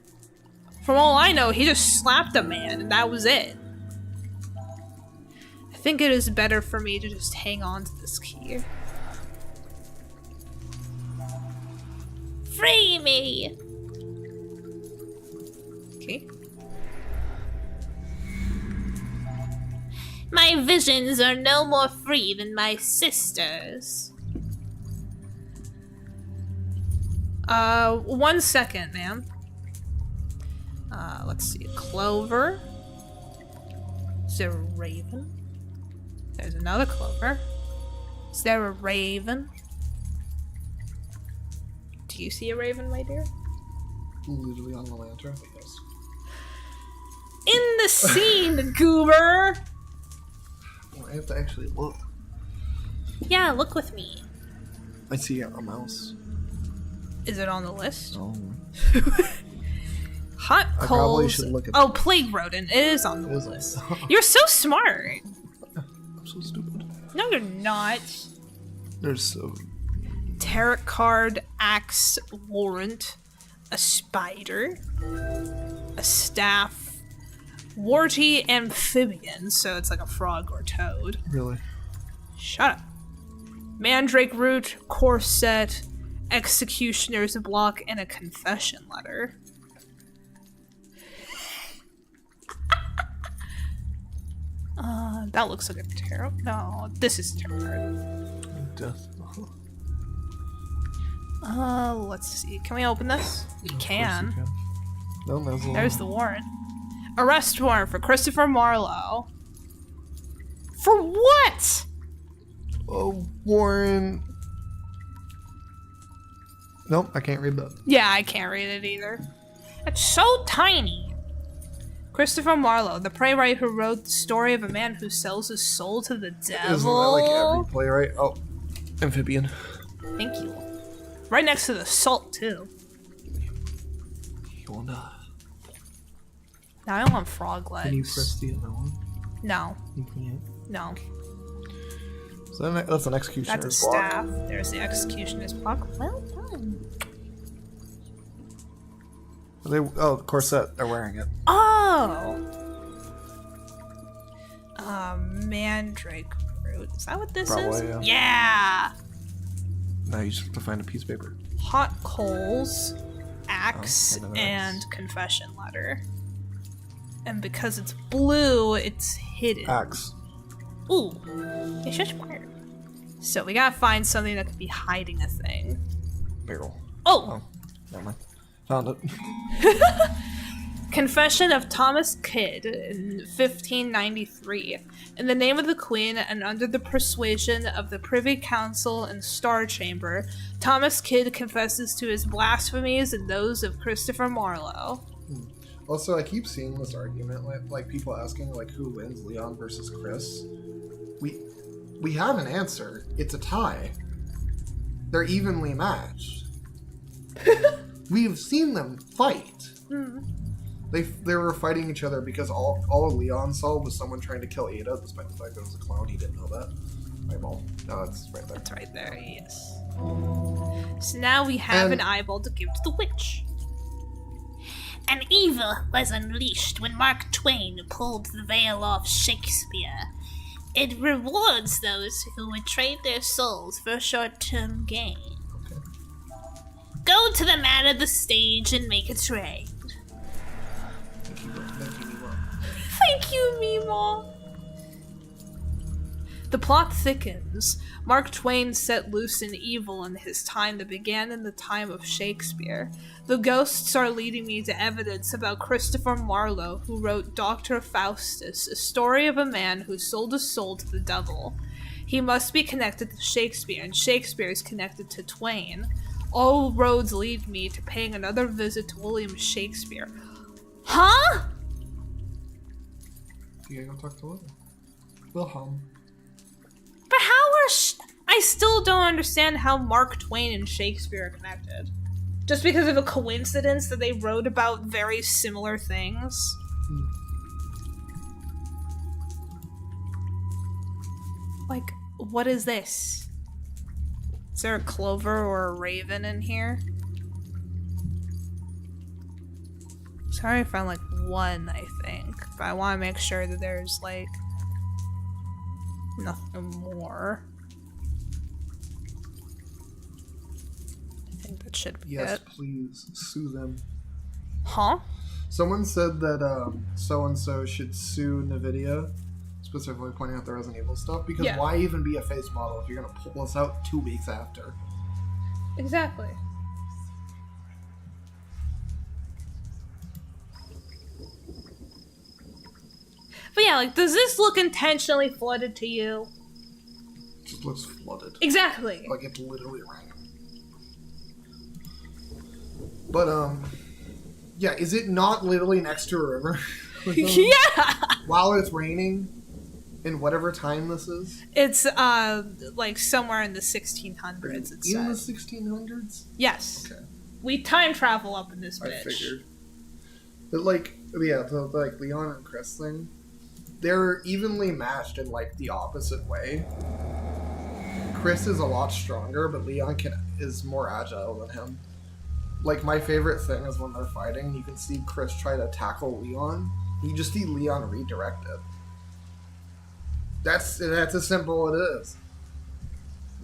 [SPEAKER 1] From all I know, he just slapped a man and that was it. I think it is better for me to just hang on to this key. Free me! Okay. My visions are no more free than my sister's. 1 second, ma'am. Let's see. Clover. Is there a raven? There's another clover. Is there a raven? Do you see a raven, my dear?
[SPEAKER 2] Literally on the lantern, but yes.
[SPEAKER 1] In the scene, goober!
[SPEAKER 2] Well, I have to actually look.
[SPEAKER 1] Yeah, look with me.
[SPEAKER 2] I see a mouse.
[SPEAKER 1] Is it on the list?
[SPEAKER 3] Oh.
[SPEAKER 1] Hot
[SPEAKER 3] I probably
[SPEAKER 1] coals.
[SPEAKER 3] should look at
[SPEAKER 1] Oh, plague rodent. It is on the
[SPEAKER 3] Is it?
[SPEAKER 1] list. You're so smart.
[SPEAKER 3] I'm so stupid.
[SPEAKER 1] No, you're not.
[SPEAKER 3] There's so...
[SPEAKER 1] Tarot card, axe, warrant, a spider, a staff, warty amphibian, so it's like a frog or toad.
[SPEAKER 3] Really?
[SPEAKER 1] Shut up. Mandrake root, corset, executioner's block, and a confession letter. That looks like a tarot. No, this is a tarot card.
[SPEAKER 3] Death.
[SPEAKER 1] Let's see. Can we open this? We can.
[SPEAKER 3] No,
[SPEAKER 1] There's the warrant. Arrest warrant for Christopher Marlowe. For what?
[SPEAKER 3] Oh, Warren. Nope, I can't read that.
[SPEAKER 1] Yeah, I can't read it either. It's so tiny. Christopher Marlowe, the playwright who wrote the story of a man who sells his soul to the devil.
[SPEAKER 3] Isn't that like every playwright? Oh, amphibian.
[SPEAKER 1] Thank you. Right next to the salt, too.
[SPEAKER 3] You wanna...
[SPEAKER 1] Now I want frog legs.
[SPEAKER 3] Can you press the other one?
[SPEAKER 1] No.
[SPEAKER 3] You can't.
[SPEAKER 1] No.
[SPEAKER 3] So that's an executioner's
[SPEAKER 1] That's a
[SPEAKER 3] block.
[SPEAKER 1] staff. There's the executioner's block. Well done.
[SPEAKER 3] Oh, corset. They're wearing it.
[SPEAKER 1] Oh! Mandrake root. Is that what this
[SPEAKER 3] Probably,
[SPEAKER 1] is?
[SPEAKER 3] yeah.
[SPEAKER 1] Yeah!
[SPEAKER 3] Now you just have to find a piece of paper.
[SPEAKER 1] Hot coals, axe,
[SPEAKER 3] and an
[SPEAKER 1] and
[SPEAKER 3] axe.
[SPEAKER 1] confession letter. And because it's blue, it's hidden.
[SPEAKER 3] Axe.
[SPEAKER 1] Ooh, it's just weird. So we gotta find something that could be hiding a thing.
[SPEAKER 3] Barrel.
[SPEAKER 1] Oh!
[SPEAKER 3] Oh, never mind. Found it.
[SPEAKER 1] Confession of Thomas Kidd in 1593. In the name of the Queen and under the persuasion of the Privy Council and Star Chamber, Thomas Kidd confesses to his blasphemies and those of Christopher Marlowe.
[SPEAKER 2] Also, I keep seeing this argument, like people asking, like, who wins, Leon versus Chris. We have an answer. It's a tie. They're evenly matched. We've seen them fight. They were fighting each other because all Leon saw was someone trying to kill Ada, despite the fact that it was a clown. He didn't know that. Eyeball. No, that's right there.
[SPEAKER 1] That's right there, yes. So now we have an eyeball to give to the witch.
[SPEAKER 4] An evil was unleashed when Mark Twain pulled the veil off Shakespeare. It rewards those who would trade their souls for short-term gain.
[SPEAKER 2] Okay.
[SPEAKER 4] Go to the man of the stage and make a trade.
[SPEAKER 1] Thank you, Mima. The plot thickens. Mark Twain set loose an evil in his time that began in the time of Shakespeare. The ghosts are leading me to evidence about Christopher Marlowe, who wrote Dr. Faustus, a story of a man who sold his soul to the devil. He must be connected to Shakespeare, and Shakespeare is connected to Twain. All roads lead me to paying another visit to William Shakespeare. Huh?
[SPEAKER 2] You gotta go talk to Wilhelm.
[SPEAKER 1] But how are I still don't understand how Mark Twain and Shakespeare are connected. Just because of a coincidence that they wrote about very similar things? Like, what is this? Is there a clover or a raven in here? Sorry, I found like one, I think. But I want to make sure that there's like nothing more. I think that should be
[SPEAKER 2] Yes,
[SPEAKER 1] it.
[SPEAKER 2] please sue them.
[SPEAKER 1] Huh?
[SPEAKER 2] Someone said that so-and-so should sue NVIDIA, specifically pointing out the Resident Evil stuff, because
[SPEAKER 1] Yeah.
[SPEAKER 2] why even be a face model if you're going to pull us out 2 weeks after?
[SPEAKER 1] Exactly. But yeah, like, does this look intentionally flooded to you?
[SPEAKER 2] It just looks flooded.
[SPEAKER 1] Exactly.
[SPEAKER 2] Like it's literally raining. But, yeah, is it not literally next to a river?
[SPEAKER 1] Yeah!
[SPEAKER 2] While it's raining? In whatever time this is?
[SPEAKER 1] It's, like, somewhere in the 1600s, it
[SPEAKER 2] In the
[SPEAKER 1] says.
[SPEAKER 2] 1600s?
[SPEAKER 1] Yes.
[SPEAKER 2] Okay.
[SPEAKER 1] We time travel up in this bitch.
[SPEAKER 2] I figured. But like, yeah, the like Leon and Chris thing, they're evenly matched in like the opposite way. Chris is a lot stronger, but Leon is more agile than him. Like, my favorite thing is when they're fighting, you can see Chris try to tackle Leon. You just see Leon redirect it. That's as simple it is.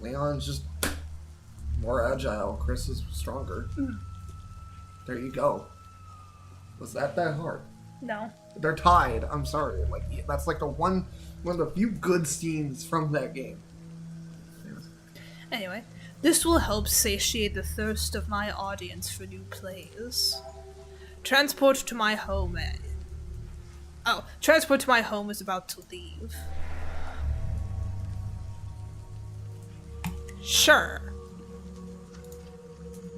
[SPEAKER 2] Leon's just more agile. Chris is stronger. There you go. Was that hard?
[SPEAKER 1] No.
[SPEAKER 2] They're tied. I'm sorry. Like, that's like one of the few good scenes from that game.
[SPEAKER 1] Anyway, this will help satiate the thirst of my audience for new plays. Transport to my home is about to leave. Sure.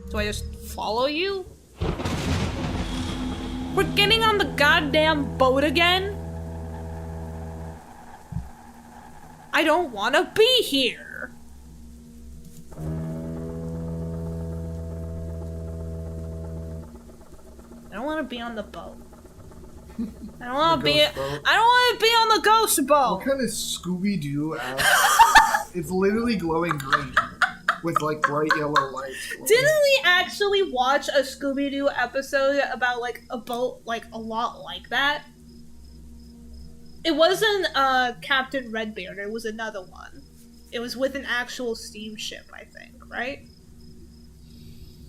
[SPEAKER 1] Do I just follow you? We're getting on the goddamn boat again? I don't want to be here. I don't want to be on the boat. I don't want to be. I don't want to be on the ghost boat.
[SPEAKER 2] What kind of Scooby-Doo ass? It's literally glowing green with like bright yellow lights.
[SPEAKER 1] Didn't we actually watch a Scooby-Doo episode about like a boat like a lot like that? It wasn't Captain Redbeard. It was another one. It was with an actual steamship, I think, right?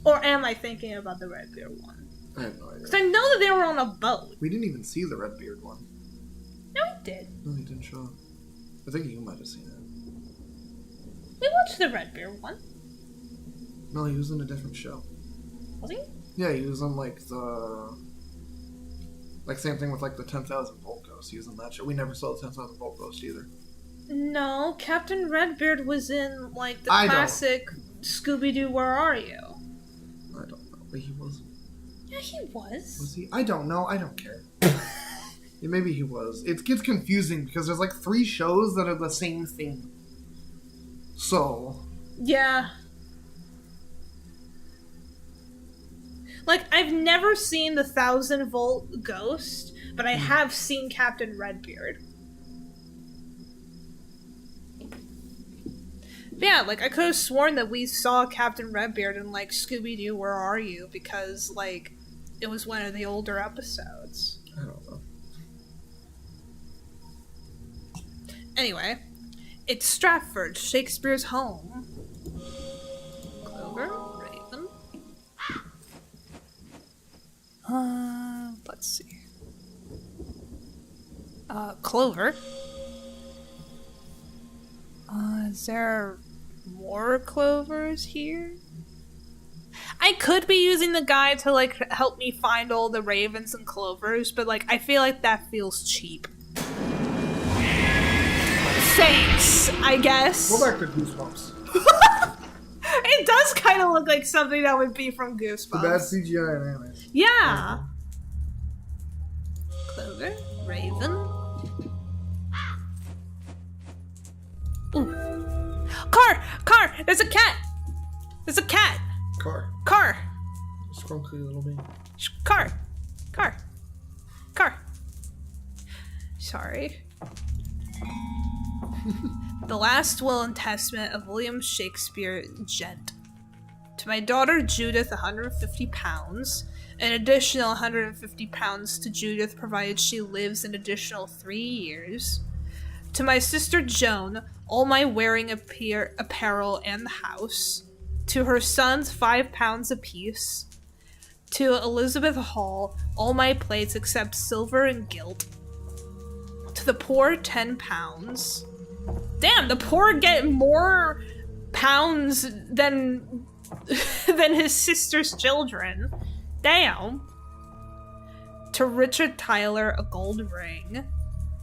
[SPEAKER 1] Or am I thinking about the Redbeard one?
[SPEAKER 2] I have no idea.
[SPEAKER 1] Because I know that they were on a boat.
[SPEAKER 2] We didn't even see the Redbeard one.
[SPEAKER 1] No, we did.
[SPEAKER 2] No, he didn't show up. I think you might have seen it.
[SPEAKER 1] We watched the Redbeard one.
[SPEAKER 2] No, he was in a different show.
[SPEAKER 1] Was he?
[SPEAKER 2] Yeah, he was on like same thing with like the 10,000 Volt Ghost. He was in that show. We never saw the 10,000 Volt Ghost either.
[SPEAKER 1] No, Captain Redbeard was in like the classic Scooby-Doo Where Are You?
[SPEAKER 2] I don't know, but he wasn't.
[SPEAKER 1] Yeah, he was.
[SPEAKER 2] Was he? I don't know. I don't care. Yeah, maybe he was. It gets confusing because there's like 3 shows that are the same thing. So.
[SPEAKER 1] Yeah. Like, I've never seen the 1000 Volt Ghost, but I have seen Captain Redbeard. But yeah, like, I could have sworn that we saw Captain Redbeard in, like, Scooby-Doo Where Are You? Because, like, it was one of the older episodes.
[SPEAKER 2] I don't know.
[SPEAKER 1] Anyway, it's Stratford, Shakespeare's home. Clover, Raven. Let's see. Clover. Is there more Clovers here? I could be using the guide to, like, help me find all the Ravens and Clovers, but, like, I feel like that feels cheap. Thanks, I guess.
[SPEAKER 2] Go back to Goosebumps.
[SPEAKER 1] It does kind of look like something that would be from Goosebumps.
[SPEAKER 2] The bad CGI and anime.
[SPEAKER 1] Yeah. Clover, Raven. Ooh. Car! There's a cat! There's a cat! Car!
[SPEAKER 2] Scrunkly little baby.
[SPEAKER 1] Car! Sorry. The Last Will and Testament of William Shakespeare, Gent. To my daughter Judith, £150. An additional £150 to Judith provided she lives an additional 3 years. To my sister Joan, all my wearing apparel and the house. To her sons, £5 apiece. To Elizabeth Hall, all my plates except silver and gilt. To the poor, £10. Damn, the poor get more pounds than his sister's children. Damn. To Richard Tyler, a gold ring.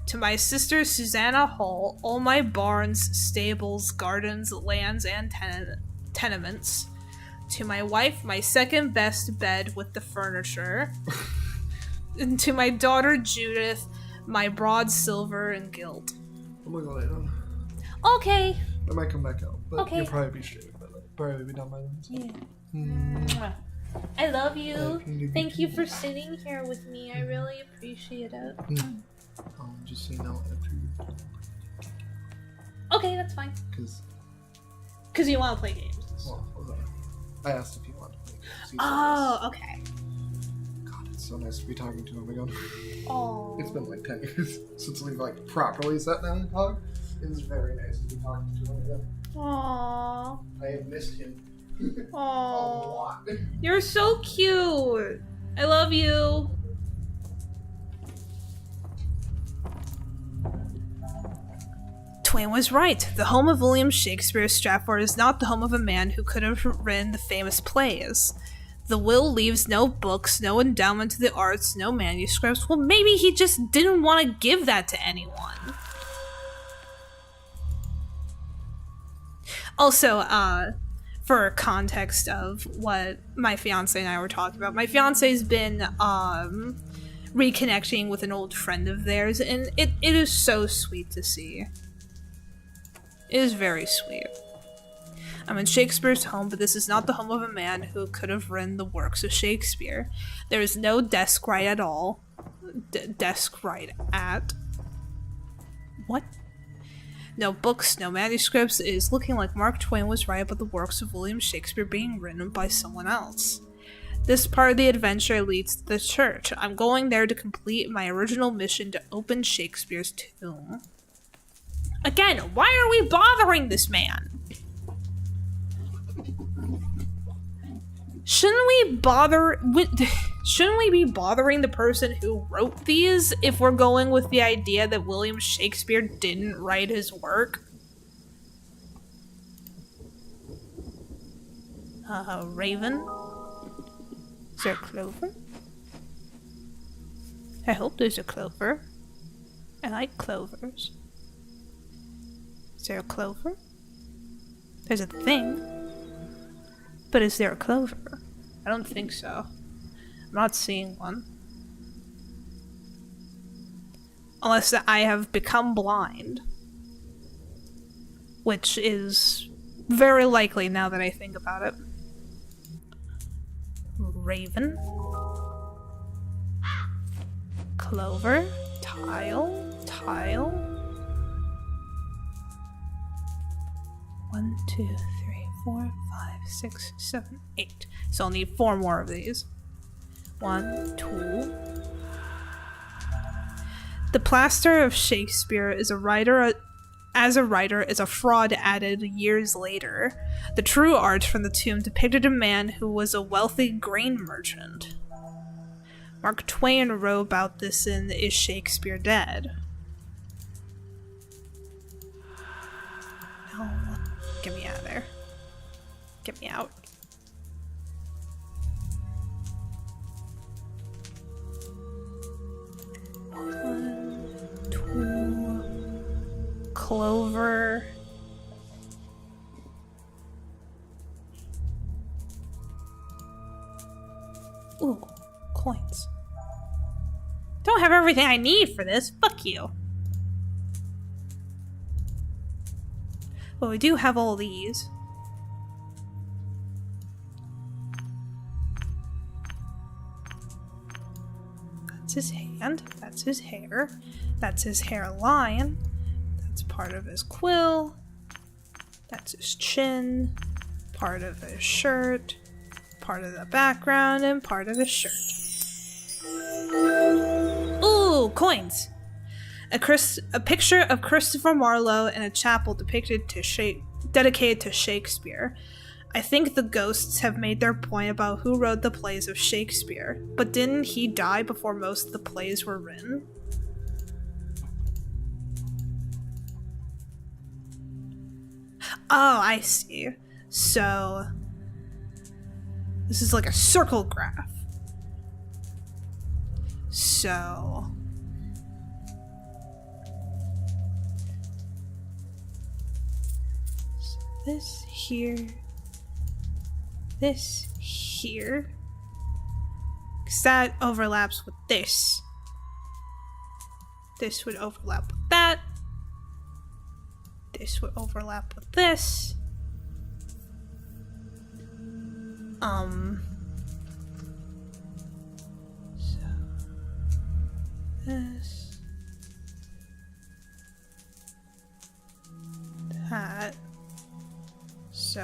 [SPEAKER 1] To my sister Susanna Hall, all my barns, stables, gardens, lands, and tenements. To my wife, my second best bed with the furniture. And to my daughter Judith, my broad silver and gilt.
[SPEAKER 2] I'm gonna go lay down.
[SPEAKER 1] Okay.
[SPEAKER 2] I might come back out, but
[SPEAKER 1] Okay.
[SPEAKER 2] you'll probably be straight by then. Probably be done by then. So.
[SPEAKER 1] Yeah. I love you. Thank you for sitting here with me. I really appreciate it.
[SPEAKER 3] Just so you know, after you...
[SPEAKER 1] Okay, that's fine. Because you want to play games.
[SPEAKER 3] Well, I asked if you wanted to play games. He said
[SPEAKER 1] Oh,
[SPEAKER 3] yes.
[SPEAKER 1] okay.
[SPEAKER 3] God, it's so nice to be talking to him again.
[SPEAKER 1] Oh.
[SPEAKER 3] It's been like 10 years since we've like properly sat down and talked.
[SPEAKER 2] It's very nice to be talking to him again.
[SPEAKER 1] Aww.
[SPEAKER 2] I have missed him a
[SPEAKER 1] Aww.
[SPEAKER 2] lot.
[SPEAKER 1] You're so cute. I love you. Twain was right. The home of William Shakespeare Stratford is not the home of a man who could have written the famous plays. The will leaves no books, no endowment to the arts, no manuscripts. Well, maybe he just didn't want to give that to anyone. Also, for context of what my fiance and I were talking about, my fiance's been reconnecting with an old friend of theirs, and it is so sweet to see. It is very sweet. I'm in Shakespeare's home, but this is not the home of a man who could have written the works of Shakespeare. There is no desk right at all. Desk right at? What? No books, no manuscripts. It is looking like Mark Twain was right about the works of William Shakespeare being written by someone else. This part of the adventure leads to the church. I'm going there to complete my original mission to open Shakespeare's tomb. Again, why are we bothering this man? Shouldn't we be bothering the person who wrote these if we're going with the idea that William Shakespeare didn't write his work? Raven? Is there a clover? I hope there's a clover. I like clovers. Is there a clover? There's a thing. But is there a clover? I don't think so. I'm not seeing one. Unless that I have become blind. Which is very likely now that I think about it. Raven. Clover. Tile. Tile. 1, 2, 3, 4, 5, 6, 7, 8. So I'll need 4 more of these. 1, 2. The plaster of Shakespeare is a writer. As a writer, is a fraud added years later. The true art from the tomb depicted a man who was a wealthy grain merchant. Mark Twain wrote about this in Is Shakespeare Dead? No. Get me out of there. Get me out. One, 2. Clover. Ooh, coins. Don't have everything I need for this. Fuck you. Well, we do have all these. That's his hand. That's his hair. That's his hairline. That's part of his quill. That's his chin. Part of his shirt. Part of the background. And part of his shirt. Ooh, coins! A picture of Christopher Marlowe in a chapel dedicated to Shakespeare. I think the ghosts have made their point about who wrote the plays of Shakespeare, but didn't he die before most of the plays were written? Oh, I see. So, this is like a circle graph. So... this here, this here, because that overlaps with this. This would overlap with that. This would overlap with this.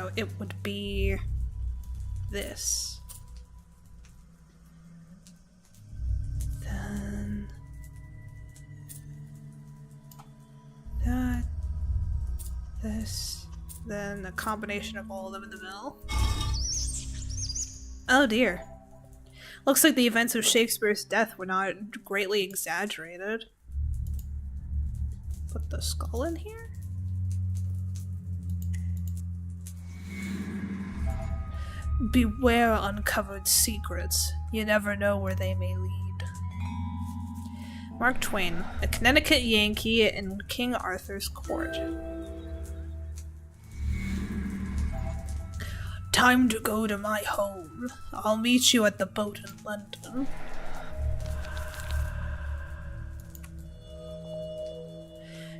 [SPEAKER 1] So it would be this. Then that, this, then a combination of all of them in the middle. Oh dear. Looks like the events of Shakespeare's death were not greatly exaggerated. Put the skull in here? Beware uncovered secrets. You never know where they may lead. Mark Twain, a Connecticut Yankee in King Arthur's court. Time to go to my home. I'll meet you at the boat in London.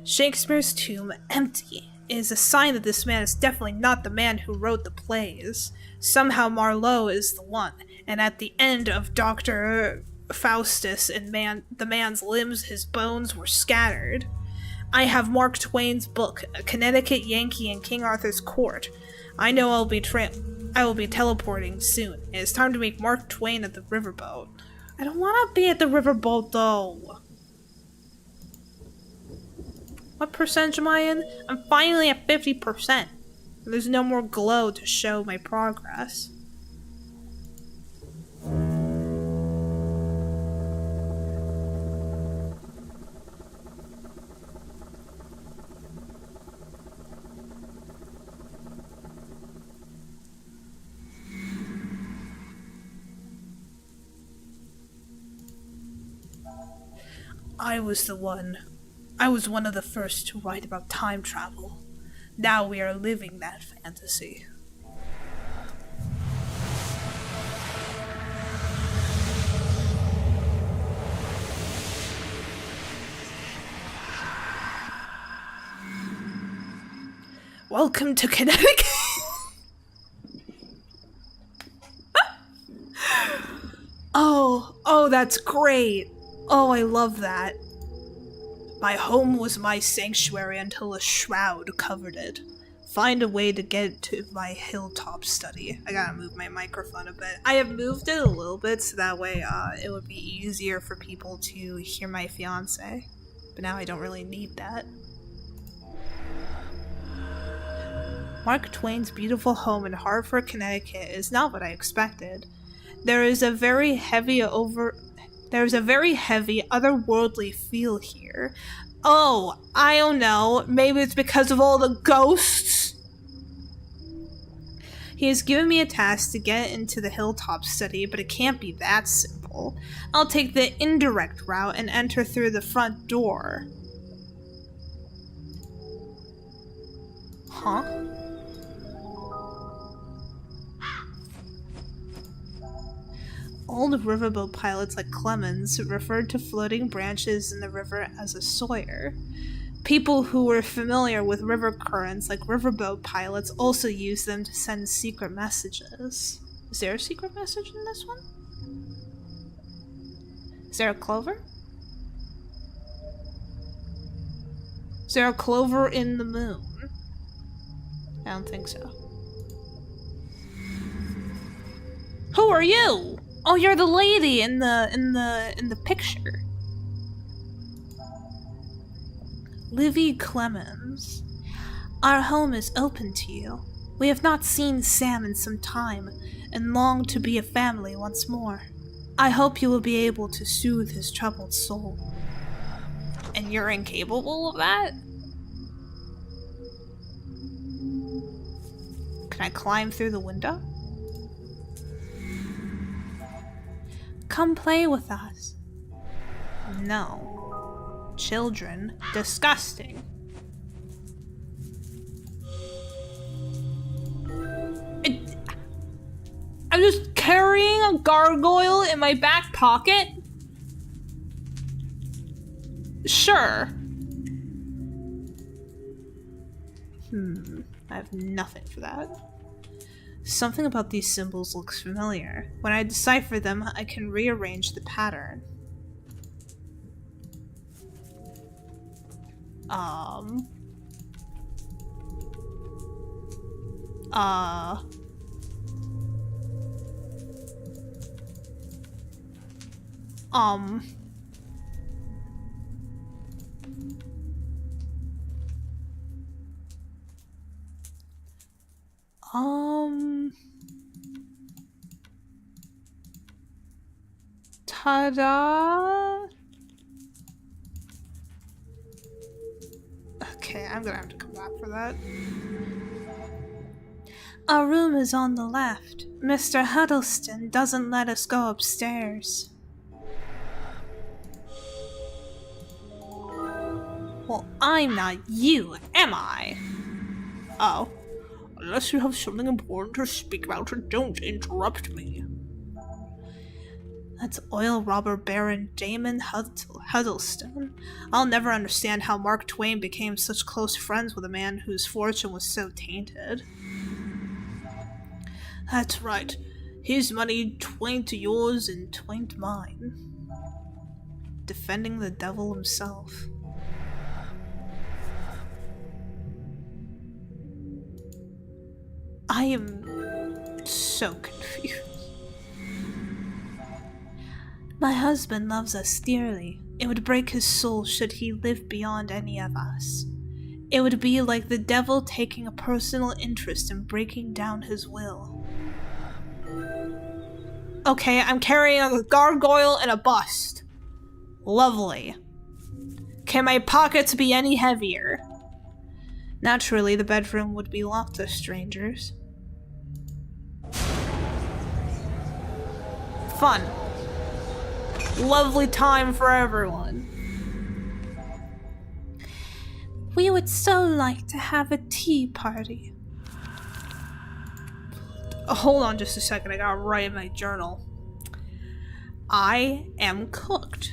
[SPEAKER 1] Shakespeare's tomb empty is a sign that this man is definitely not the man who wrote the plays. Somehow Marlowe is the one, and at the end of Dr. Faustus and the man's limbs, his bones were scattered. I have Mark Twain's book, A Connecticut Yankee in King Arthur's Court. I know I will be teleporting soon. It is time to meet Mark Twain at the riverboat. I don't want to be at the riverboat though. What percentage am I in? I'm finally at 50%. There's no more glow to show my progress. I was one of the first to write about time travel. Now we are living that fantasy. Welcome to Connecticut. Oh, that's great. Oh, I love that. My home was my sanctuary until a shroud covered it. Find a way to get to my hilltop study. I gotta move my microphone a bit. I have moved it a little bit so that way it would be easier for people to hear my fiance. But now I don't really need that. Mark Twain's beautiful home in Hartford, Connecticut is not what I expected. There is a very heavy, otherworldly feel here. Oh, I don't know. Maybe it's because of all the ghosts? He has given me a task to get into the hilltop study, but it can't be that simple. I'll take the indirect route and enter through the front door. Huh? Old riverboat pilots like Clemens referred to floating branches in the river as a sawyer. People who were familiar with river currents like riverboat pilots also used them to send secret messages. Is there a secret message in this one? Is there a clover? Is there a clover in the moon? I don't think so. Who are you? Oh, you're the lady in the picture. Livy Clemens. Our home is open to you. We have not seen Sam in some time, and long to be a family once more. I hope you will be able to soothe his troubled soul. And you're incapable of that? Can I climb through the window? Come play with us. No. Children. Disgusting. I'm just carrying a gargoyle in my back pocket? Sure. I have nothing for that. Something about these symbols looks familiar. When I decipher them, I can rearrange the pattern. Uh... Um... Ta-da! Okay, I'm gonna have to come back for that. Our room is on the left. Mr. Huddleston doesn't let us go upstairs. Well, I'm not you, am I? Oh. Unless you have something important to speak about, don't interrupt me. That's oil robber Baron Damon Huddleston. I'll never understand how Mark Twain became such close friends with a man whose fortune was so tainted. That's right. His money twain to yours and twain to mine. Defending the devil himself. I am so confused. My husband loves us dearly. It would break his soul should he live beyond any of us. It would be like the devil taking a personal interest in breaking down his will. Okay, I'm carrying a gargoyle and a bust. Lovely. Can my pockets be any heavier? Naturally, the bedroom would be locked to strangers. Fun. Lovely time for everyone. We would so like to have a tea party. Hold on just a second, I gotta write in my journal. I am cooked.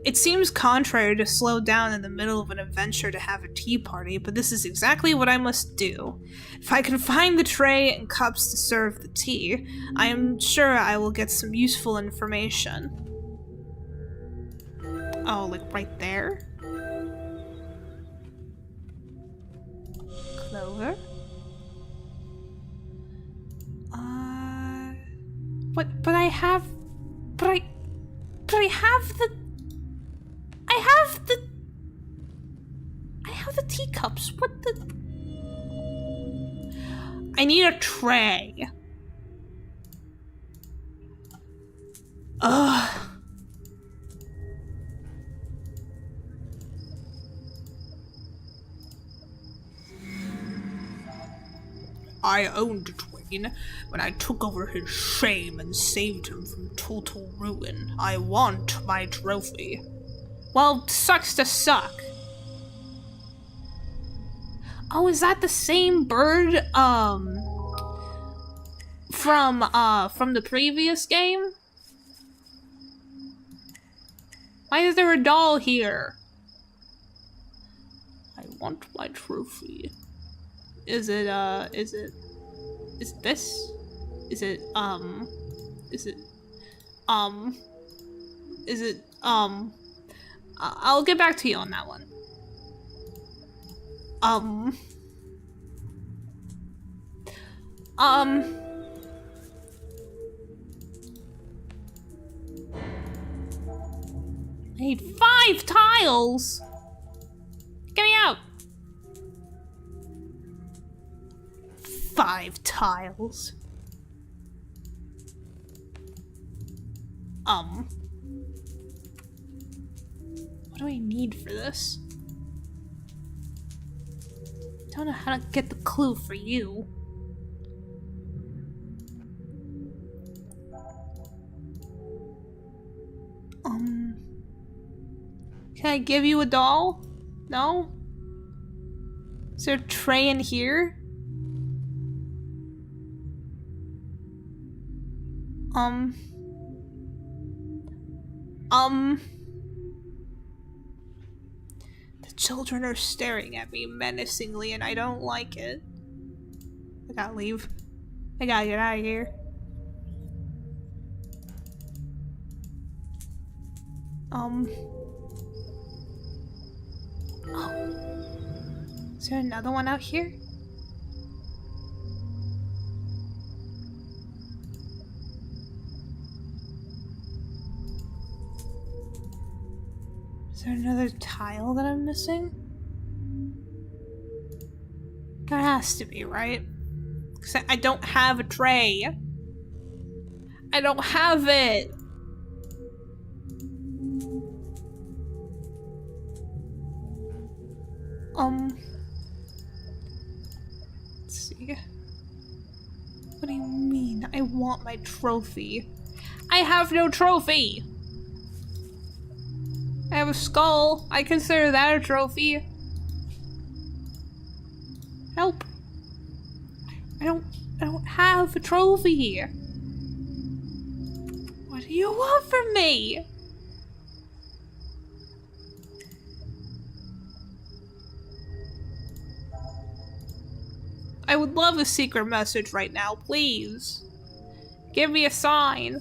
[SPEAKER 1] It seems contrary to slow down in the middle of an adventure to have a tea party, but this is exactly what I must do. If I can find the tray and cups to serve the tea, I am sure I will get some useful information. Oh, like right there? Clover? But I have the teacups. What the? I need a tray. Ugh. I owned Twain when I took over his shame and saved him from total ruin. I want my trophy. Well, sucks to suck. Oh, is that the same bird, from the previous game? Why is there a doll here? I want my trophy. Is it this? Is it, I'll get back to you on that one. I need 5 tiles! Get me out! 5 tiles. What do I need for this? Don't know how to get the clue for you. Can I give you a doll? No? Is there a tray in here? The children are staring at me menacingly and I don't like it. I gotta leave. I gotta get out of here. Oh. Is there another one out here? Is there another tile that I'm missing? There has to be, right? Because I don't have a tray. I don't have it. Let's see. What do you mean? I want my trophy. I have no trophy. I have a skull. I consider that a trophy. Help. I don't have a trophy. What do you want from me? I would love a secret message right now, please. Give me a sign.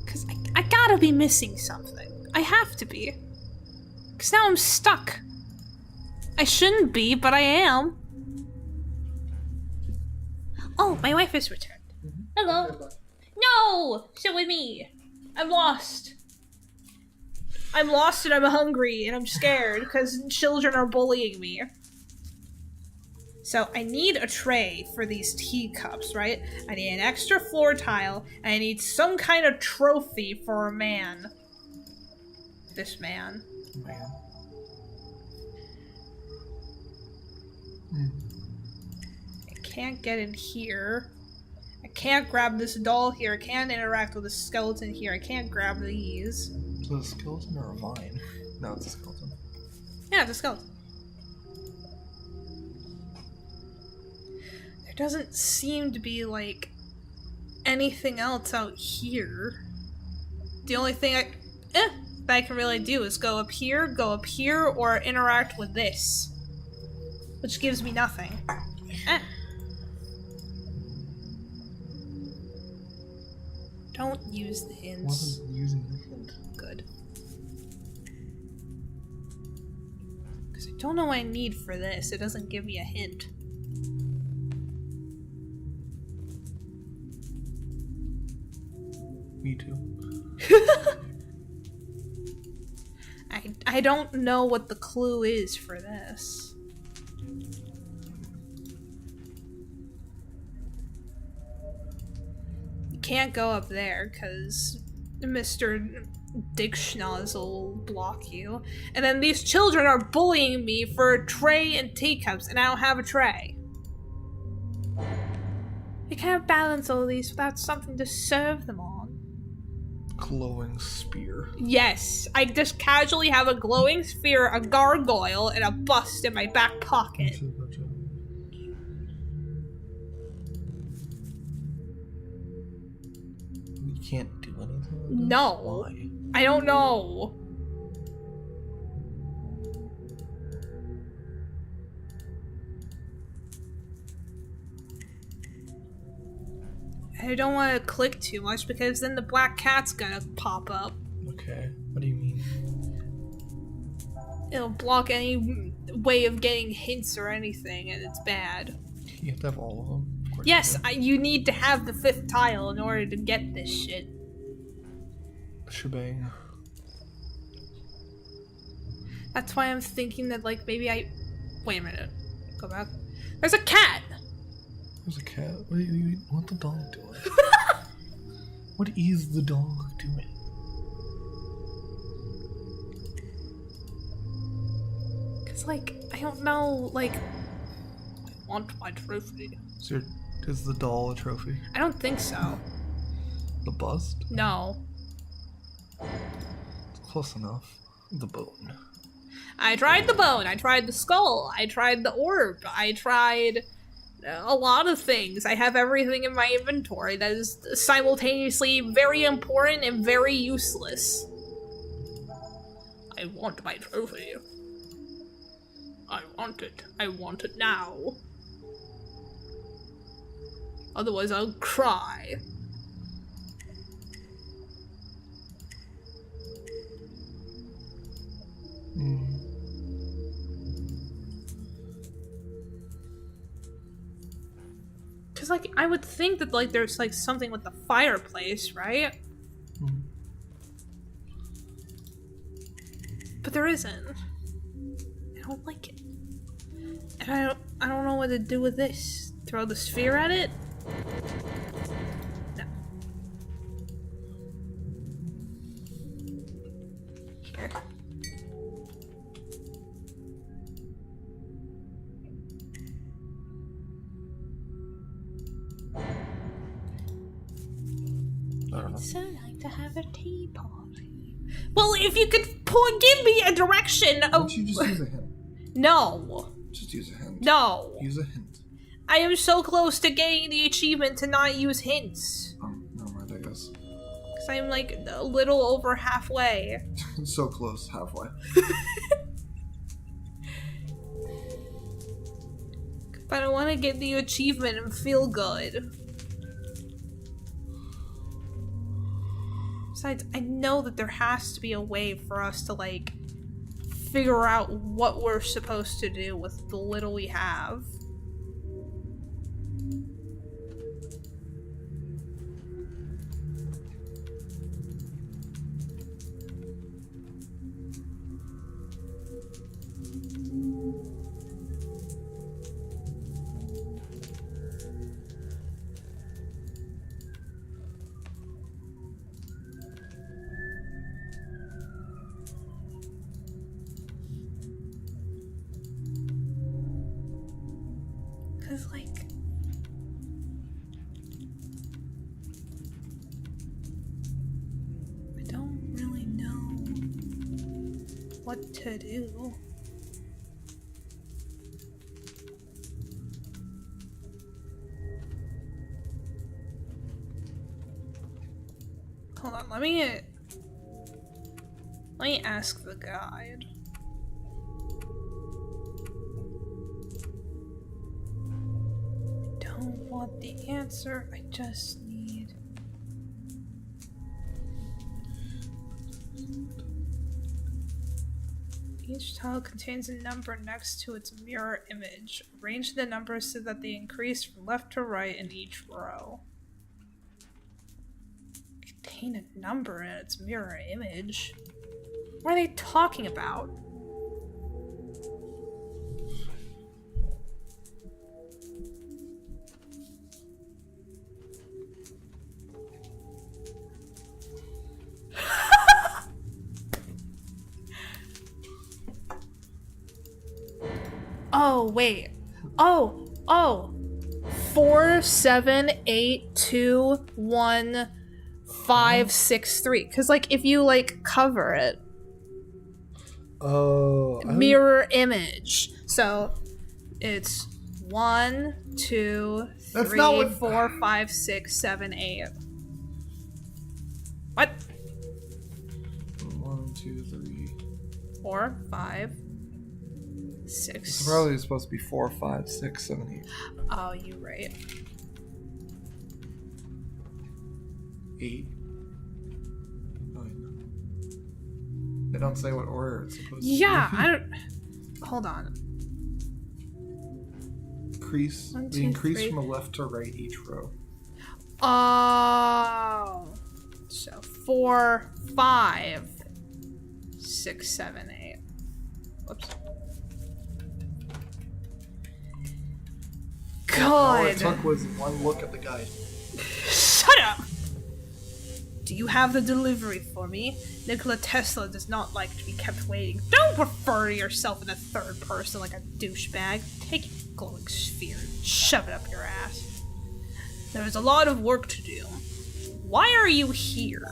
[SPEAKER 1] Cause I gotta be missing something. I have to be. Cause now I'm stuck. I shouldn't be, but I am. Oh, my wife has returned. Hello. No! Sit with me. I'm lost. I'm lost and I'm hungry and I'm scared because children are bullying me. So I need a tray for these teacups, right? I need an extra floor tile and I need some kind of trophy for a man. This man.
[SPEAKER 3] Man.
[SPEAKER 1] I can't get in here. I can't grab this doll here. I can't interact with the skeleton here. I can't grab these.
[SPEAKER 3] Is it a skeleton or a vine? No, it's a skeleton.
[SPEAKER 1] Yeah, it's a skeleton. There doesn't seem to be, like, anything else out here. The only thing that I can really do is go up here, or interact with this. Which gives me nothing. Don't use the hints.
[SPEAKER 3] Wasn't using the hint.
[SPEAKER 1] Good. Because I don't know what I need for this. It doesn't give me a hint.
[SPEAKER 3] Me too.
[SPEAKER 1] I don't know what the clue is for this. You can't go up there because Mr. Dick Schnoz will block you. And then these children are bullying me for a tray and teacups, and I don't have a tray. I can't balance all these without something to serve them on.
[SPEAKER 3] Glowing spear.
[SPEAKER 1] Yes, I just casually have a glowing sphere, a gargoyle, and a bust in my back pocket.
[SPEAKER 3] You can't do anything with this?
[SPEAKER 1] No.
[SPEAKER 3] Why?
[SPEAKER 1] I don't know. I don't want to click too much because then the black cat's gonna pop up.
[SPEAKER 3] Okay, what do you mean?
[SPEAKER 1] It'll block any way of getting hints or anything, and it's bad.
[SPEAKER 3] You have to have all of them? Of course
[SPEAKER 1] Yes,
[SPEAKER 3] you
[SPEAKER 1] you need to have the 5th tile in order to get this shit.
[SPEAKER 3] do. Shebang.
[SPEAKER 1] That's why I'm thinking that, like, maybe wait a minute. Go back. There's a cat!
[SPEAKER 3] There's a cat. What the dog doing? What is the dog doing?
[SPEAKER 1] Cause, like, I don't know, like, I want my trophy.
[SPEAKER 3] Is the doll a trophy?
[SPEAKER 1] I don't think so.
[SPEAKER 3] The bust?
[SPEAKER 1] No.
[SPEAKER 3] It's close enough. The bone.
[SPEAKER 1] I tried the bone, I tried the skull, I tried the orb, I tried a lot of things. I have everything in my inventory that is simultaneously very important and very useless. I want my trophy. I want it. I want it now. Otherwise I'll cry. Because, like, I would think that, like, there's, like, something with the fireplace, right?
[SPEAKER 3] Hmm.
[SPEAKER 1] But there isn't. I don't like it. And I don't know what to do with this. Throw the sphere at it? No. Here.
[SPEAKER 3] I don't know.
[SPEAKER 4] So like to have a tea party.
[SPEAKER 1] Well, if you could give me a direction
[SPEAKER 3] Why
[SPEAKER 1] of...
[SPEAKER 3] don't you just use a hint?
[SPEAKER 1] No.
[SPEAKER 3] Just use a hint.
[SPEAKER 1] No.
[SPEAKER 3] Use a hint.
[SPEAKER 1] I am so close to getting the achievement to not use hints.
[SPEAKER 3] Oh, never mind, I guess.
[SPEAKER 1] Because I'm like a little over halfway.
[SPEAKER 3] So close, halfway.
[SPEAKER 1] But I want to get the achievement and feel good. Besides, I know that there has to be a way for us to, like, figure out what we're supposed to do with the little we have. Cause, like, I don't really know what to do. Hold on, let me ask the guide. Don't want the answer, I just need... Each tile contains a number next to its mirror image. Arrange the numbers so that they increase from left to right in each row. Contain a number in its mirror image? What are they talking about? Oh, wait. Oh. 4, 7, 8, 2, 1, 5, 6, 3. Because, like, if you, like, cover it,
[SPEAKER 3] Oh.
[SPEAKER 1] mirror image. So it's 1, 2,
[SPEAKER 3] That's
[SPEAKER 1] 3,
[SPEAKER 3] not what-
[SPEAKER 1] 4, 5, 6, 7, 8. What?
[SPEAKER 3] 1, 2, 3.
[SPEAKER 1] 4, 5, 6.
[SPEAKER 3] It's probably supposed to be 4, 5, 6, 7, 8.
[SPEAKER 1] Oh, you right.
[SPEAKER 3] 8. 9. They don't say what order it's supposed to
[SPEAKER 1] Yeah,
[SPEAKER 3] be.
[SPEAKER 1] I don't. Hold on.
[SPEAKER 3] Increase.
[SPEAKER 1] 1,
[SPEAKER 3] We
[SPEAKER 1] 2,
[SPEAKER 3] increase
[SPEAKER 1] 3.
[SPEAKER 3] from a left to right each row.
[SPEAKER 1] Oh. So 4, 5, 6, 7, 8. Whoops.
[SPEAKER 3] All
[SPEAKER 1] God.
[SPEAKER 3] it took was one look at the guide.
[SPEAKER 1] Shut up! Do you have the delivery for me? Nikola Tesla does not like to be kept waiting. Don't refer to yourself in the third person like a douchebag. Take your glowing sphere and shove it up your ass. There is a lot of work to do. Why are you here?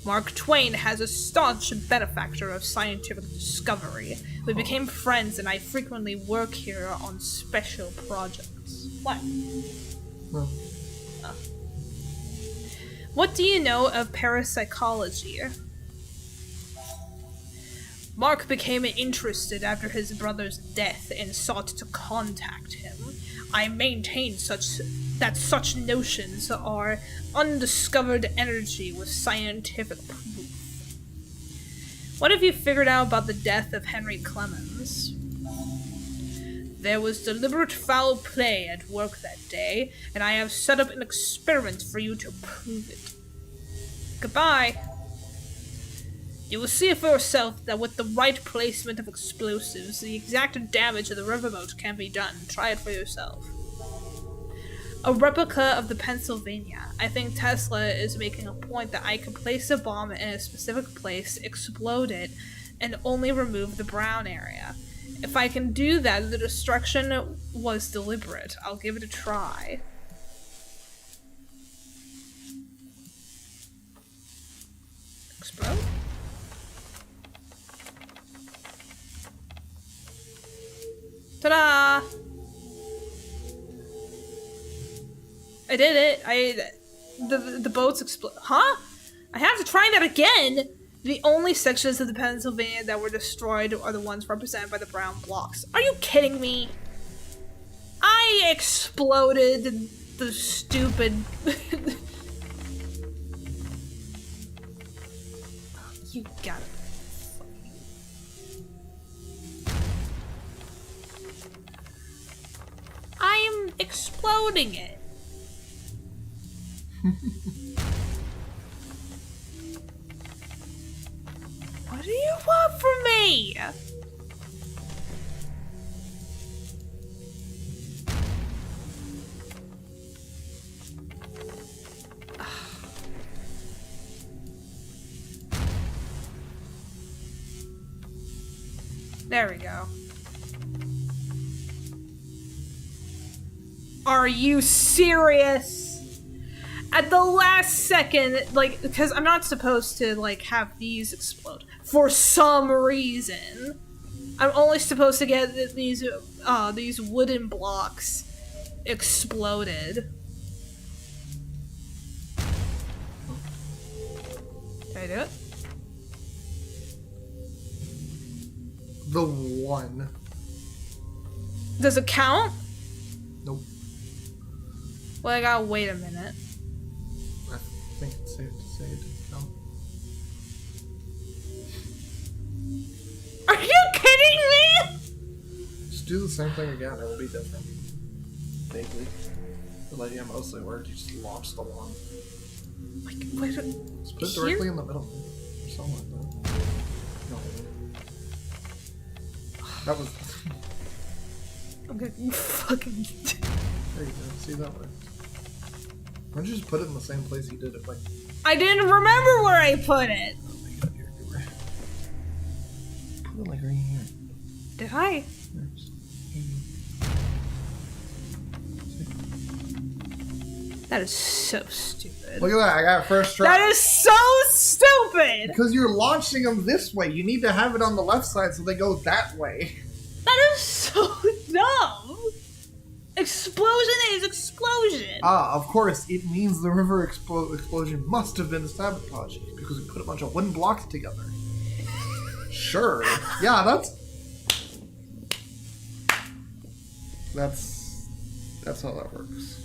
[SPEAKER 1] Mark Twain has a staunch benefactor of scientific discovery. We became friends and I frequently work here on special projects. What?
[SPEAKER 3] No.
[SPEAKER 1] What do you know of parapsychology? Mark became interested after his brother's death and sought to contact him. I maintain that such notions are undiscovered energy with scientific proof. What have you figured out about the death of Henry Clemens? There was deliberate foul play at work that day, and I have set up an experiment for you to prove it. Goodbye. You will see for yourself that with the right placement of explosives, the exact damage of the riverboat can be done. Try it for yourself. A replica of the Pennsylvania. I think Tesla is making a point that I could place a bomb in a specific place, explode it, and only remove the brown area. If I can do that, the destruction was deliberate. I'll give it a try. Explode? Ta-da! I did it. The boats explode. Huh? I have to try that again? The only sections of the Pennsylvania that were destroyed are the ones represented by the brown blocks. Are you kidding me? I exploded the stupid... You gotta... I am exploding it. What do you want from me? There we go. Are you serious? At the last second, like, because I'm not supposed to, like, have these explode. For some reason. I'm only supposed to get these wooden blocks exploded. Did I do it?
[SPEAKER 2] The one.
[SPEAKER 1] Does it count?
[SPEAKER 2] Nope.
[SPEAKER 1] Well, I gotta wait a minute.
[SPEAKER 2] I think it's safe to say it didn't count.
[SPEAKER 1] Are you kidding me?
[SPEAKER 2] Just do the same thing again, it'll be different. Vaguely. The lady I mostly worked, you just launched the one.
[SPEAKER 1] Like, wait,
[SPEAKER 2] Just put it directly in the middle. Or something like that. No. That was...
[SPEAKER 1] I'm gonna fucking...
[SPEAKER 2] There you go, see that way. Why don't you just put it in the same place you did it, like...
[SPEAKER 1] I didn't remember where I put it!
[SPEAKER 2] Oh my god, you're a goober. Put it like right here.
[SPEAKER 1] Did I? That is so stupid.
[SPEAKER 2] Look at that, I got it first try.
[SPEAKER 1] That is so stupid!
[SPEAKER 2] Because you're launching them this way. You need to have it on the left side so they go that way.
[SPEAKER 1] That is so dumb! Explosion is explosion!
[SPEAKER 2] Ah, of course, it means the river explosion must have been sabotage because we put a bunch of wooden blocks together. Sure. Yeah, that's how that works.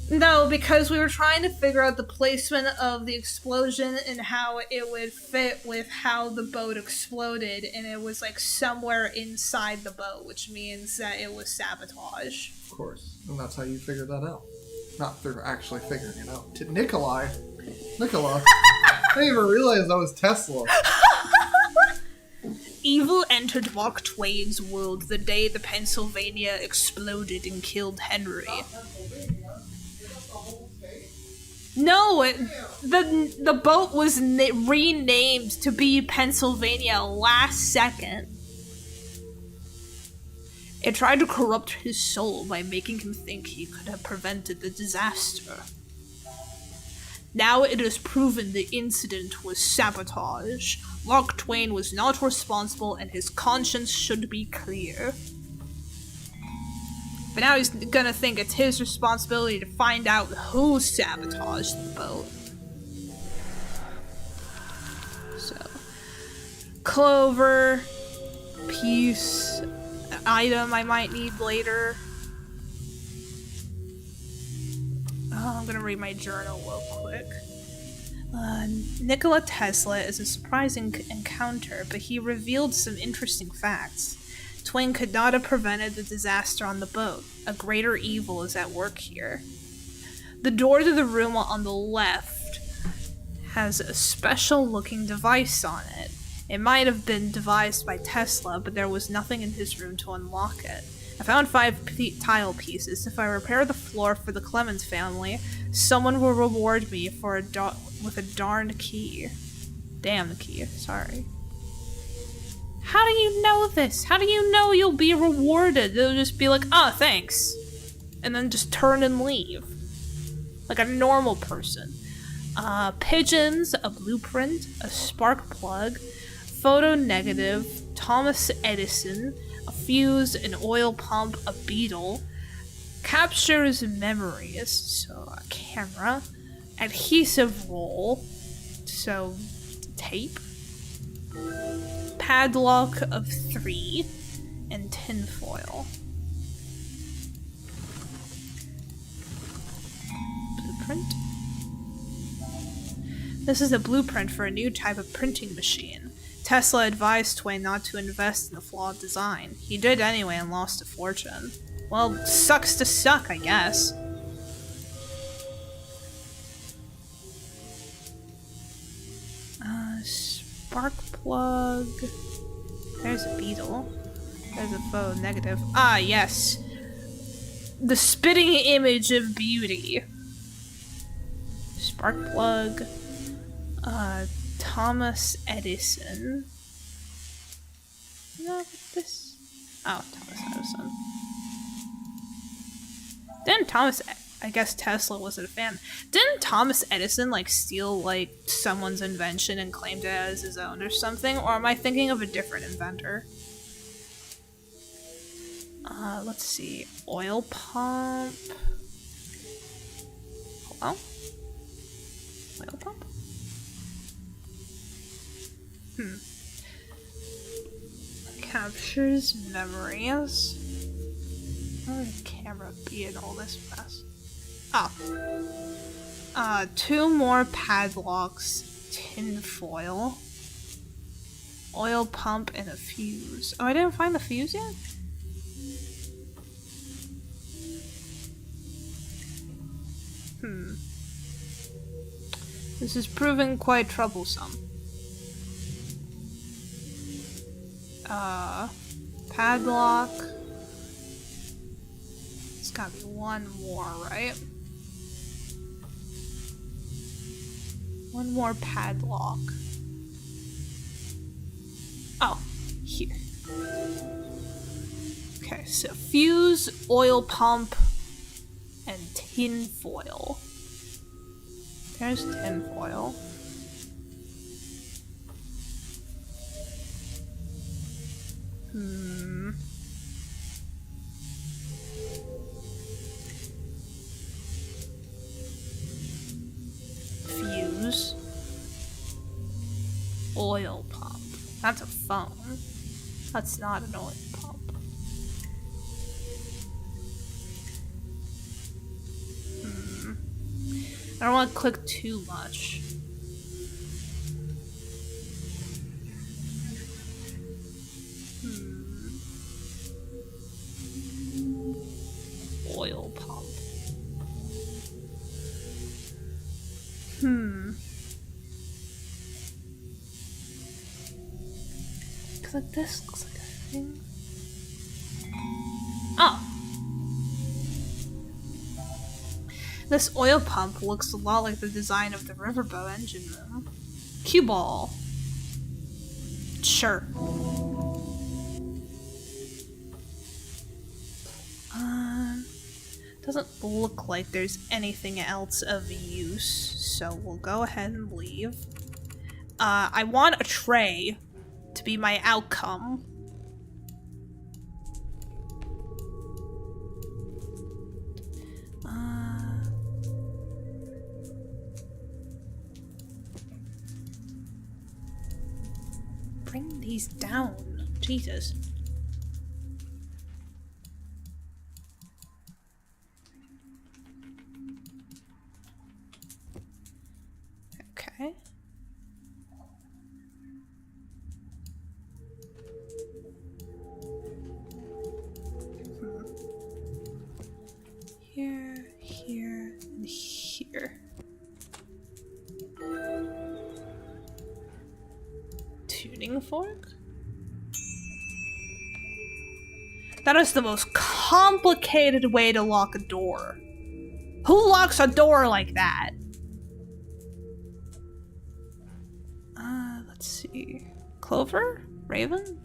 [SPEAKER 1] No, because we were trying to figure out the placement of the explosion and how it would fit with how the boat exploded, and it was like somewhere inside the boat, which means that it was sabotage.
[SPEAKER 2] Of course. And that's how you figure that out. Not through actually figuring it out. Nikola. I didn't even realize that was Tesla.
[SPEAKER 1] Evil entered Mark Twain's world the day the Pennsylvania exploded and killed Henry. No, the boat was renamed to be Pennsylvania last second. It tried to corrupt his soul by making him think he could have prevented the disaster. Now it is proven the incident was sabotage. Mark Twain was not responsible and his conscience should be clear. But now he's gonna think it's his responsibility to find out who sabotaged the boat. So, clover, piece, item I might need later. Oh, I'm gonna read my journal real quick. Nikola Tesla is a surprising encounter, but he revealed some interesting facts. Twain could not have prevented the disaster on the boat. A greater evil is at work here. The door to the room on the left has a special-looking device on it. It might have been devised by Tesla, but there was nothing in his room to unlock it. I found 5 tile pieces. If I repair the floor for the Clemens family, someone will reward me for with a darned key. Damn the key, sorry. How do you know this? How do you know you'll be rewarded? They'll just be like, oh, thanks. And then just turn and leave. Like a normal person. Pigeons, a blueprint, a spark plug, photo negative, Thomas Edison, a fuse, an oil pump, a beetle, captures memories, so a camera, adhesive roll, so tape, padlock of 3, and tinfoil. Blueprint. This is a blueprint for a new type of printing machine. Tesla advised Twain not to invest in the flawed design. He did anyway and lost a fortune. Well, sucks to suck, I guess. Spark plug. There's a beetle. There's a photo negative. Ah, yes. The spitting image of beauty. Spark plug. Thomas Edison. No, this. Oh, Thomas Edison. Didn't I guess Tesla wasn't a fan. Didn't Thomas Edison, like, steal, like, someone's invention and claimed it as his own or something? Or am I thinking of a different inventor? Let's see. Oil pump. Hello? Oil pump? Captures memories. Where would the camera be in all this mess? Oh. 2 more padlocks, tinfoil, oil pump, and a fuse. Oh, I didn't find the fuse yet? This is proving quite troublesome. Padlock. It's gotta be one more, right? One more padlock. Oh, here. Okay, so fuse, oil pump, and tinfoil. There's tinfoil. Fuse. Oil pump. That's a phone. That's not an oil pump. I don't want to click too much. Oil pump. Cause like this looks like a thing. Oh. This oil pump looks a lot like the design of the Riverboat engine room. Cue ball. Sure. Doesn't look like there's anything else of use, so we'll go ahead and leave. I want a tray to be my outcome. Bring these down. Jesus. Okay. fork? That is the most complicated way to lock a door. Who locks a door like that? Let's see. Clover? Raven?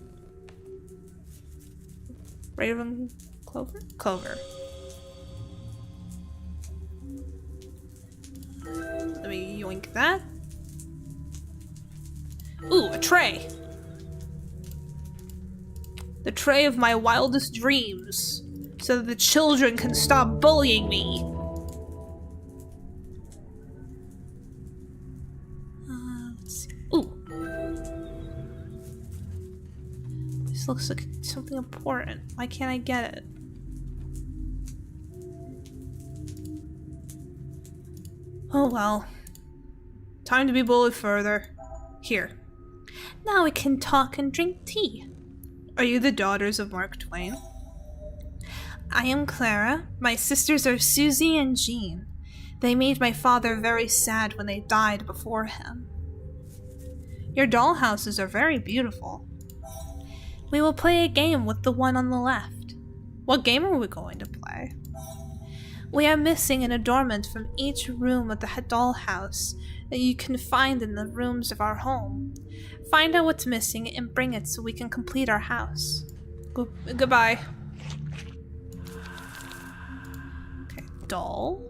[SPEAKER 1] Raven? Clover? Clover. Let me yoink that. Ooh, a tray. The tray of my wildest dreams, so that the children can stop bullying me. Let's see. Ooh. This looks like something important. Why can't I get it? Oh well. Time to be bullied further. Here. Now we can talk and drink tea. Are you the daughters of Mark Twain? I am Clara. My sisters are Susie and Jean. They made my father very sad when they died before him. Your dollhouses are very beautiful. We will play a game with the one on the left. What game are we going to play? We are missing an adornment from each room of the dollhouse that you can find in the rooms of our home. Find out what's missing and bring it so we can complete our house. Goodbye. Okay, doll.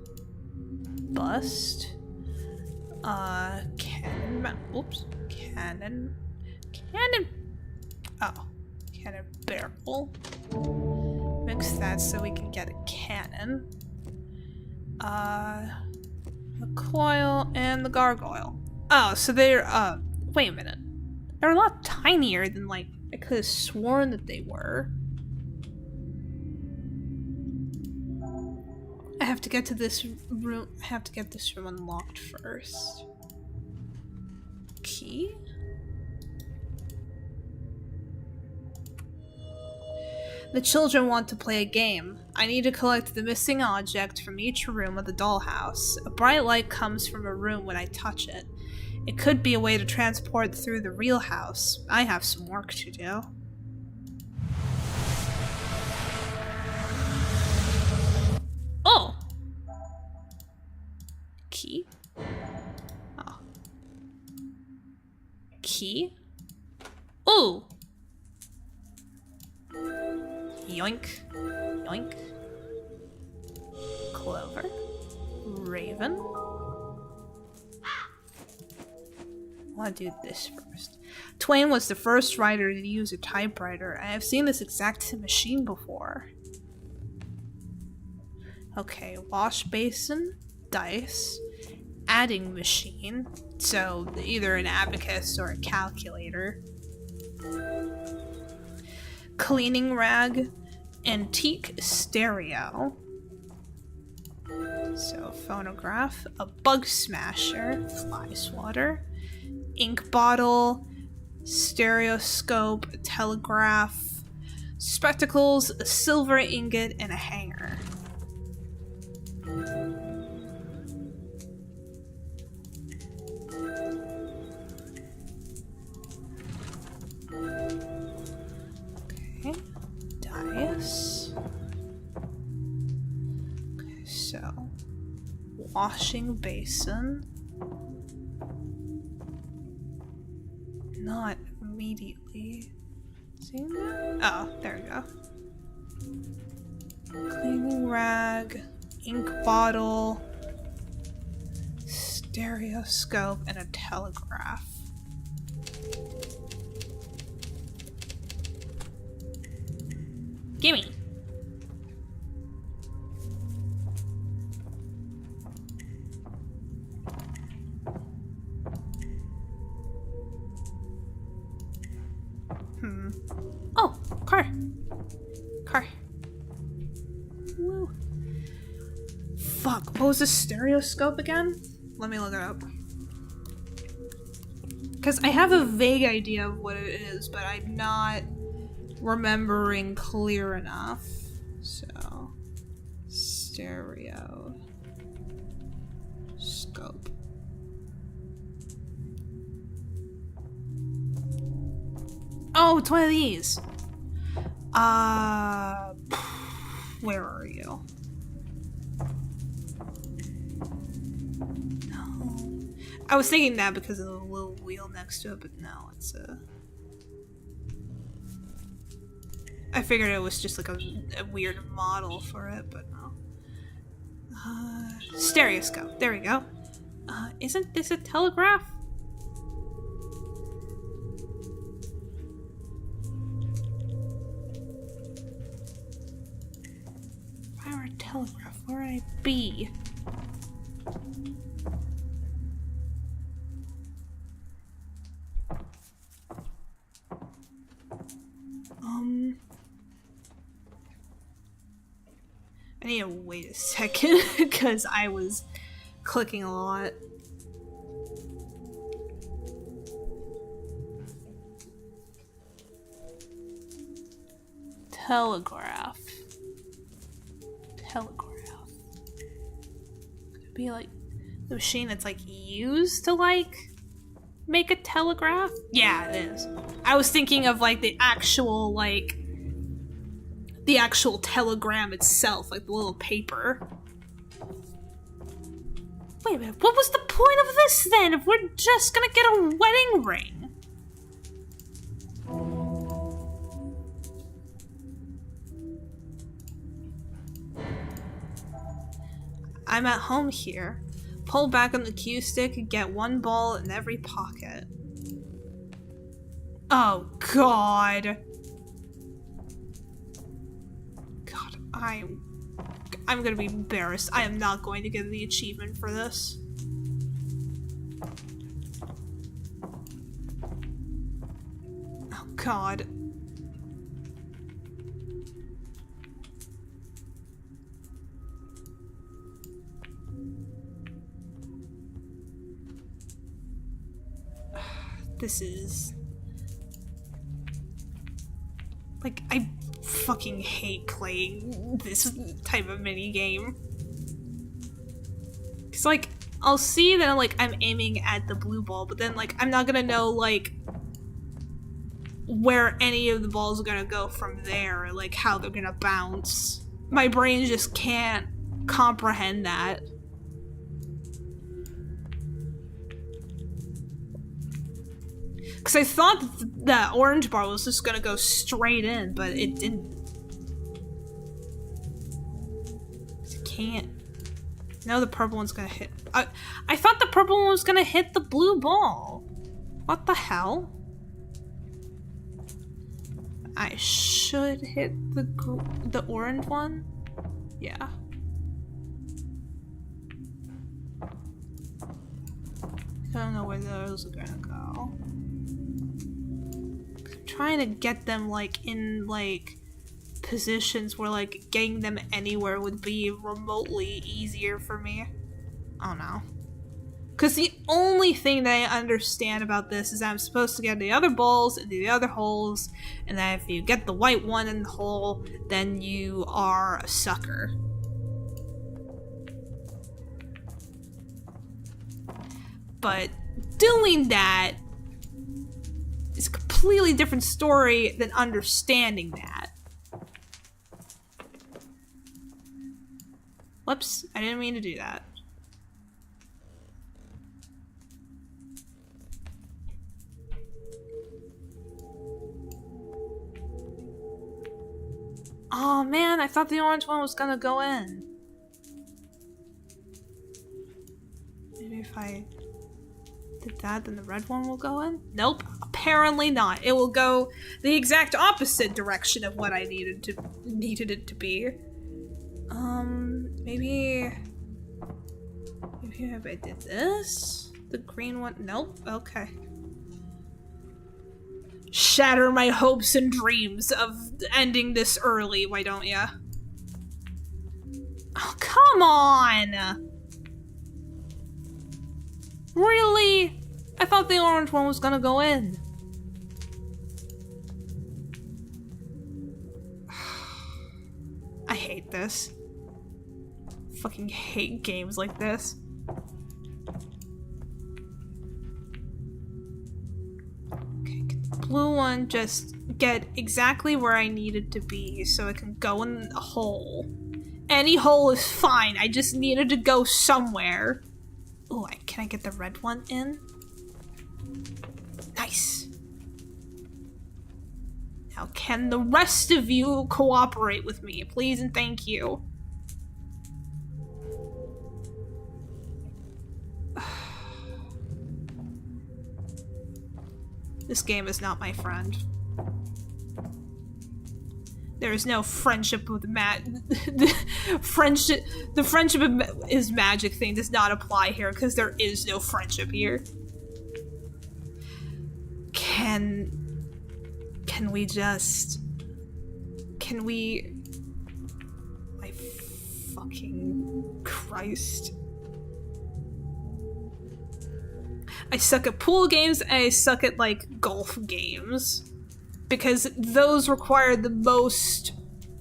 [SPEAKER 1] Bust. Cannon. Oops. Cannon. Cannon. Oh. Cannon barrel. Mix that so we can get a cannon. The coil and the gargoyle. Oh, so they're, wait a minute. They're a lot tinier than, like, I could have sworn that they were. I have to get to this room. I have to get this room unlocked first. Key? The children want to play a game. I need to collect the missing object from each room of the dollhouse. A bright light comes from a room when I touch it. It could be a way to transport through the real house. I have some work to do. Oh! Key? Oh. Key? Ooh! Yoink. Yoink. Clover. Raven. I want to do this first. Twain was the first writer to use a typewriter. I have seen this exact machine before. Okay, wash basin, dice, adding machine, so either an abacus or a calculator. Cleaning rag, antique stereo. So phonograph, a bug smasher, fly swatter, ink bottle, stereoscope, a telegraph, spectacles, a silver ingot, and a hanger. Okay, dice. Okay, so washing basin. Not immediately. Seeing that? Oh, there we go. Cleaning rag, ink bottle, stereoscope, and a telegraph. Gimme! Oh, car. Car. Woo. Fuck, what was the stereoscope again? Let me look it up. Because I have a vague idea of what it is, but I'm not remembering clear enough. So, stereo scope. Oh, it's one of these. Where are you? No. I was thinking that because of the little wheel next to it, but no, it's I figured it was just like a weird model for it, but no. Stereoscope. There we go. Isn't this a telegraph? If I were a telegraph, where would I be? I need to wait a second because I was clicking a lot. Telegraph. Could it be like the machine that's like used to like make a telegraph? Yeah, it is. I was thinking of like the actual telegram itself, like the little paper. Wait a minute, what was the point of this then if we're just gonna get a wedding ring? I'm at home here. Pull back on the cue stick and get one ball in every pocket. Oh god. God, I'm gonna be embarrassed. I am not going to get the achievement for this. Oh god. This is... like, I fucking hate playing this type of minigame. Cause like, I'll see that like I'm aiming at the blue ball, but then like I'm not gonna know like where any of the balls are gonna go from there, or like how they're gonna bounce. My brain just can't comprehend that. Because I thought that orange bar was just gonna go straight in, but it didn't. It can't. No, the purple one's gonna hit. I thought the purple one was gonna hit the blue ball. What the hell? I should hit the orange one? Yeah. I don't know where those are gonna go. I'm trying to get them like in like positions where like getting them anywhere would be remotely easier for me. Oh no. Because the only thing that I understand about this is that I'm supposed to get the other balls into the other holes, and that if you get the white one in the hole, then you are a sucker. But doing that is a completely different story than understanding that. Whoops, I didn't mean to do that. Oh man, I thought the orange one was gonna go in. Maybe if I did that, then the red one will go in? Nope, apparently not. It will go the exact opposite direction of what I needed it to be. Maybe if I did this? The green one? Nope, okay. Shatter my hopes and dreams of ending this early, why don't ya? Oh, come on! Really? I thought the orange one was gonna go in. I hate this. Fucking hate games like this. Okay, get the blue one just get exactly where I need it to be so it can go in a hole. Any hole is fine, I just needed to go somewhere. Oh, can I get the red one in? Nice. Now, can the rest of you cooperate with me, please and thank you? This game is not my friend. There is no friendship with the friendship is magic thing does not apply here because there is no friendship here. Can we my fucking Christ. I suck at pool games and I suck at like golf games because those require the most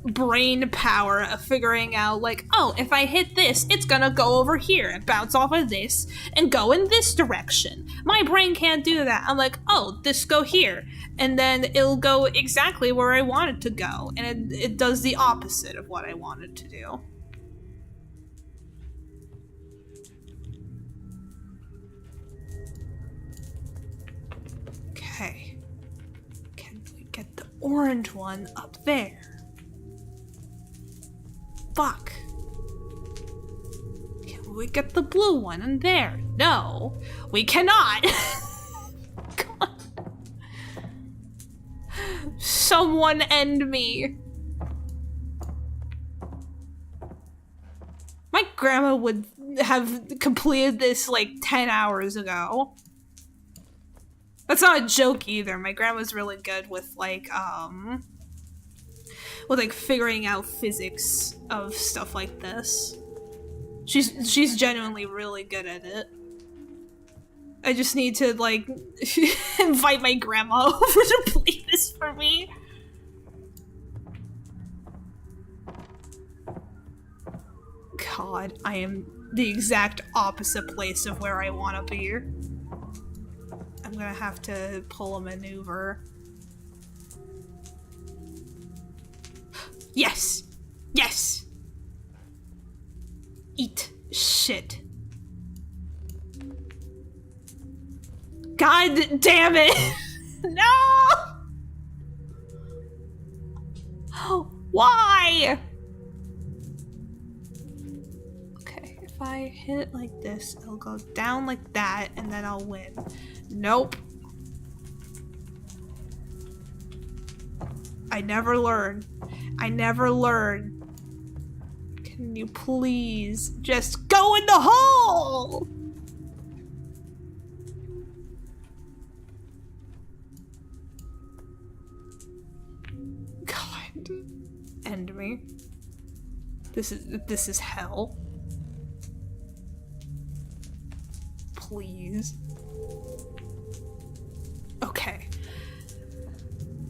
[SPEAKER 1] brain power of figuring out like, oh, if I hit this, it's gonna go over here and bounce off of this and go in this direction. My brain can't do that. I'm like, oh, this go here. And then it'll go exactly where I want it to go. And it does the opposite of what I want it to do. Okay. Can we get the orange one up there? Fuck. Can we get the blue one in there? No, we cannot. God. Someone end me. My grandma would have completed this like 10 hours ago. That's not a joke either. My grandma's really good with like figuring out physics of stuff like this. She's genuinely really good at it. I just need to like invite my grandma over to play this for me. God, I am the exact opposite place of where I want to be. I'm gonna have to pull a maneuver. Yes! Yes! Eat shit. God damn it! No! Why? Okay, if I hit it like this, it'll go down like that, and then I'll win. Nope. I never learn. I never learn. Can you please just go in the hole? God. End me. This is hell. Please. Okay.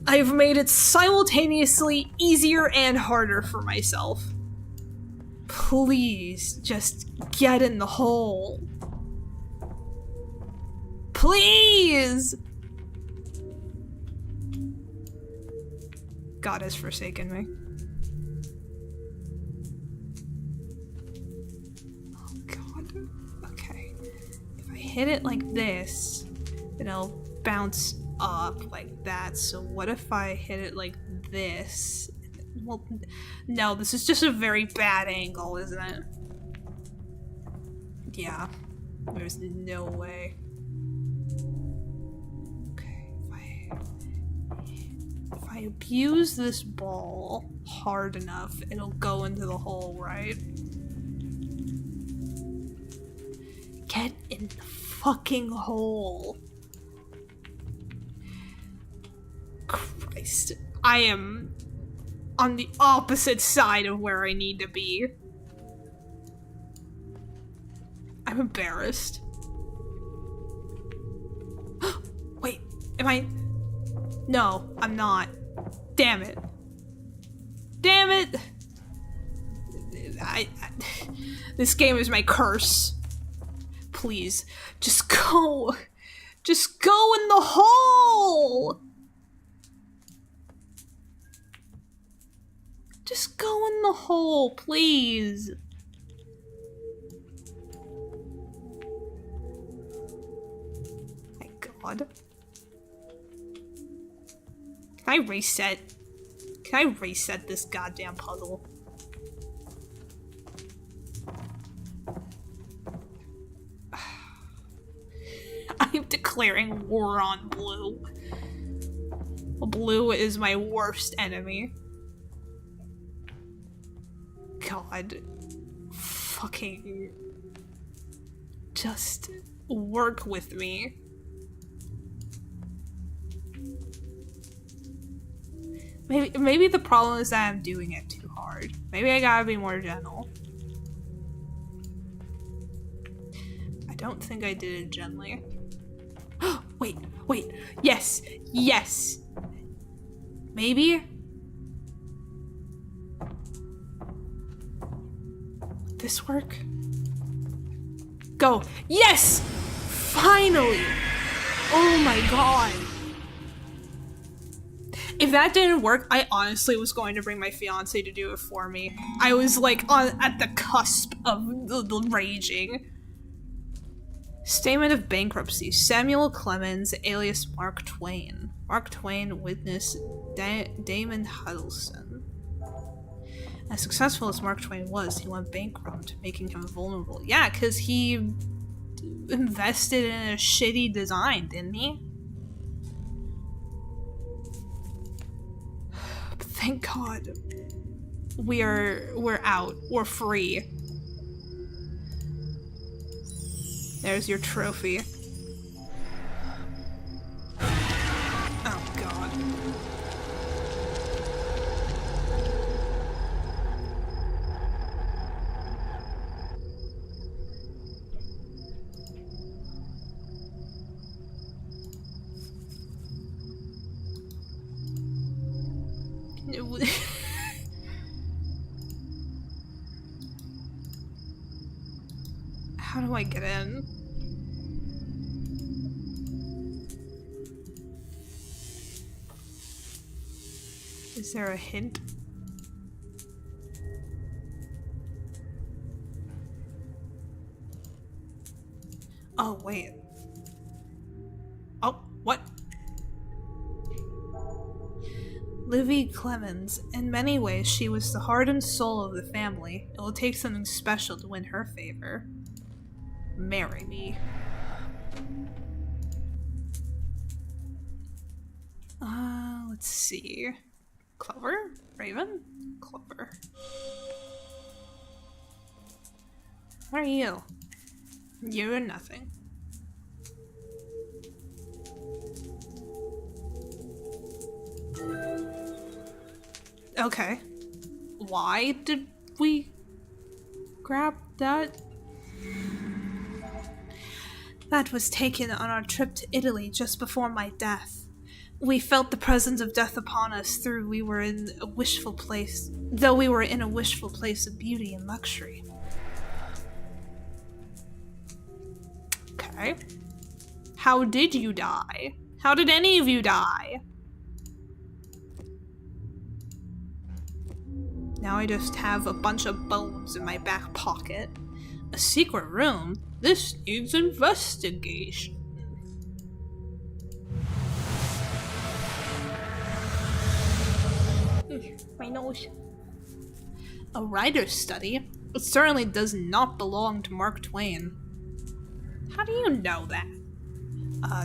[SPEAKER 1] I've made it simultaneously easier and harder for myself. Please, just get in the hole. Please! God has forsaken me. Oh God. Okay. If I hit it like this, then it'll bounce up like that. So what if I hit it like this? Well, no, this is just a very bad angle, isn't it? Yeah, there's no way. Okay, if I abuse this ball hard enough, it'll go into the hole, right? Get in the fucking hole. Christ, I am on the opposite side of where I need to be. I'm embarrassed. Wait, am I? No, I'm not. Damn it. Damn it! This game is my curse. Please, just go. Just go in the hole! Just go in the hole, please. My God. Can I reset? Can I reset this goddamn puzzle? I'm declaring war on blue. Blue is my worst enemy. God. Fucking... just work with me. Maybe the problem is that I'm doing it too hard. Maybe I gotta be more gentle. I don't think I did it gently. Wait. Yes! Yes! Maybe? Would this work? Go! Yes! Finally! Oh my God! If that didn't work, I honestly was going to bring my fiance to do it for me. I was like at the cusp of the raging. Statement of bankruptcy. Samuel Clemens, alias Mark Twain. Mark Twain witness Damon Huddleston. As successful as Mark Twain was, he went bankrupt, making him vulnerable. Yeah, because he invested in a shitty design, didn't he? But thank God. We're out. We're free. There's your trophy. Oh God. How do I get in? Is there a hint? Oh, wait. Oh, what? Livy Clemens. In many ways, she was the heart and soul of the family. It will take something special to win her favor. Marry me. Let's see. Clover? Raven? Clover. What are you? You're nothing. Okay. Why did we grab that? That was taken on our trip to Italy just before my death. We felt the presence of death upon us though we were in a wishful place of beauty and luxury. Okay. How did you die? How did any of you die? Now I just have a bunch of bones in my back pocket. A secret room? This needs investigation. My nose. A writer's study? It certainly does not belong to Mark Twain. How do you know that?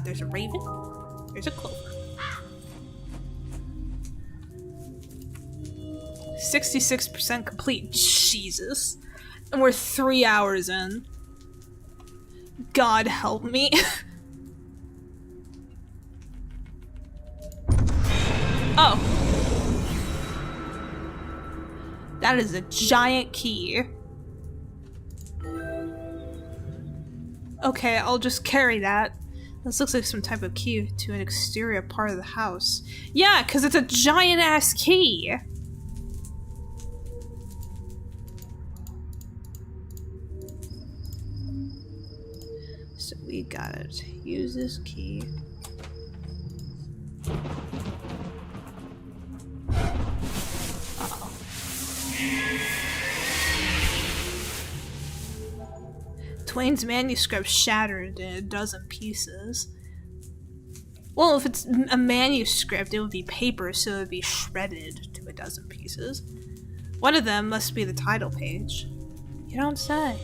[SPEAKER 1] There's a raven. There's a clover. 66% complete. Jesus. And we're 3 hours in. God help me. Oh. That is a giant key. Okay, I'll just carry that. This looks like some type of key to an exterior part of the house. Yeah, because it's a giant-ass key! So we gotta use this key. Uh-oh. Twain's manuscript shattered in a dozen pieces. Well, if it's a manuscript, it would be paper, so it would be shredded to a dozen pieces. One of them must be the title page. You don't say.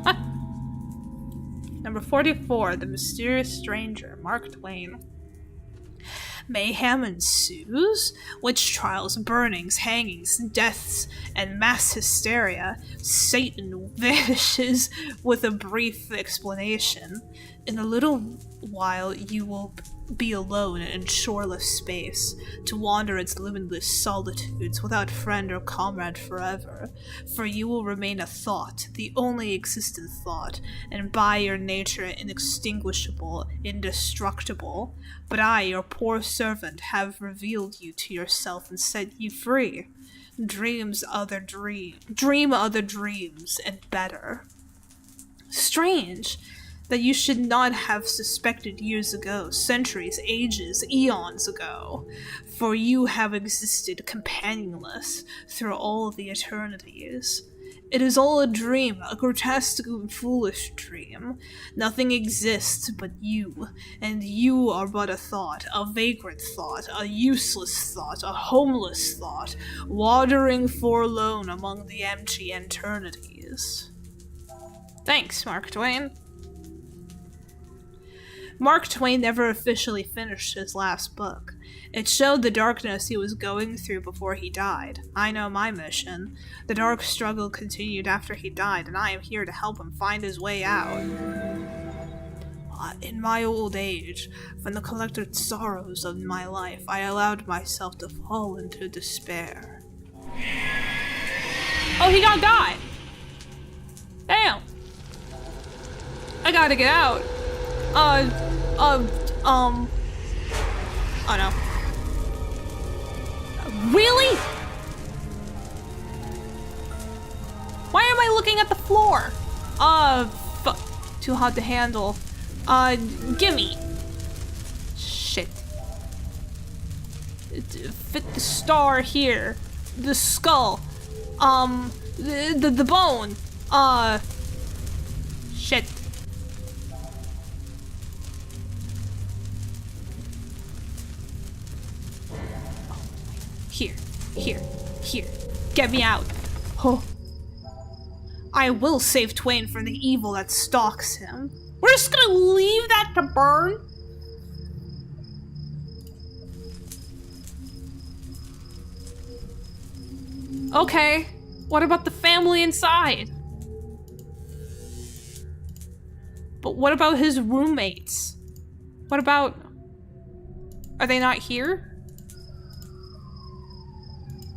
[SPEAKER 1] Huh. Number 44, The Mysterious Stranger, Mark Twain. Mayhem ensues, witch trials, burnings, hangings, deaths, and mass hysteria. Satan vanishes with a brief explanation. In a little while, you will be alone in shoreless space, to wander its limitless solitudes without friend or comrade forever. For you will remain a thought, the only existent thought, and by your nature inextinguishable, indestructible. But I, your poor servant, have revealed you to yourself and set you free. Dream other dreams, and better. Strange that you should not have suspected years ago, centuries, ages, eons ago, for you have existed companionless through all the eternities. It is all a dream, a grotesque and foolish dream. Nothing exists but you, and you are but a thought, a vagrant thought, a useless thought, a homeless thought, wandering forlorn among the empty eternities. Thanks, Mark Twain. Mark Twain never officially finished his last book. It showed the darkness he was going through before he died. I know my mission. The dark struggle continued after he died, and I am here to help him find his way out. In my old age, from the collected sorrows of my life, I allowed myself to fall into despair. Oh, he got got! Damn! I gotta get out. Oh no. Really? Why am I looking at the floor? Too hot to handle. Gimme. Shit. Fit the star here. The skull. The bone. Shit. Here. Get me out. Oh. I will save Twain from the evil that stalks him. We're just gonna leave that to burn? Okay. What about the family inside? But what about his roommates? What about... Are they not here?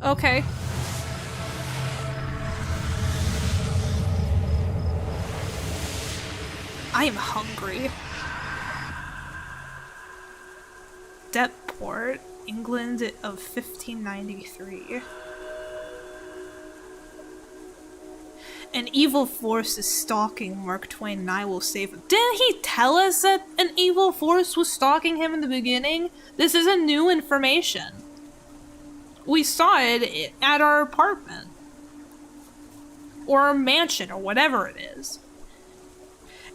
[SPEAKER 1] Okay. I am hungry. Deptport, England of 1593. An evil force is stalking Mark Twain and I will save him. Didn't he tell us that an evil force was stalking him in the beginning? This isn't new information. We saw it at our apartment. Or our mansion, or whatever it is.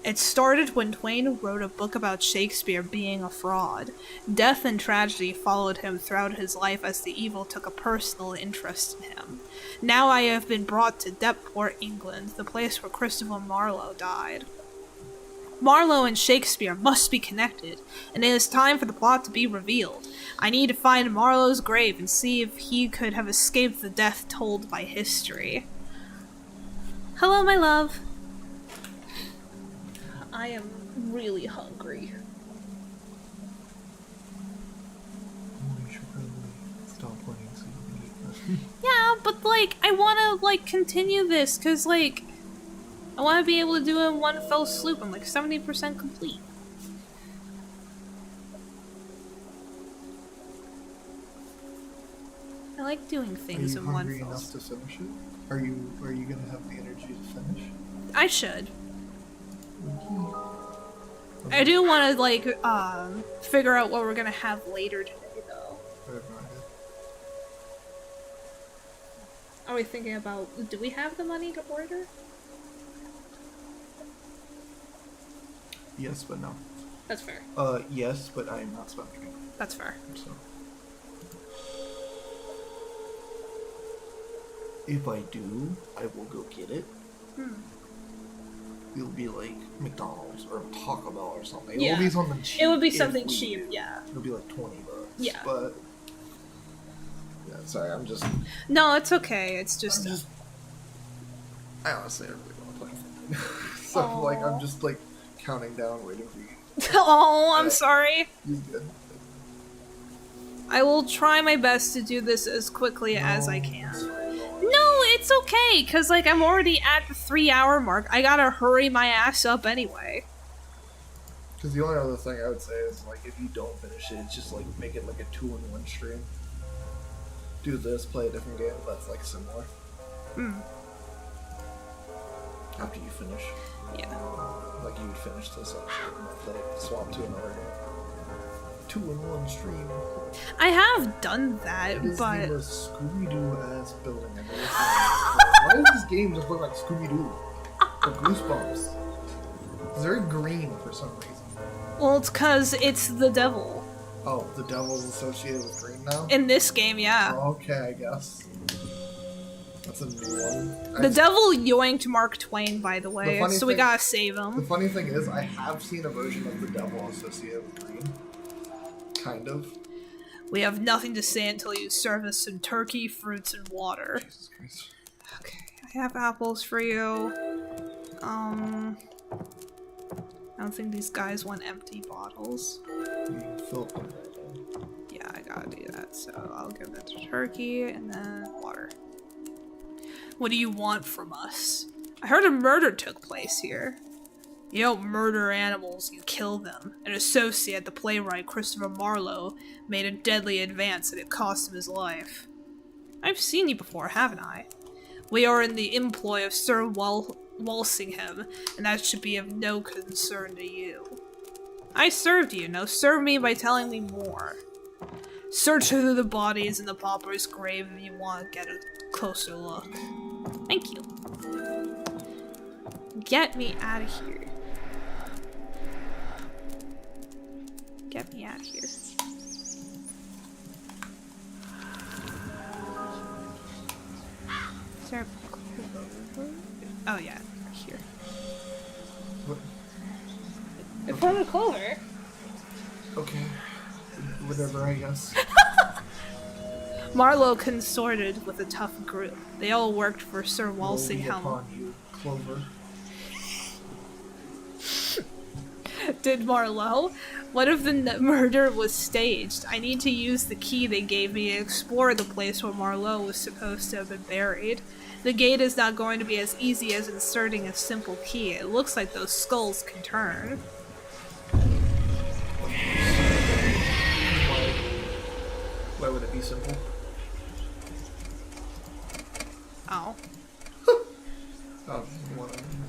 [SPEAKER 1] It started when Twain wrote a book about Shakespeare being a fraud. Death and tragedy followed him throughout his life as the evil took a personal interest in him. Now I have been brought to Deptport, England, the place where Christopher Marlowe died. Marlowe and Shakespeare must be connected, and it is time for the plot to be revealed. I need to find Marlowe's grave and see if he could have escaped the death told by history. Hello, my love. I am really hungry.
[SPEAKER 3] We should probably stop playing so you can eat.
[SPEAKER 1] Yeah, but like, I wanna like continue this, cause like, I wanna be able to do it in one fell swoop. I'm like 70% complete. I like doing things in one
[SPEAKER 3] Are you hungry
[SPEAKER 1] fell
[SPEAKER 3] enough
[SPEAKER 1] swoop.
[SPEAKER 3] to finish it? Are you gonna have the energy to finish?
[SPEAKER 1] I should. I do want to like figure out what we're gonna have later today, though. are we thinking about? Do we have the money to order?
[SPEAKER 3] Yes, but no.
[SPEAKER 1] That's fair.
[SPEAKER 3] Yes, but I am not spending it.
[SPEAKER 1] That's fair.
[SPEAKER 3] So. If I do, I will go get it. It'll be like McDonald's or Taco Bell or something.
[SPEAKER 1] Yeah.
[SPEAKER 3] It will be something cheap.
[SPEAKER 1] It would be
[SPEAKER 3] if
[SPEAKER 1] something
[SPEAKER 3] we
[SPEAKER 1] cheap,
[SPEAKER 3] do.
[SPEAKER 1] yeah.
[SPEAKER 3] It'll be like $20.
[SPEAKER 1] Yeah.
[SPEAKER 3] But yeah, sorry, I'm just.
[SPEAKER 1] No, it's okay. It's just.
[SPEAKER 3] I honestly really want to play something. So like, I'm just like counting down, waiting for you.
[SPEAKER 1] Oh, I'm
[SPEAKER 3] Yeah.
[SPEAKER 1] sorry.
[SPEAKER 3] You're good.
[SPEAKER 1] I will try my best to do this as quickly as I can. No, it's okay, because, like, I'm already at the 3-hour mark. I gotta hurry my ass up anyway.
[SPEAKER 3] Because the only other thing I would say is, like, if you don't finish it, it's just, like, make it, like, a 2-in-1 stream. Do this, play a different game that's, like, similar. After you finish.
[SPEAKER 1] Yeah.
[SPEAKER 3] Like, you would finish this episode and play, swap to another game. 2-in-1 stream.
[SPEAKER 1] I have done that,
[SPEAKER 3] It is
[SPEAKER 1] but...
[SPEAKER 3] the most Scooby-Doo-ass building I've ever seen. Why does this game just look like Scooby-Doo? Or Goosebumps? It's very green for some reason.
[SPEAKER 1] Well, it's because it's the devil.
[SPEAKER 3] Oh, the devil's associated with green now?
[SPEAKER 1] In this game, yeah.
[SPEAKER 3] Okay, I guess. That's a new one.
[SPEAKER 1] The devil yoinked Mark Twain, by the way,
[SPEAKER 3] funny
[SPEAKER 1] so we
[SPEAKER 3] thing-
[SPEAKER 1] gotta save
[SPEAKER 3] The
[SPEAKER 1] him.
[SPEAKER 3] funny thing is, I have seen a version of the devil associated with green. Kind of.
[SPEAKER 1] We have nothing to say until you serve us some turkey, fruits, and water.
[SPEAKER 3] Jesus Christ.
[SPEAKER 1] Okay, I have apples for you. I don't think these guys want empty bottles.
[SPEAKER 3] You can fill it up.
[SPEAKER 1] Yeah, I gotta do that, so I'll give that to turkey, and then water. What do you want from us? I heard a murder took place here. You don't murder animals, you kill them. An associate, the playwright Christopher Marlowe, made a deadly advance and it cost him his life. I've seen you before, haven't I? We are in the employ of Sir Walsingham, and that should be of no concern to you. I served you, now serve me by telling me more. Search through the bodies in the pauper's grave if you want to get a closer look. Thank you. Get me out of here. Get me out of here. Is there a clover? Oh yeah, here.
[SPEAKER 3] What?
[SPEAKER 1] In front of the clover.
[SPEAKER 3] Okay. Whatever, I guess.
[SPEAKER 1] Marlowe consorted with a tough group. They all worked for Sir
[SPEAKER 3] Roll me
[SPEAKER 1] Walsingham.
[SPEAKER 3] upon you, Clover.
[SPEAKER 1] Did Marlowe? What if the murder was staged? I need to use the key they gave me to explore the place where Marlowe was supposed to have been buried. The gate is not going to be as easy as inserting a simple key. It looks like those skulls can turn.
[SPEAKER 3] Why would it be simple?
[SPEAKER 1] Oh.
[SPEAKER 3] Oh,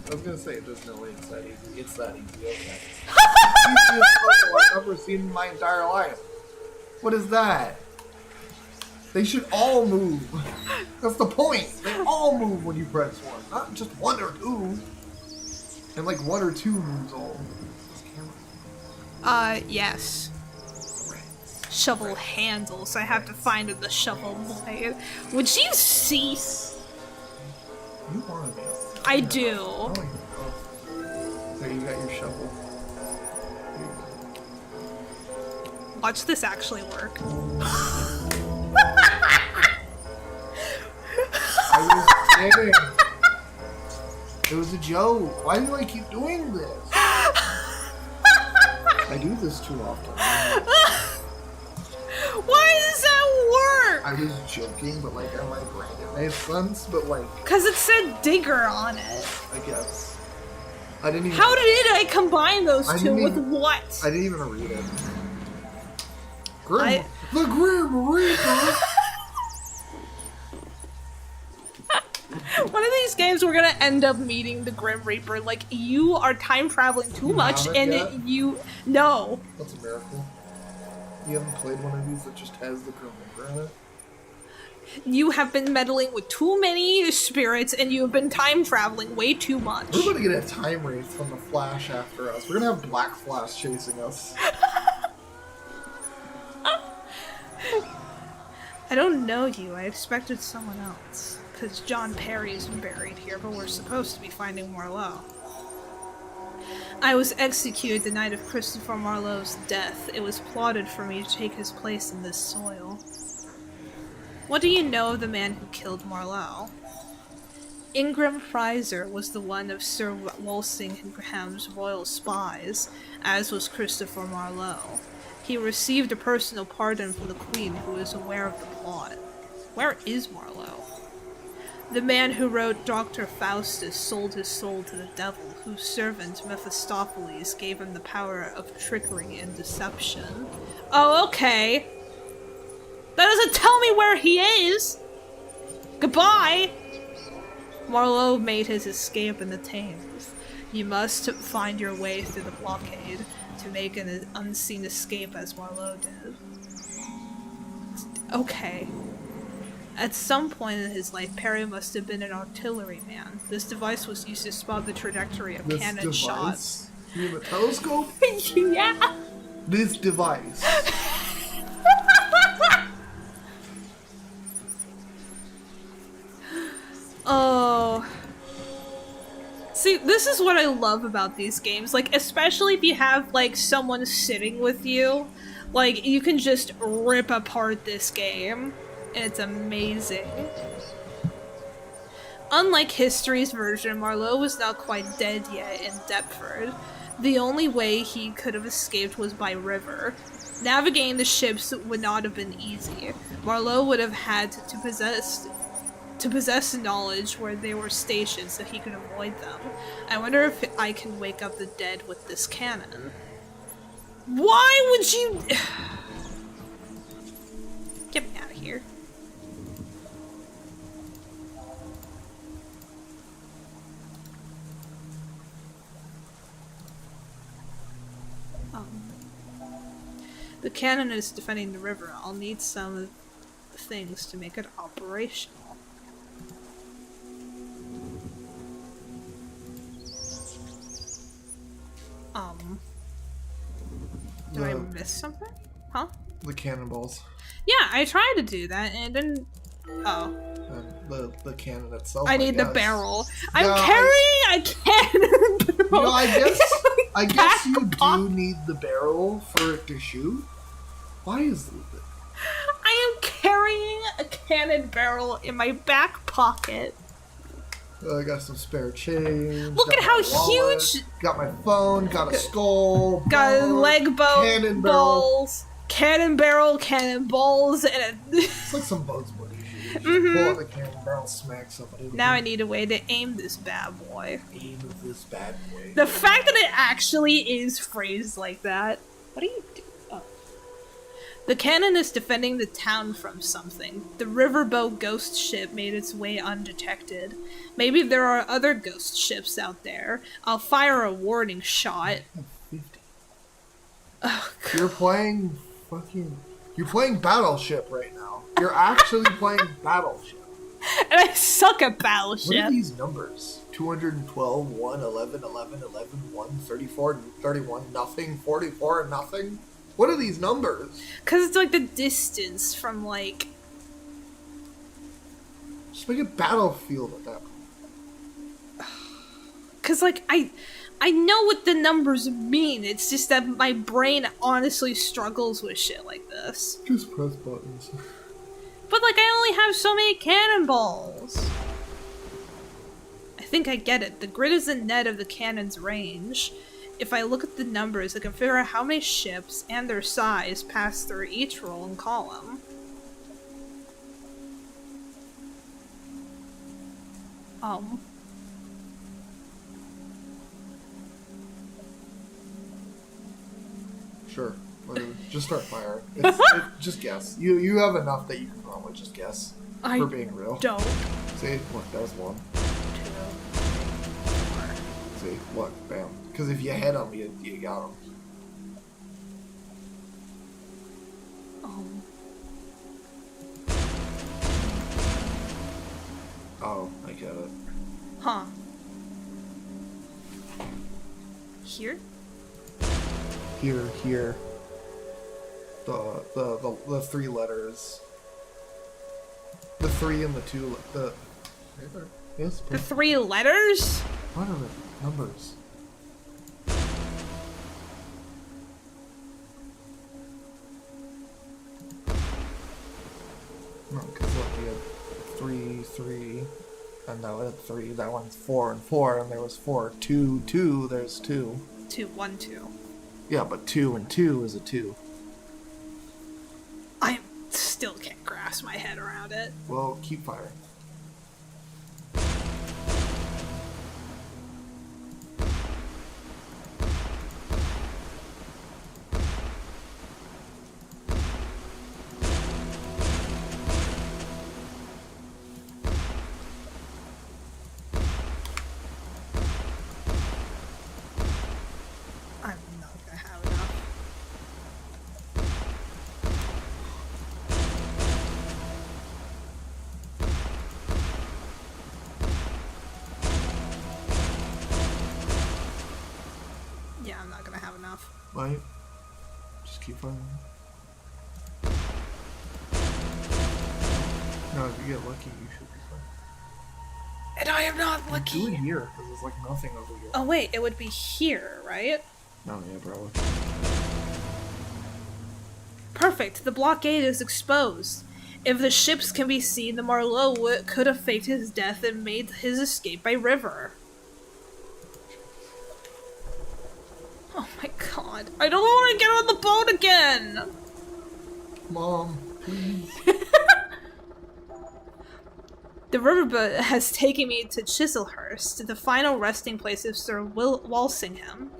[SPEAKER 3] I was gonna say, there's no way it's that easy. It's that easy, okay. Easiest puzzle I've ever seen in my entire life. What is that? They should all move. That's the point. They all move when you press one. Not just one or two. And like one or two moves all.
[SPEAKER 1] Yes. Shovel handles. I have to find the shovel blade. Would you cease?
[SPEAKER 3] You want me.
[SPEAKER 1] I do.
[SPEAKER 3] Oh, you go. There, you got your shovel. Here you go.
[SPEAKER 1] Watch this actually work.
[SPEAKER 3] I was kidding. It was a joke. Why do I keep doing this? I do this too often.
[SPEAKER 1] Why does that work?
[SPEAKER 3] I was joking, but like I'm like it made sense, but like
[SPEAKER 1] Because it said digger on it.
[SPEAKER 3] I guess I didn't even.
[SPEAKER 1] How did I combine those
[SPEAKER 3] I
[SPEAKER 1] two
[SPEAKER 3] didn't
[SPEAKER 1] with
[SPEAKER 3] even-
[SPEAKER 1] what?
[SPEAKER 3] I didn't even read it. The Grim Reaper.
[SPEAKER 1] One of these games we're gonna end up meeting the Grim Reaper. Like, you are time traveling too much
[SPEAKER 3] haven't
[SPEAKER 1] and
[SPEAKER 3] yet?
[SPEAKER 1] No.
[SPEAKER 3] That's a miracle. You haven't played one of these that just has the Grim Reaper in it?
[SPEAKER 1] You have been meddling with too many spirits, and you have been time traveling way too much.
[SPEAKER 3] We're gonna get a time race from the Flash after us. We're gonna have Black Flash chasing us.
[SPEAKER 1] I don't know you. I expected someone else. Because John Perry's buried here, but we're supposed to be finding Marlowe. I was executed the night of Christopher Marlowe's death. It was plotted for me to take his place in this soil. What do you know of the man who killed Marlowe? Ingram Fraser was the one of Sir Walsingham's royal spies, as was Christopher Marlowe. He received a personal pardon from the Queen, who is aware of the plot. Where is Marlowe? The man who wrote Dr. Faustus sold his soul to the devil, whose servant Mephistopheles gave him the power of trickery and deception. Oh, okay. That doesn't tell me where he is! Goodbye! Marlowe made his escape in the Thames. You must find your way through the blockade to make an unseen escape as Marlowe did. Okay. At some point in his life, Perry must have been an artilleryman. This device was used to spot the trajectory of cannon shots.
[SPEAKER 3] You have a telescope?
[SPEAKER 1] Yeah!
[SPEAKER 3] This device.
[SPEAKER 1] Oh. See, this is what I love about these games. Like, especially if you have, like, someone sitting with you. Like, you can just rip apart this game. It's amazing. Unlike history's version, Marlowe was not quite dead yet in Deptford. The only way he could have escaped was by river. Navigating the ships would not have been easy. Marlowe would have had to possess knowledge where they were stationed so he could avoid them. I wonder if I can wake up the dead with this cannon. Why would you... Get me out of here. The cannon is defending the river. I'll need some things to make it operational. Did I miss something? Huh?
[SPEAKER 3] The cannonballs.
[SPEAKER 1] Yeah, I tried to do that and it didn't... Oh.
[SPEAKER 3] The cannon itself.
[SPEAKER 1] I need the barrel. I'm
[SPEAKER 3] No,
[SPEAKER 1] carrying a cannon barrel.
[SPEAKER 3] You know, I guess you do need the barrel for it to shoot. Why is it?
[SPEAKER 1] I am carrying a cannon barrel in my back pocket.
[SPEAKER 3] I got some spare change.
[SPEAKER 1] Look
[SPEAKER 3] got
[SPEAKER 1] at how
[SPEAKER 3] my wallet,
[SPEAKER 1] huge...
[SPEAKER 3] Got my phone, got a skull.
[SPEAKER 1] Got a
[SPEAKER 3] bow,
[SPEAKER 1] leg bow,
[SPEAKER 3] cannon barrel.
[SPEAKER 1] balls, cannon barrel, cannonballs, and a...
[SPEAKER 3] It's like some Bugs Bunny shit. Pull out the cannon barrel, smack somebody.
[SPEAKER 1] Now I need a way to aim this bad boy.
[SPEAKER 3] Aim this bad boy.
[SPEAKER 1] The fact that it actually is phrased like that. What are you doing? Oh. The cannon is defending the town from something. The riverboat ghost ship made its way undetected. Maybe there are other ghost ships out there. I'll fire a warning shot.
[SPEAKER 3] 50.
[SPEAKER 1] Oh,
[SPEAKER 3] You're playing Battleship right now. You're actually playing Battleship.
[SPEAKER 1] and I suck at
[SPEAKER 3] What
[SPEAKER 1] Battleship.
[SPEAKER 3] are these numbers? 212, 1, 11, 11, 11, 1, 34, 31, nothing, 44, nothing? What are these numbers?
[SPEAKER 1] Because it's like the distance from like...
[SPEAKER 3] Just make a battlefield at that point.
[SPEAKER 1] Because like, I know what the numbers mean, it's just that my brain honestly struggles with shit like this.
[SPEAKER 3] Just press buttons.
[SPEAKER 1] But like, I only have so many cannonballs. I think I get it. The grid is the net of the cannon's range. If I look at the numbers, I can figure out how many ships and their size pass through each row and column.
[SPEAKER 3] Sure. Whatever. Just start firing. Just guess. You have enough that you can probably just guess.
[SPEAKER 1] I
[SPEAKER 3] for being real.
[SPEAKER 1] don't.
[SPEAKER 3] See? Look, that was one. See? Look, bam. Because if you hit them, you got them. Oh, I get it.
[SPEAKER 1] Huh. Here?
[SPEAKER 3] Here. The three letters. The three and the two. Yes.
[SPEAKER 1] The 3 letters?
[SPEAKER 3] What are the numbers? No, because look, we had 3, and now we had 3. That one's 4 and 4, and there was 4. 2, 2. There's 2.
[SPEAKER 1] 2, 1, 2.
[SPEAKER 3] Yeah, but 2 and 2 is a 2.
[SPEAKER 1] I still can't grasp my head around it.
[SPEAKER 3] Well, keep firing.
[SPEAKER 1] I'm not gonna have enough. Yeah, I'm not gonna have enough.
[SPEAKER 3] Right? Just keep firing. No, if you get lucky, you should be fine.
[SPEAKER 1] And I am not
[SPEAKER 3] Do it
[SPEAKER 1] lucky.
[SPEAKER 3] here, because there's like nothing over here.
[SPEAKER 1] Oh wait, it would be here, right?
[SPEAKER 3] No, yeah, probably.
[SPEAKER 1] Perfect, the blockade is exposed. If the ships can be seen, the Marlowe could have faked his death and made his escape by river. Oh my god, I don't want to get on the boat again!
[SPEAKER 3] Mom, please.
[SPEAKER 1] The riverboat has taken me to Chislehurst, the final resting place of Sir Walsingham.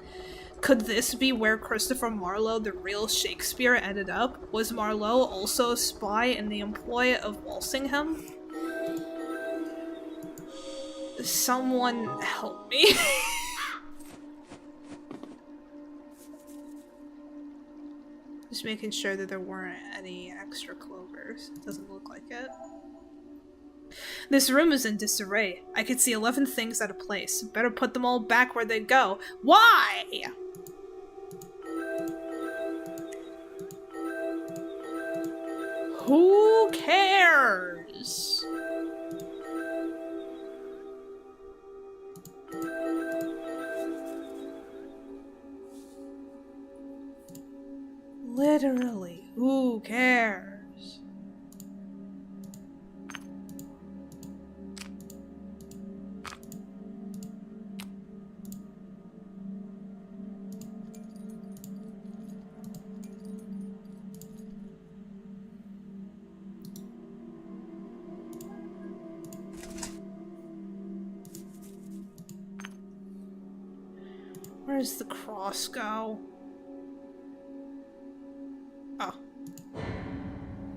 [SPEAKER 1] Could this be where Christopher Marlowe, the real Shakespeare, ended up? Was Marlowe also a spy in the employ of Walsingham? Someone help me. Just making sure that there weren't any extra clovers. Doesn't look like it. This room is in disarray. I could see 11 things out of place. Better put them all back where they go. Why? Who cares? Literally, who cares? Where's the cross go? Oh.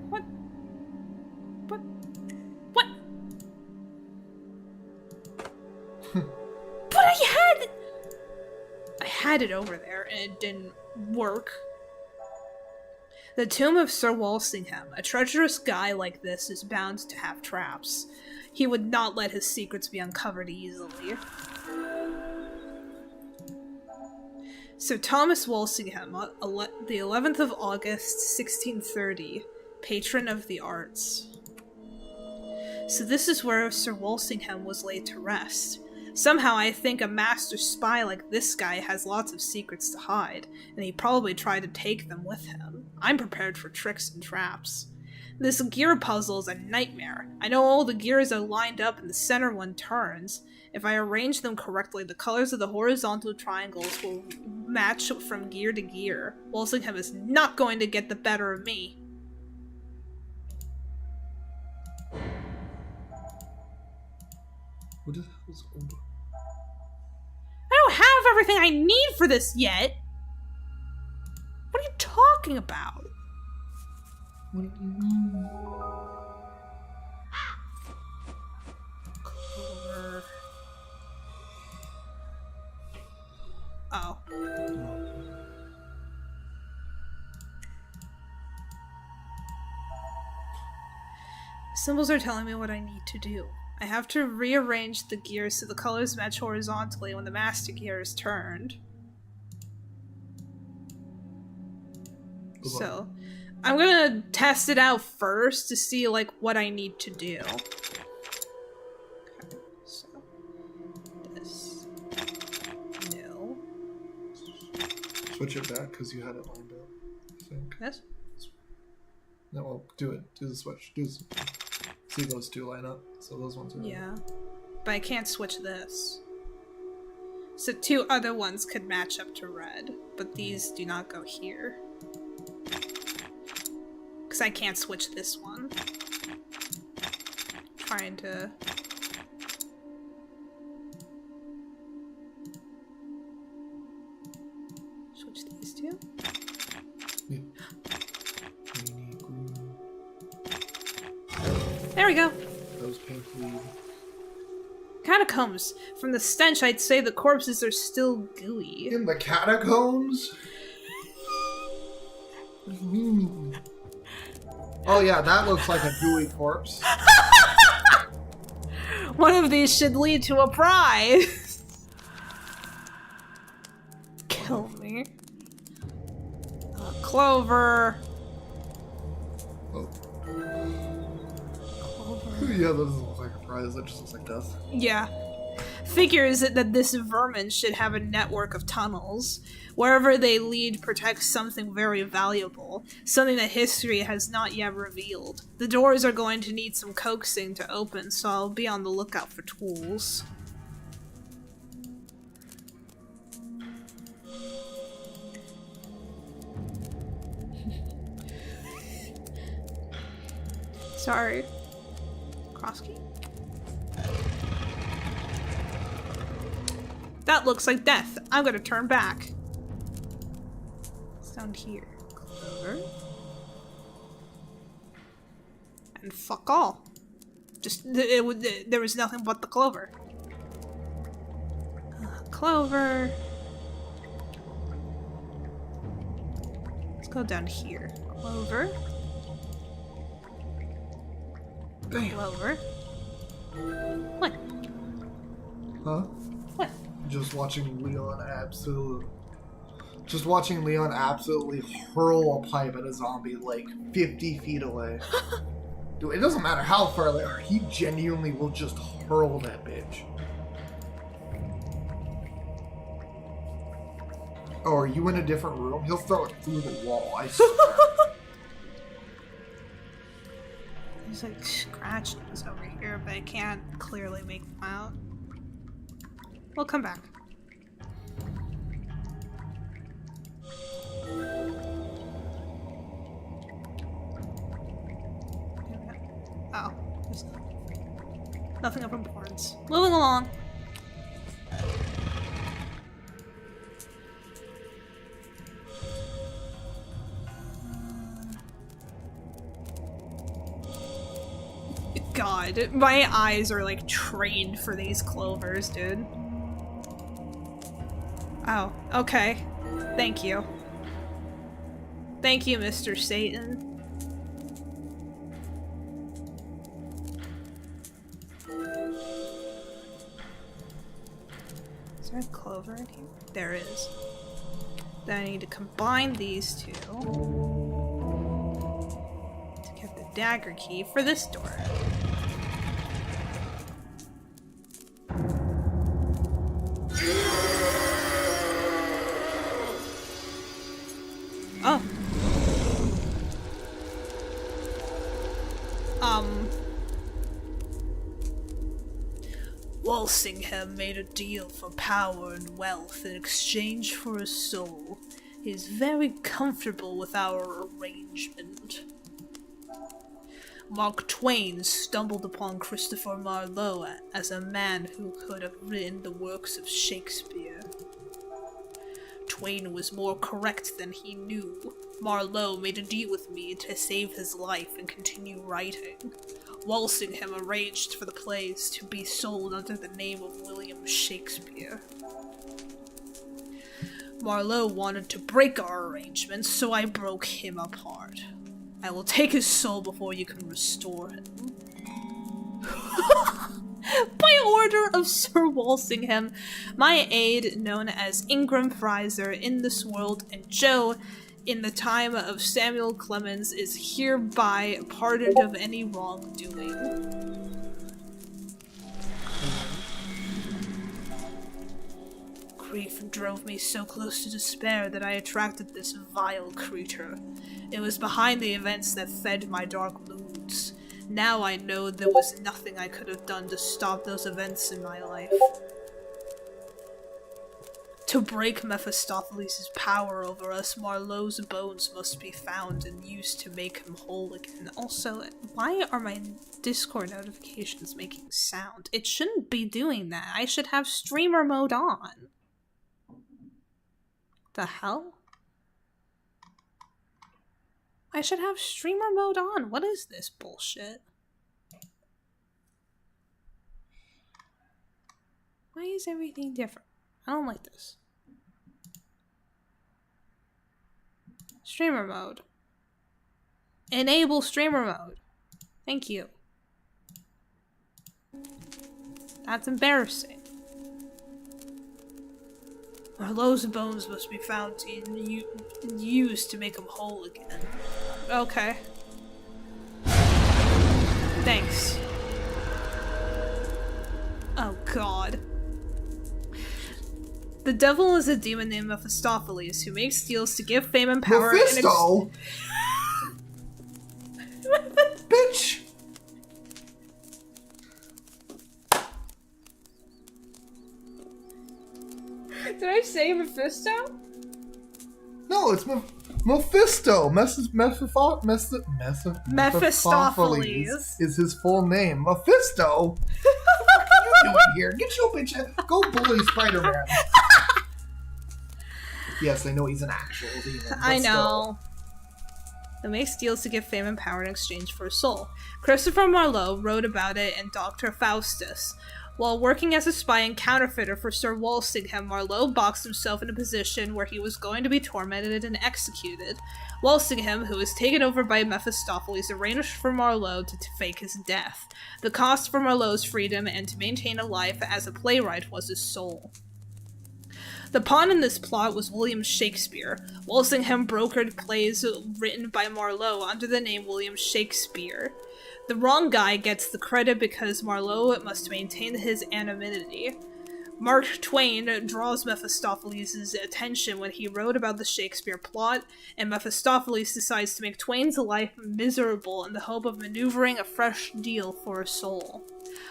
[SPEAKER 1] What? What? What? But I had it over there and it didn't work. The tomb of Sir Walsingham. A treacherous guy like this is bound to have traps. He would not let his secrets be uncovered easily. So Thomas Walsingham, the 11th of August, 1630, patron of the arts. So this is where Sir Walsingham was laid to rest. Somehow I think a master spy like this guy has lots of secrets to hide, and he probably tried to take them with him. I'm prepared for tricks and traps. This gear puzzle is a nightmare. I know all the gears are lined up and the center one turns. If I arrange them correctly, the colors of the horizontal triangles will match from gear to gear. Walsingham is not going to get the better of me.
[SPEAKER 3] What the hell is Oba?
[SPEAKER 1] I don't have everything I need for this yet! What are you talking about?
[SPEAKER 3] What do you mean?
[SPEAKER 1] Color. Oh. Symbols are telling me what I need to do. I have to rearrange the gears so the colors match horizontally when the master gear is turned. So, I'm gonna test it out first to see, like, what I need to do. Okay, so, this. No.
[SPEAKER 3] Switch it back because you had it lined up, I think.
[SPEAKER 1] This?
[SPEAKER 3] No, well, do it. Do the switch. See those two line up? So those ones are...
[SPEAKER 1] Yeah. But I can't switch this. So 2 other ones could match up to red, but these do not go here. Because I can't switch this one. Trying to... switch these two?
[SPEAKER 3] Yeah.
[SPEAKER 1] There we go!
[SPEAKER 3] Those pink lead.
[SPEAKER 1] Catacombs. From the stench, I'd say the corpses are still gooey.
[SPEAKER 3] In the catacombs? What do you mean? Oh yeah, that looks like a gooey corpse.
[SPEAKER 1] One of these should lead to a prize! Kill me. Clover.
[SPEAKER 3] Oh.
[SPEAKER 1] Clover.
[SPEAKER 3] Yeah, that doesn't look like a prize, that just looks like death.
[SPEAKER 1] Yeah. Figures that this vermin should have a network of tunnels. Wherever they lead protects something very valuable, something that history has not yet revealed. The doors are going to need some coaxing to open, so I'll be on the lookout for tools. Sorry. Cross key? That looks like death. I'm gonna turn back. It's down here. Clover. And fuck all. Just, there was nothing but the clover. Clover. Let's go down here. Clover.
[SPEAKER 3] Damn.
[SPEAKER 1] Clover. What?
[SPEAKER 3] Huh?
[SPEAKER 1] What?
[SPEAKER 3] Just watching Leon absolutely hurl a pipe at a zombie like 50 feet away. Dude, it doesn't matter how far they are, he genuinely will just hurl that bitch. Oh, are you in a different room? He'll throw it through the wall, I swear.
[SPEAKER 1] There's like scratches over here, but I can't clearly make them out. We'll come back. Oh, there's nothing of importance. Moving along. God, my eyes are like trained for these clovers, dude. Oh, okay. Thank you. Thank you, Mr. Satan. Is there a clover in here? There is. Then I need to combine these two to get the dagger key for this door. Oh. Walsingham made a deal for power and wealth in exchange for a soul. He is very comfortable with our arrangement. Mark Twain stumbled upon Christopher Marlowe as a man who could have written the works of Shakespeare. Twain was more correct than he knew. Marlowe made a deal with me to save his life and continue writing. Walsingham arranged for the plays to be sold under the name of William Shakespeare. Marlowe wanted to break our arrangement, so I broke him apart. I will take his soul before you can restore him. murder of Sir Walsingham, my aide, known as Ingram Fraser in this world, and Joe, in the time of Samuel Clemens, is hereby pardoned of any wrongdoing. Grief drove me so close to despair that I attracted this vile creature. It was behind the events that fed my dark moods. Now I know there was nothing I could have done to stop those events in my life. To break Mephistopheles' power over us, Marlowe's bones must be found and used to make him whole again. Also, why are my Discord notifications making sound? It shouldn't be doing that. I should have streamer mode on. The hell? I should have streamer mode on. What is this bullshit? Why is everything different? I don't like this. Streamer mode. Enable streamer mode. Thank you. That's embarrassing. Marlowe's bones must be found and used to make him whole again. Okay. Thanks. Oh god. The devil is a demon named Mephistopheles who makes deals to give fame and power.
[SPEAKER 2] Mephisto! Bitch!
[SPEAKER 1] Did I say Mephisto?
[SPEAKER 2] No, it's Mephisto. Mephistopheles is his full name. Mephisto? What are you doing here? Get your bitch. Go bully Spider-Man. Yes, I know he's an actual demon.
[SPEAKER 1] I know. Who makes deals to give fame and power in exchange for a soul. Christopher Marlowe wrote about it in Dr. Faustus. While working as a spy and counterfeiter for Sir Walsingham, Marlowe boxed himself in a position where he was going to be tormented and executed. Walsingham, who was taken over by Mephistopheles, arranged for Marlowe to fake his death. The cost for Marlowe's freedom and to maintain a life as a playwright was his soul. The pawn in this plot was William Shakespeare. Walsingham brokered plays written by Marlowe under the name William Shakespeare. The wrong guy gets the credit because Marlowe must maintain his anonymity. Mark Twain draws Mephistopheles' attention when he wrote about the Shakespeare plot, and Mephistopheles decides to make Twain's life miserable in the hope of maneuvering a fresh deal for a soul.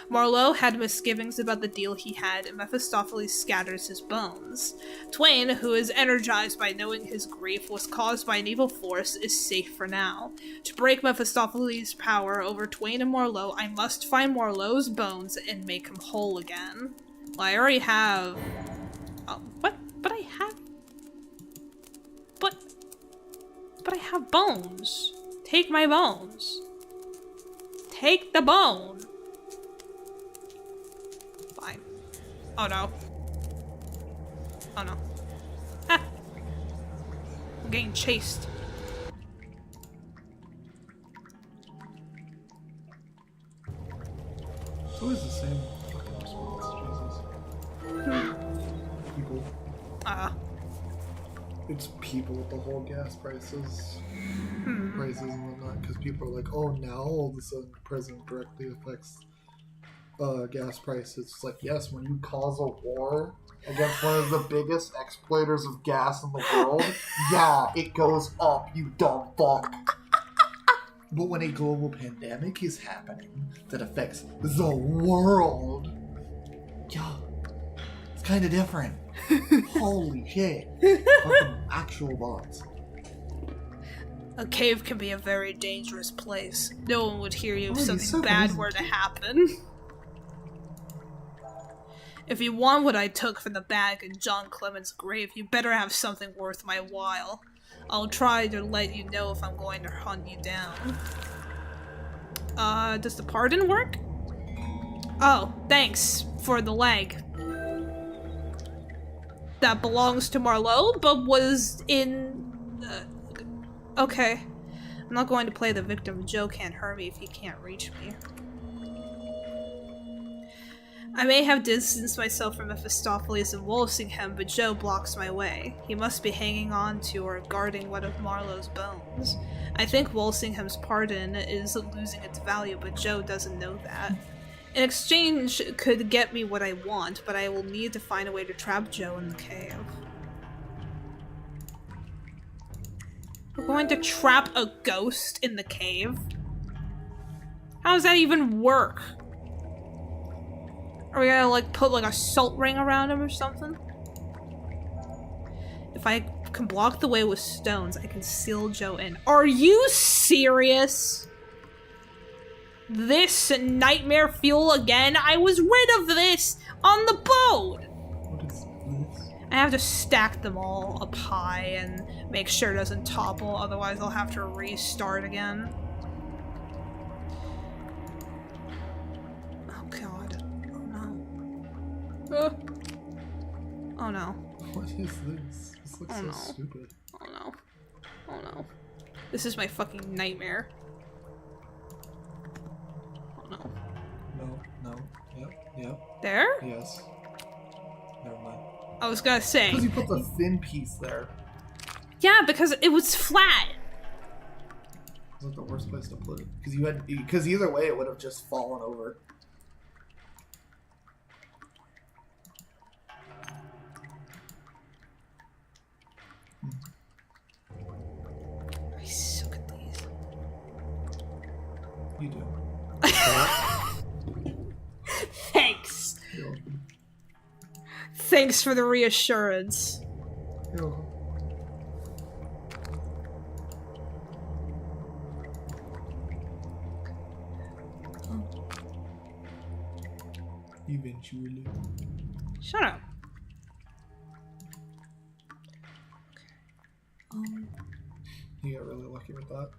[SPEAKER 1] Marlowe had misgivings about the deal he had, and Mephistopheles scatters his bones. Twain, who is energized by knowing his grief was caused by an evil force, is safe for now. To break Mephistopheles' power over Twain and Marlowe, I must find Marlowe's bones and make him whole again. Well, I already have... Oh, what? But I have... But I have bones. Take my bones. Take the bone. Fine. Oh no. Oh no. Ah! I'm getting chased.
[SPEAKER 2] It's always the same fucking response, Jesus. People. It's people with the whole gas prices. Prices and whatnot, because people are like, oh, now all of a sudden the president directly affects gas prices. It's like, yes, when you cause a war against one of the biggest exploiters of gas in the world, yeah, it goes up, you dumb fuck. But when a global pandemic is happening that affects the world, yeah, it's kind of different. Holy shit. Fucking actual bots.
[SPEAKER 1] A cave can be a very dangerous place. No one would hear you if something
[SPEAKER 2] so
[SPEAKER 1] bad
[SPEAKER 2] easy.
[SPEAKER 1] were to happen. If you want what I took from the bag in John Clement's grave, you better have something worth my while. I'll try to let you know if I'm going to hunt you down. Does the pardon work? Oh, thanks for the leg. That belongs to Marlowe, but was in... okay. I'm not going to play the victim. Joe can't hurt me if he can't reach me. I may have distanced myself from Mephistopheles and Walsingham, but Joe blocks my way. He must be hanging on to or guarding one of Marlowe's bones. I think Walsingham's pardon is losing its value, but Joe doesn't know that. An exchange could get me what I want, but I will need to find a way to trap Joe in the cave. We're going to trap a ghost in the cave? How does that even work? Are we gonna like put like a salt ring around him or something? If I can block the way with stones, I can seal Joe in. Are you serious? This nightmare fuel again? I was rid of this on the boat!
[SPEAKER 3] What is this?
[SPEAKER 1] I have to stack them all up high and make sure it doesn't topple, otherwise I'll have to restart again. Oh god. Oh no. Oh no.
[SPEAKER 3] What is this? This looks
[SPEAKER 1] Oh,
[SPEAKER 3] so
[SPEAKER 1] no.
[SPEAKER 3] stupid.
[SPEAKER 1] Oh no. Oh no. This is my fucking nightmare. Oh no.
[SPEAKER 3] No. Yep.
[SPEAKER 1] There?
[SPEAKER 3] Yes. Never mind.
[SPEAKER 1] I was gonna say.
[SPEAKER 3] Because you put the thin piece there.
[SPEAKER 1] Yeah, because it was flat.
[SPEAKER 3] It's like the worst place to put it. Because either way it would have just fallen over.
[SPEAKER 1] I suck at these.
[SPEAKER 3] You do.
[SPEAKER 1] Thanks.
[SPEAKER 3] You're welcome.
[SPEAKER 1] Thanks for the reassurance.
[SPEAKER 3] You're welcome. Eventually.
[SPEAKER 1] Shut up.
[SPEAKER 3] You got really lucky with that.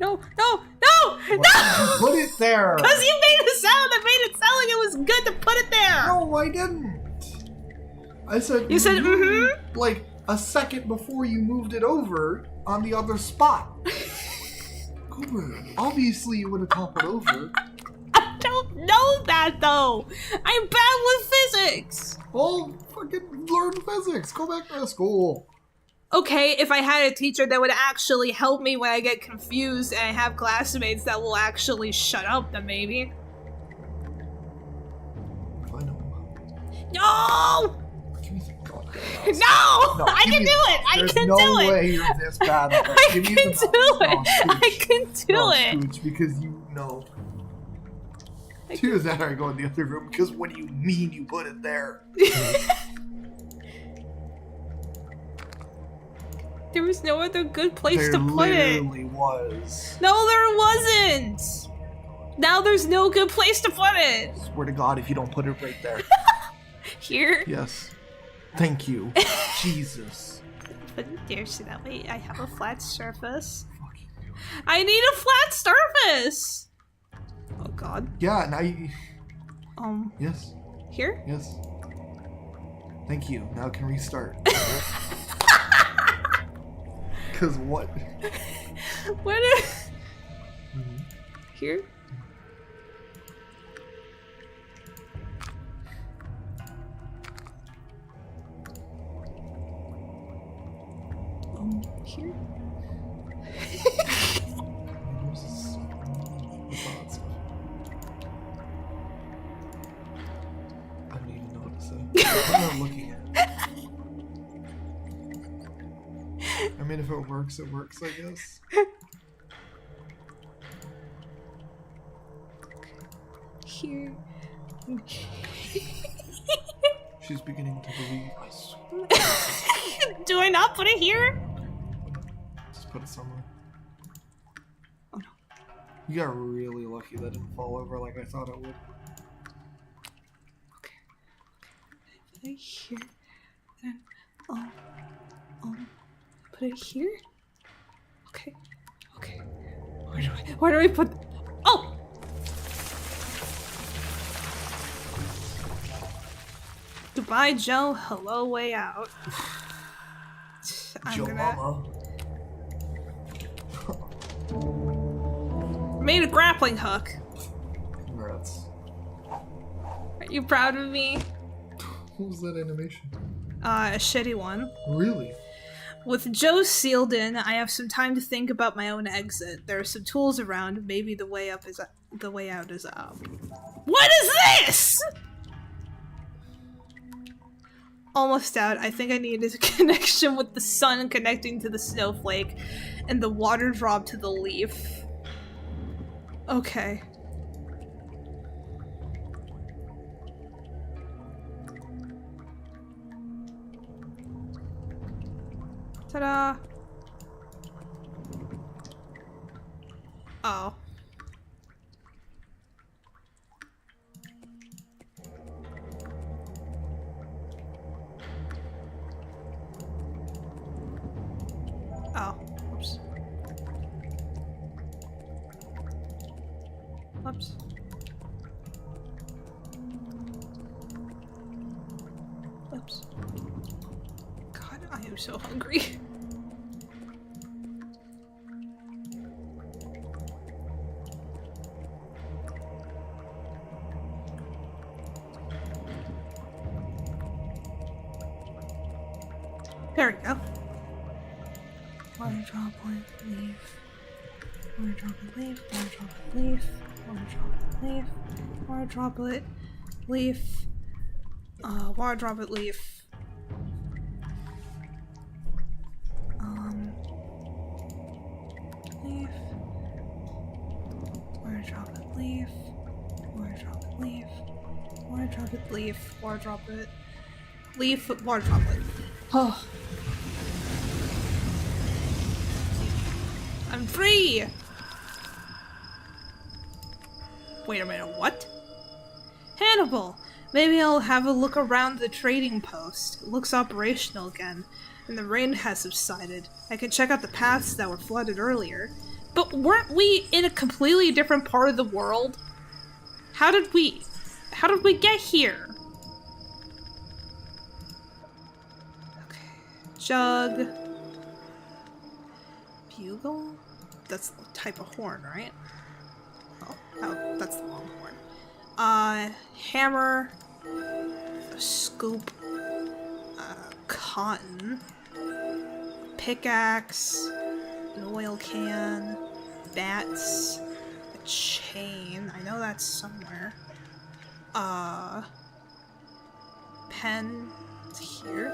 [SPEAKER 1] No, no, no! No!
[SPEAKER 3] Put it there!
[SPEAKER 1] Because you made a sound that made it sound like it was good to put it there!
[SPEAKER 3] No, I didn't. I said
[SPEAKER 1] You said,
[SPEAKER 3] like a second before you moved it over on the other spot. Cooper, obviously you would have toppled over.
[SPEAKER 1] I don't know that, though! I'm bad with physics!
[SPEAKER 3] Well, fucking learn physics. Go back to school.
[SPEAKER 1] Okay, if I had a teacher that would actually help me when I get confused and I have classmates that will actually shut up, then maybe.
[SPEAKER 3] I know.
[SPEAKER 1] No!
[SPEAKER 3] Give me some goddamn
[SPEAKER 1] No!
[SPEAKER 3] mouse.
[SPEAKER 1] I
[SPEAKER 3] give
[SPEAKER 1] can
[SPEAKER 3] me
[SPEAKER 1] do
[SPEAKER 3] the
[SPEAKER 1] it! I
[SPEAKER 3] mouse.
[SPEAKER 1] can
[SPEAKER 3] There's
[SPEAKER 1] do
[SPEAKER 3] no
[SPEAKER 1] it!
[SPEAKER 3] way you're this bad at it.
[SPEAKER 1] I
[SPEAKER 3] Give
[SPEAKER 1] can
[SPEAKER 3] me the
[SPEAKER 1] do
[SPEAKER 3] mouse.
[SPEAKER 1] it!
[SPEAKER 3] No,
[SPEAKER 1] I
[SPEAKER 3] Scooch.
[SPEAKER 1] can do
[SPEAKER 3] No,
[SPEAKER 1] it!
[SPEAKER 3] Scooch, because you know. Either that or I go in the other room, because what do you mean you put it there?
[SPEAKER 1] There was no other good place
[SPEAKER 3] There
[SPEAKER 1] to put it.
[SPEAKER 3] literally was.
[SPEAKER 1] No, there wasn't! Now there's no good place to put it!
[SPEAKER 3] Swear to God, if you don't put it right there.
[SPEAKER 1] Here?
[SPEAKER 3] Yes. Thank you. Jesus.
[SPEAKER 1] Put it there so that way I have a flat surface.
[SPEAKER 3] Fuck you.
[SPEAKER 1] I need a flat surface! Oh god.
[SPEAKER 3] Yeah, now you... Yes.
[SPEAKER 1] Here?
[SPEAKER 3] Yes. Thank you. Now it can restart. Because what?
[SPEAKER 1] What is... Here? Here?
[SPEAKER 3] I don't even know what to say. I'm not looking at it. I mean, if it works, I guess.
[SPEAKER 1] Here.
[SPEAKER 3] She's beginning to believe. I swear.
[SPEAKER 1] Do I not put it here?
[SPEAKER 3] Just put it somewhere.
[SPEAKER 1] Oh no.
[SPEAKER 3] You got really lucky that didn't fall over like I thought it would.
[SPEAKER 1] Okay. Put it here. Then, put it here. Okay. Okay. Where do I put? Oh. Goodbye, Joe. Hello, way out. I'm
[SPEAKER 3] Joe
[SPEAKER 1] gonna.
[SPEAKER 3] Mama.
[SPEAKER 1] Made a grappling hook.
[SPEAKER 3] Congrats.
[SPEAKER 1] Are you proud of me?
[SPEAKER 3] What was that animation?
[SPEAKER 1] A shitty one.
[SPEAKER 3] Really?
[SPEAKER 1] With Joe sealed in, I have some time to think about my own exit. There are some tools around. Maybe the way out is up. What is this? Almost out. I think I needed a connection with the sun connecting to the snowflake, and the water drop to the leaf. Okay. Ta-da! Oh. Oh, oops. Whoops. Oops. God, I am so hungry. There we go. Water droplet, leaf. Water droplet, leaf. Water droplet, leaf. Water droplet, leaf. Water droplet, leaf. Water droplet, leaf. Leaf. Water droplet, leaf. Water droplet, leaf. Water droplet, leaf. Water droplet, leaf. Water droplet. Oh. I'm free! Wait a minute, what? Hannibal! Maybe I'll have a look around the trading post. It looks operational again, and the rain has subsided. I can check out the paths that were flooded earlier. But weren't we in a completely different part of the world? How did we get here? Okay. Jug. Bugle? That's the type of horn, right? Oh, that's the long horn. Hammer. A scoop. Cotton. Pickaxe. An oil can. Bats. A chain. I know that's somewhere. Pen. It's here.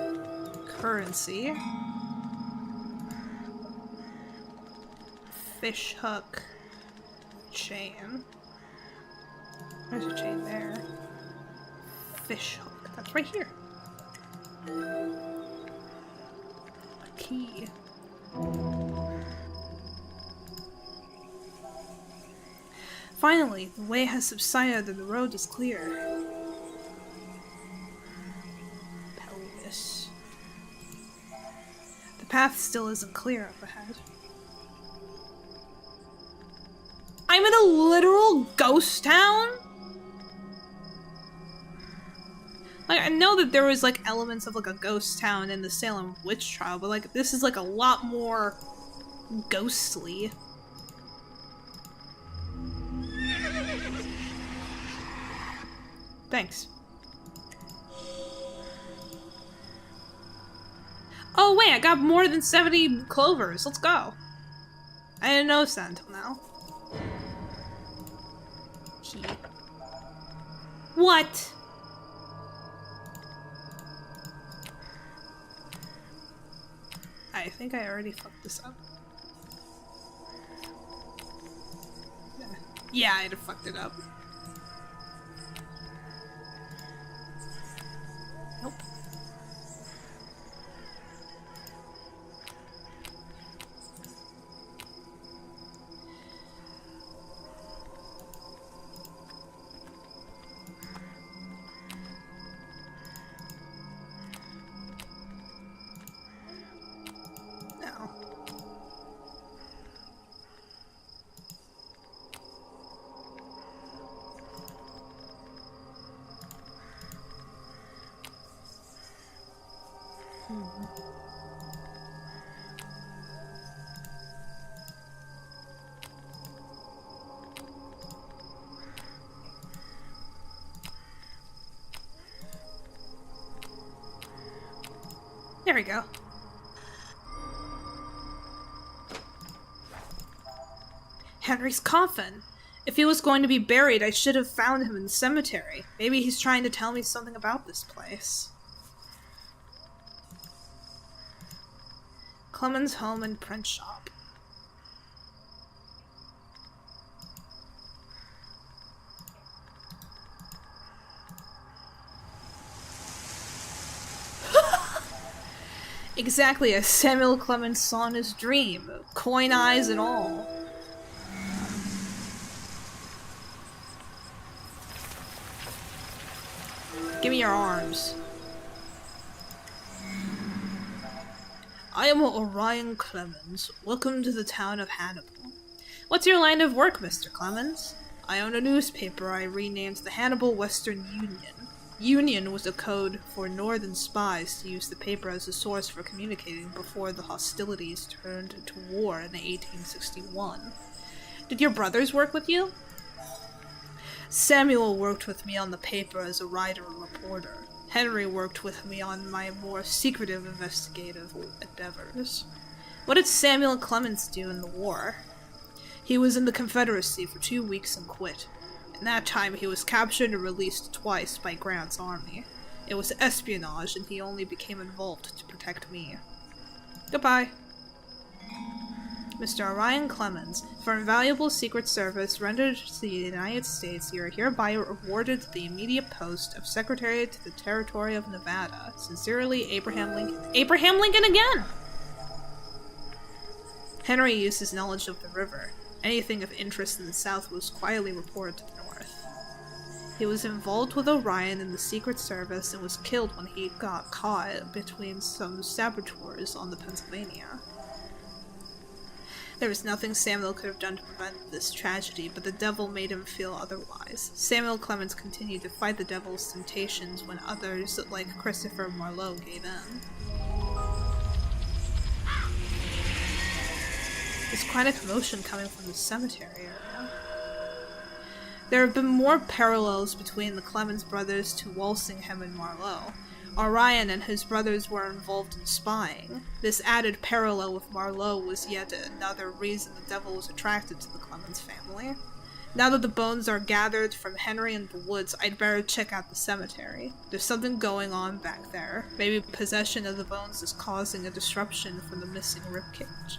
[SPEAKER 1] Currency. Fish hook. Chain. There's a chain there. Fish hook. That's right here. A key. Finally, the way has subsided and the road is clear. Pelvis. The path still isn't clear up ahead. I'm in a literal ghost town? Like, I know that there was, like, elements of, like, a ghost town in the Salem witch trial, but, like, this is, like, a lot more ghostly. Thanks. Oh, wait, I got more than 70 clovers. Let's go. I didn't notice that until now. Key. What? I think I already fucked this up. Yeah, I'd have fucked it up. Nope. No. There we go. Henry's coffin. If he was going to be buried, I should have found him in the cemetery. Maybe he's trying to tell me something about this place. Clemens' home and print shop. Exactly as Samuel Clemens saw in his dream, coin eyes and all. Give me your arms. I am Orion Clemens. Welcome to the town of Hannibal. What's your line of work, Mr. Clemens? I own a newspaper I renamed the Hannibal Western Union. Union was a code for northern spies to use the paper as a source for communicating before the hostilities turned to war in 1861. Did your brothers work with you? Samuel worked with me on the paper as a writer and reporter. Henry worked with me on my more secretive investigative endeavors. What did Samuel Clemens do in the war? He was in the Confederacy for 2 weeks and quit. In that time, he was captured and released twice by Grant's army. It was espionage, and he only became involved to protect me. Goodbye. Mr. Orion Clemens, for invaluable secret service rendered to the United States, you are hereby awarded the immediate post of Secretary to the Territory of Nevada. Sincerely, Abraham Lincoln. Abraham Lincoln again! Henry used his knowledge of the river. Anything of interest in the South was quietly reported to the North. He was involved with Orion in the Secret Service and was killed when he got caught between some saboteurs on the Pennsylvania. There was nothing Samuel could have done to prevent this tragedy, but the devil made him feel otherwise. Samuel Clemens continued to fight the devil's temptations when others, like Christopher Marlowe, gave in. There's quite a commotion coming from the cemetery area. There have been more parallels between the Clemens brothers to Walsingham and Marlowe. Orion and his brothers were involved in spying. This added parallel with Marlowe was yet another reason the devil was attracted to the Clemens family. Now that the bones are gathered from Henry in the woods, I'd better check out the cemetery. There's something going on back there. Maybe possession of the bones is causing a disruption from the missing ribcage.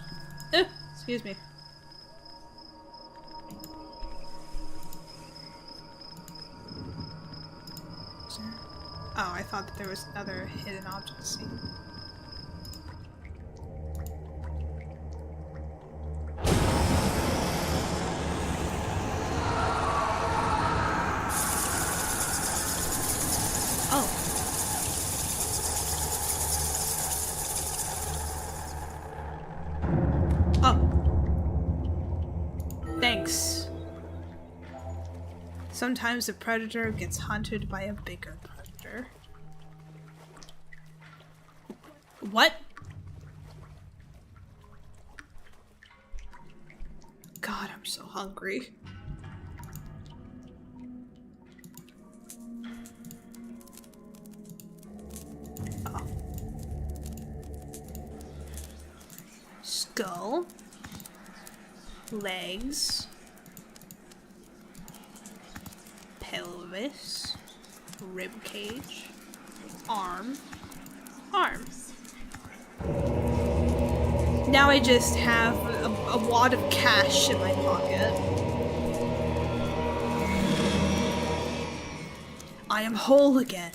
[SPEAKER 1] Excuse me. Oh, I thought that there was another hidden object scene. Oh. Oh. Thanks. Sometimes a predator gets hunted by a bigger predator. What? God, I'm so hungry. Oh. Skull. Legs. Pelvis. Rib cage. Arm. Arms. Now I just have a wad of cash in my pocket. I am whole again.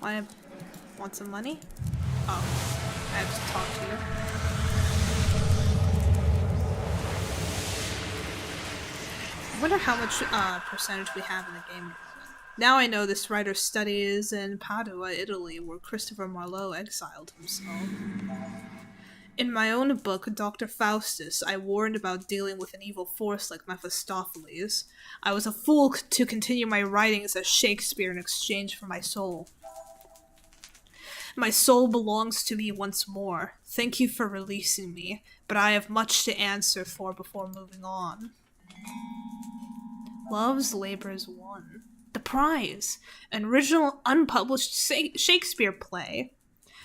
[SPEAKER 1] Want some money? Oh, I have to talk to you. I wonder how much percentage we have in the game. Now I know this writer studies in Padua, Italy, where Christopher Marlowe exiled himself. In my own book, Dr. Faustus, I warned about dealing with an evil force like Mephistopheles. I was a fool to continue my writings as Shakespeare in exchange for my soul. My soul belongs to me once more. Thank you for releasing me, but I have much to answer for before moving on. Love's Labor's Won. The Prize, an original unpublished Shakespeare play.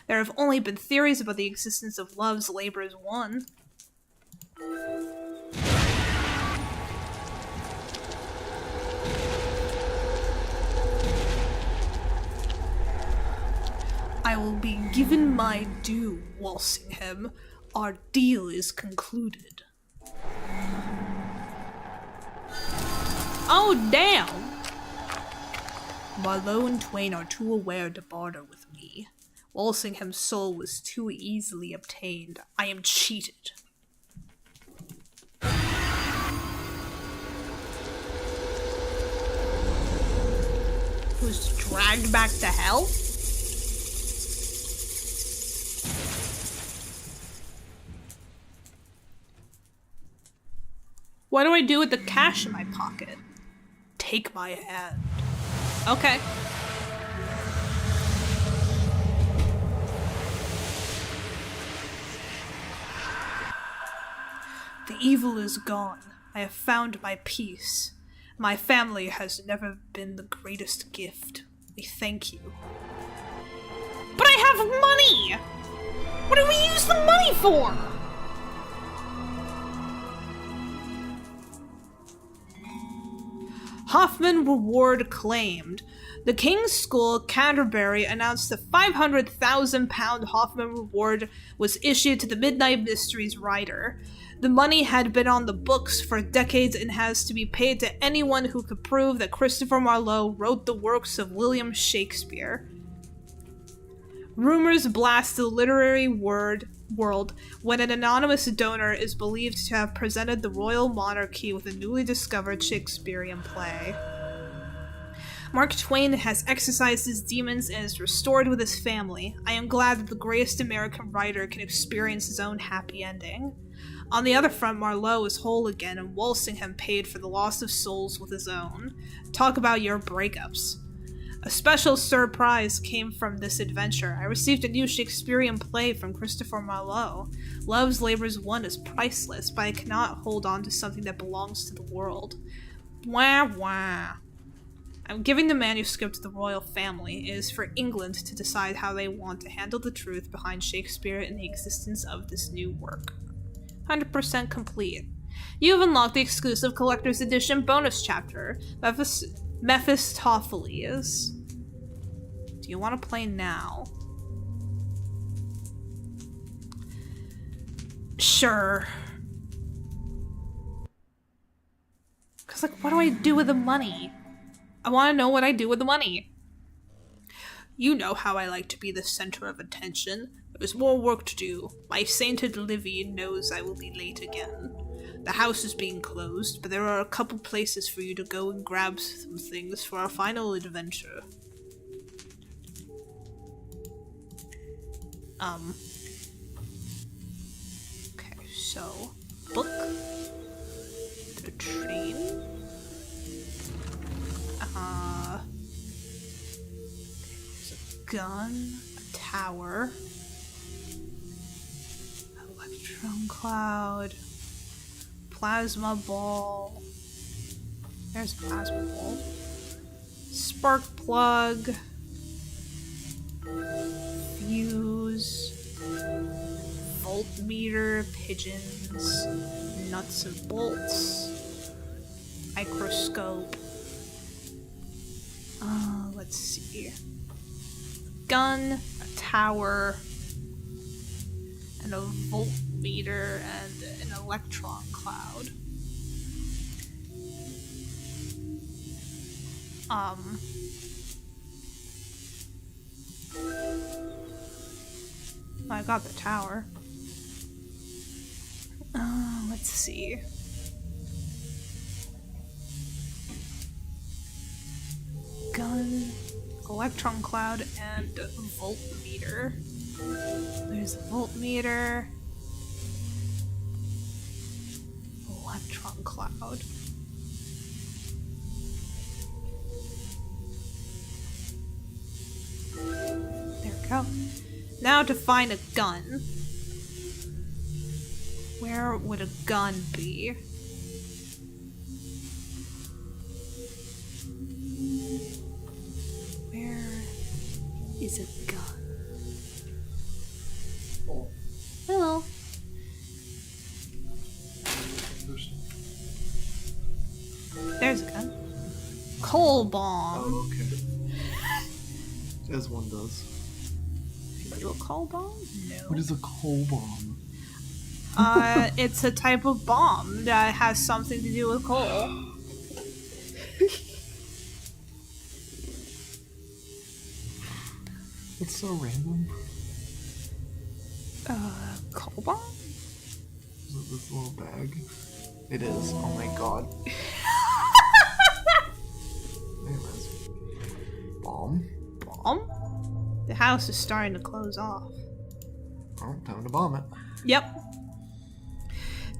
[SPEAKER 1] There have only been theories about the existence of Love's Labour's Won. I will be given my due, Walsingham. Our deal is concluded. Oh, damn! Marlowe and Twain are too aware to barter with me. Walsingham's soul was too easily obtained. I am cheated. Who's dragged back to hell? What do I do with the cash in my pocket? Take my hand. Okay. The evil is gone. I have found my peace. My family has never been the greatest gift. We thank you. But I have money! What do we use the money for? Hoffman Reward claimed. The King's School, Canterbury, announced the £500,000 Hoffman Reward was issued to the Midnight Mysteries writer. The money had been on the books for decades and has to be paid to anyone who could prove that Christopher Marlowe wrote the works of William Shakespeare. Rumors blast the literary world when an anonymous donor is believed to have presented the royal monarchy with a newly discovered Shakespearean play. Mark Twain has exorcised his demons and is restored with his family. I am glad that the greatest American writer can experience his own happy ending. On the other front, Marlowe is whole again, and Walsingham paid for the loss of souls with his own. Talk about your breakups. A special surprise came from this adventure. I received a new Shakespearean play from Christopher Marlowe. Love's Labour's Won is priceless, but I cannot hold on to something that belongs to the world. Wah wah. I'm giving the manuscript to the royal family. It is for England to decide how they want to handle the truth behind Shakespeare and the existence of this new work. 100% complete. You have unlocked the exclusive collector's edition bonus chapter, Mephistopheles. Do you want to play now? Sure. Cause like, what do I do with the money? I want to know what I do with the money. You know how I like to be the center of attention. There's more work to do. My sainted Livy knows I will be late again. The house is being closed, but there are a couple places for you to go and grab some things for our final adventure. Okay, so, book, the train, there's a gun, a tower, electron cloud, plasma ball. There's a plasma ball. Spark plug. Fuse. Voltmeter. Pigeons. Nuts and bolts. Microscope. Let's see. Gun. A tower. And a voltmeter and an electron cloud. I got the tower. Let's see. Gun, electron cloud, and voltmeter. There's a voltmeter. Electron cloud. There we go. Now to find a gun. Where would a gun be? is a gun.
[SPEAKER 3] Oh,
[SPEAKER 1] Hello. There's a gun. Coal bomb.
[SPEAKER 3] oh, okay. As one does.
[SPEAKER 1] Do a coal bomb?
[SPEAKER 3] What is a coal bomb?
[SPEAKER 1] It's a type of bomb that has something to do with coal.
[SPEAKER 3] It's so random.
[SPEAKER 1] Coal bomb?
[SPEAKER 3] Is it this little bag? It is. Oh my god. Anyways. Bomb?
[SPEAKER 1] Bomb? The house is starting to close off.
[SPEAKER 3] Oh, time to bomb it.
[SPEAKER 1] Yep.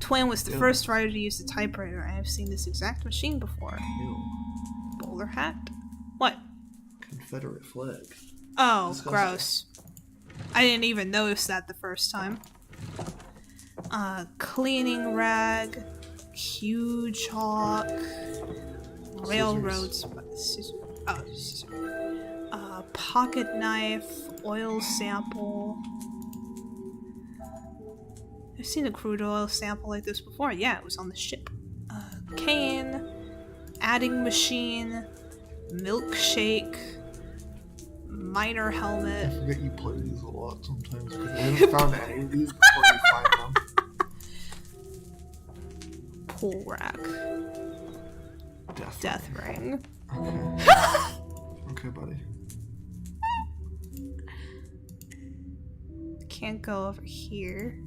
[SPEAKER 1] Twin was the
[SPEAKER 3] Ew.
[SPEAKER 1] first writer to use the typewriter. I have seen this exact machine before.
[SPEAKER 3] Ew.
[SPEAKER 1] Bowler hat? What?
[SPEAKER 3] Confederate flag.
[SPEAKER 1] Oh,
[SPEAKER 3] Disgusting.
[SPEAKER 1] gross. I didn't even notice that the first time. Cleaning rag, huge hawk, railroad scissors. Oh, scissors. Pocket knife, oil sample. I've seen a crude oil sample like this before. Yeah, it was on the ship. Cane, adding machine, milkshake, miner
[SPEAKER 3] I
[SPEAKER 1] helmet.
[SPEAKER 3] forget you play these a lot sometimes because I haven't found any of these before you find them.
[SPEAKER 1] Pool rack. Death ring.
[SPEAKER 3] Okay. Okay, buddy.
[SPEAKER 1] Can't go over here.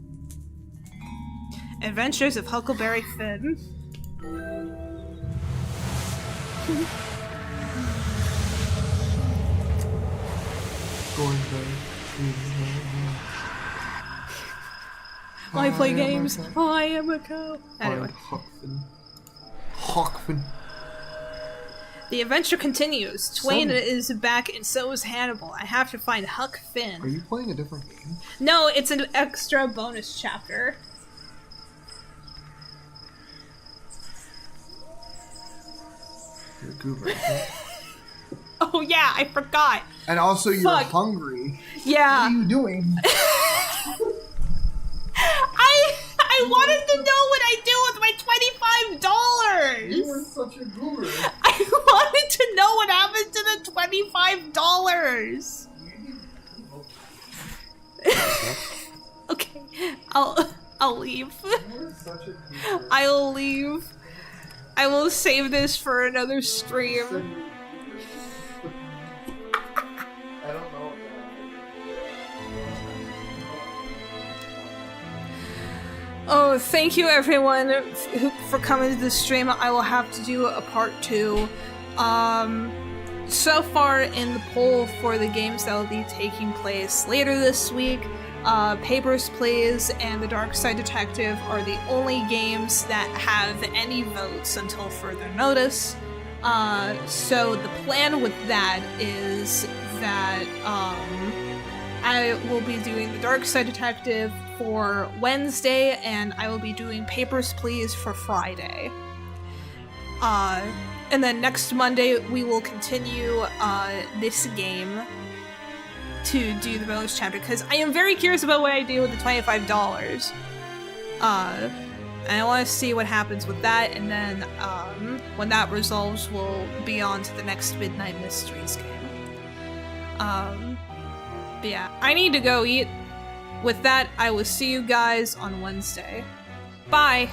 [SPEAKER 1] Adventures of Huckleberry Finn.
[SPEAKER 3] Going back.
[SPEAKER 1] I play
[SPEAKER 3] am
[SPEAKER 1] games.
[SPEAKER 3] a cow.
[SPEAKER 1] I am a cow. Anyway,
[SPEAKER 3] Find Hawkfin.
[SPEAKER 1] the adventure continues. Twain
[SPEAKER 3] Son.
[SPEAKER 1] is back, and so is Hannibal. I have to find Huck
[SPEAKER 3] Are
[SPEAKER 1] Finn.
[SPEAKER 3] you playing a different game?
[SPEAKER 1] No, it's an extra bonus chapter.
[SPEAKER 3] You're a goober. right?
[SPEAKER 1] Oh yeah, I forgot.
[SPEAKER 3] And also, you're
[SPEAKER 1] Fuck.
[SPEAKER 3] hungry. What
[SPEAKER 1] Yeah.
[SPEAKER 3] are you doing?
[SPEAKER 1] I wanted to know what I do with my
[SPEAKER 3] You were
[SPEAKER 1] $25.
[SPEAKER 3] such a goober.
[SPEAKER 1] I wanted to know what happened to the $25. Okay, I'll leave.
[SPEAKER 3] You were such a goober.
[SPEAKER 1] I'll leave. I will save this for another stream.
[SPEAKER 3] I don't know.
[SPEAKER 1] Oh, thank you everyone for coming to the stream. I will have to do a part 2. So far in the poll for the games that will be taking place later this week, Papers, Please and The Dark Side Detective are the only games that have any votes until further notice. So the plan with that is that I will be doing The Dark Side Detective for Wednesday, and I will be doing Papers, Please for Friday. And then next Monday we will continue this game to do the bonus chapter, because I am very curious about what I do with the $25. And I want to see what happens with that, and then when that resolves, we'll be on to the next Midnight Mysteries game. But yeah, I need to go eat. With that, I will see you guys on Wednesday. Bye!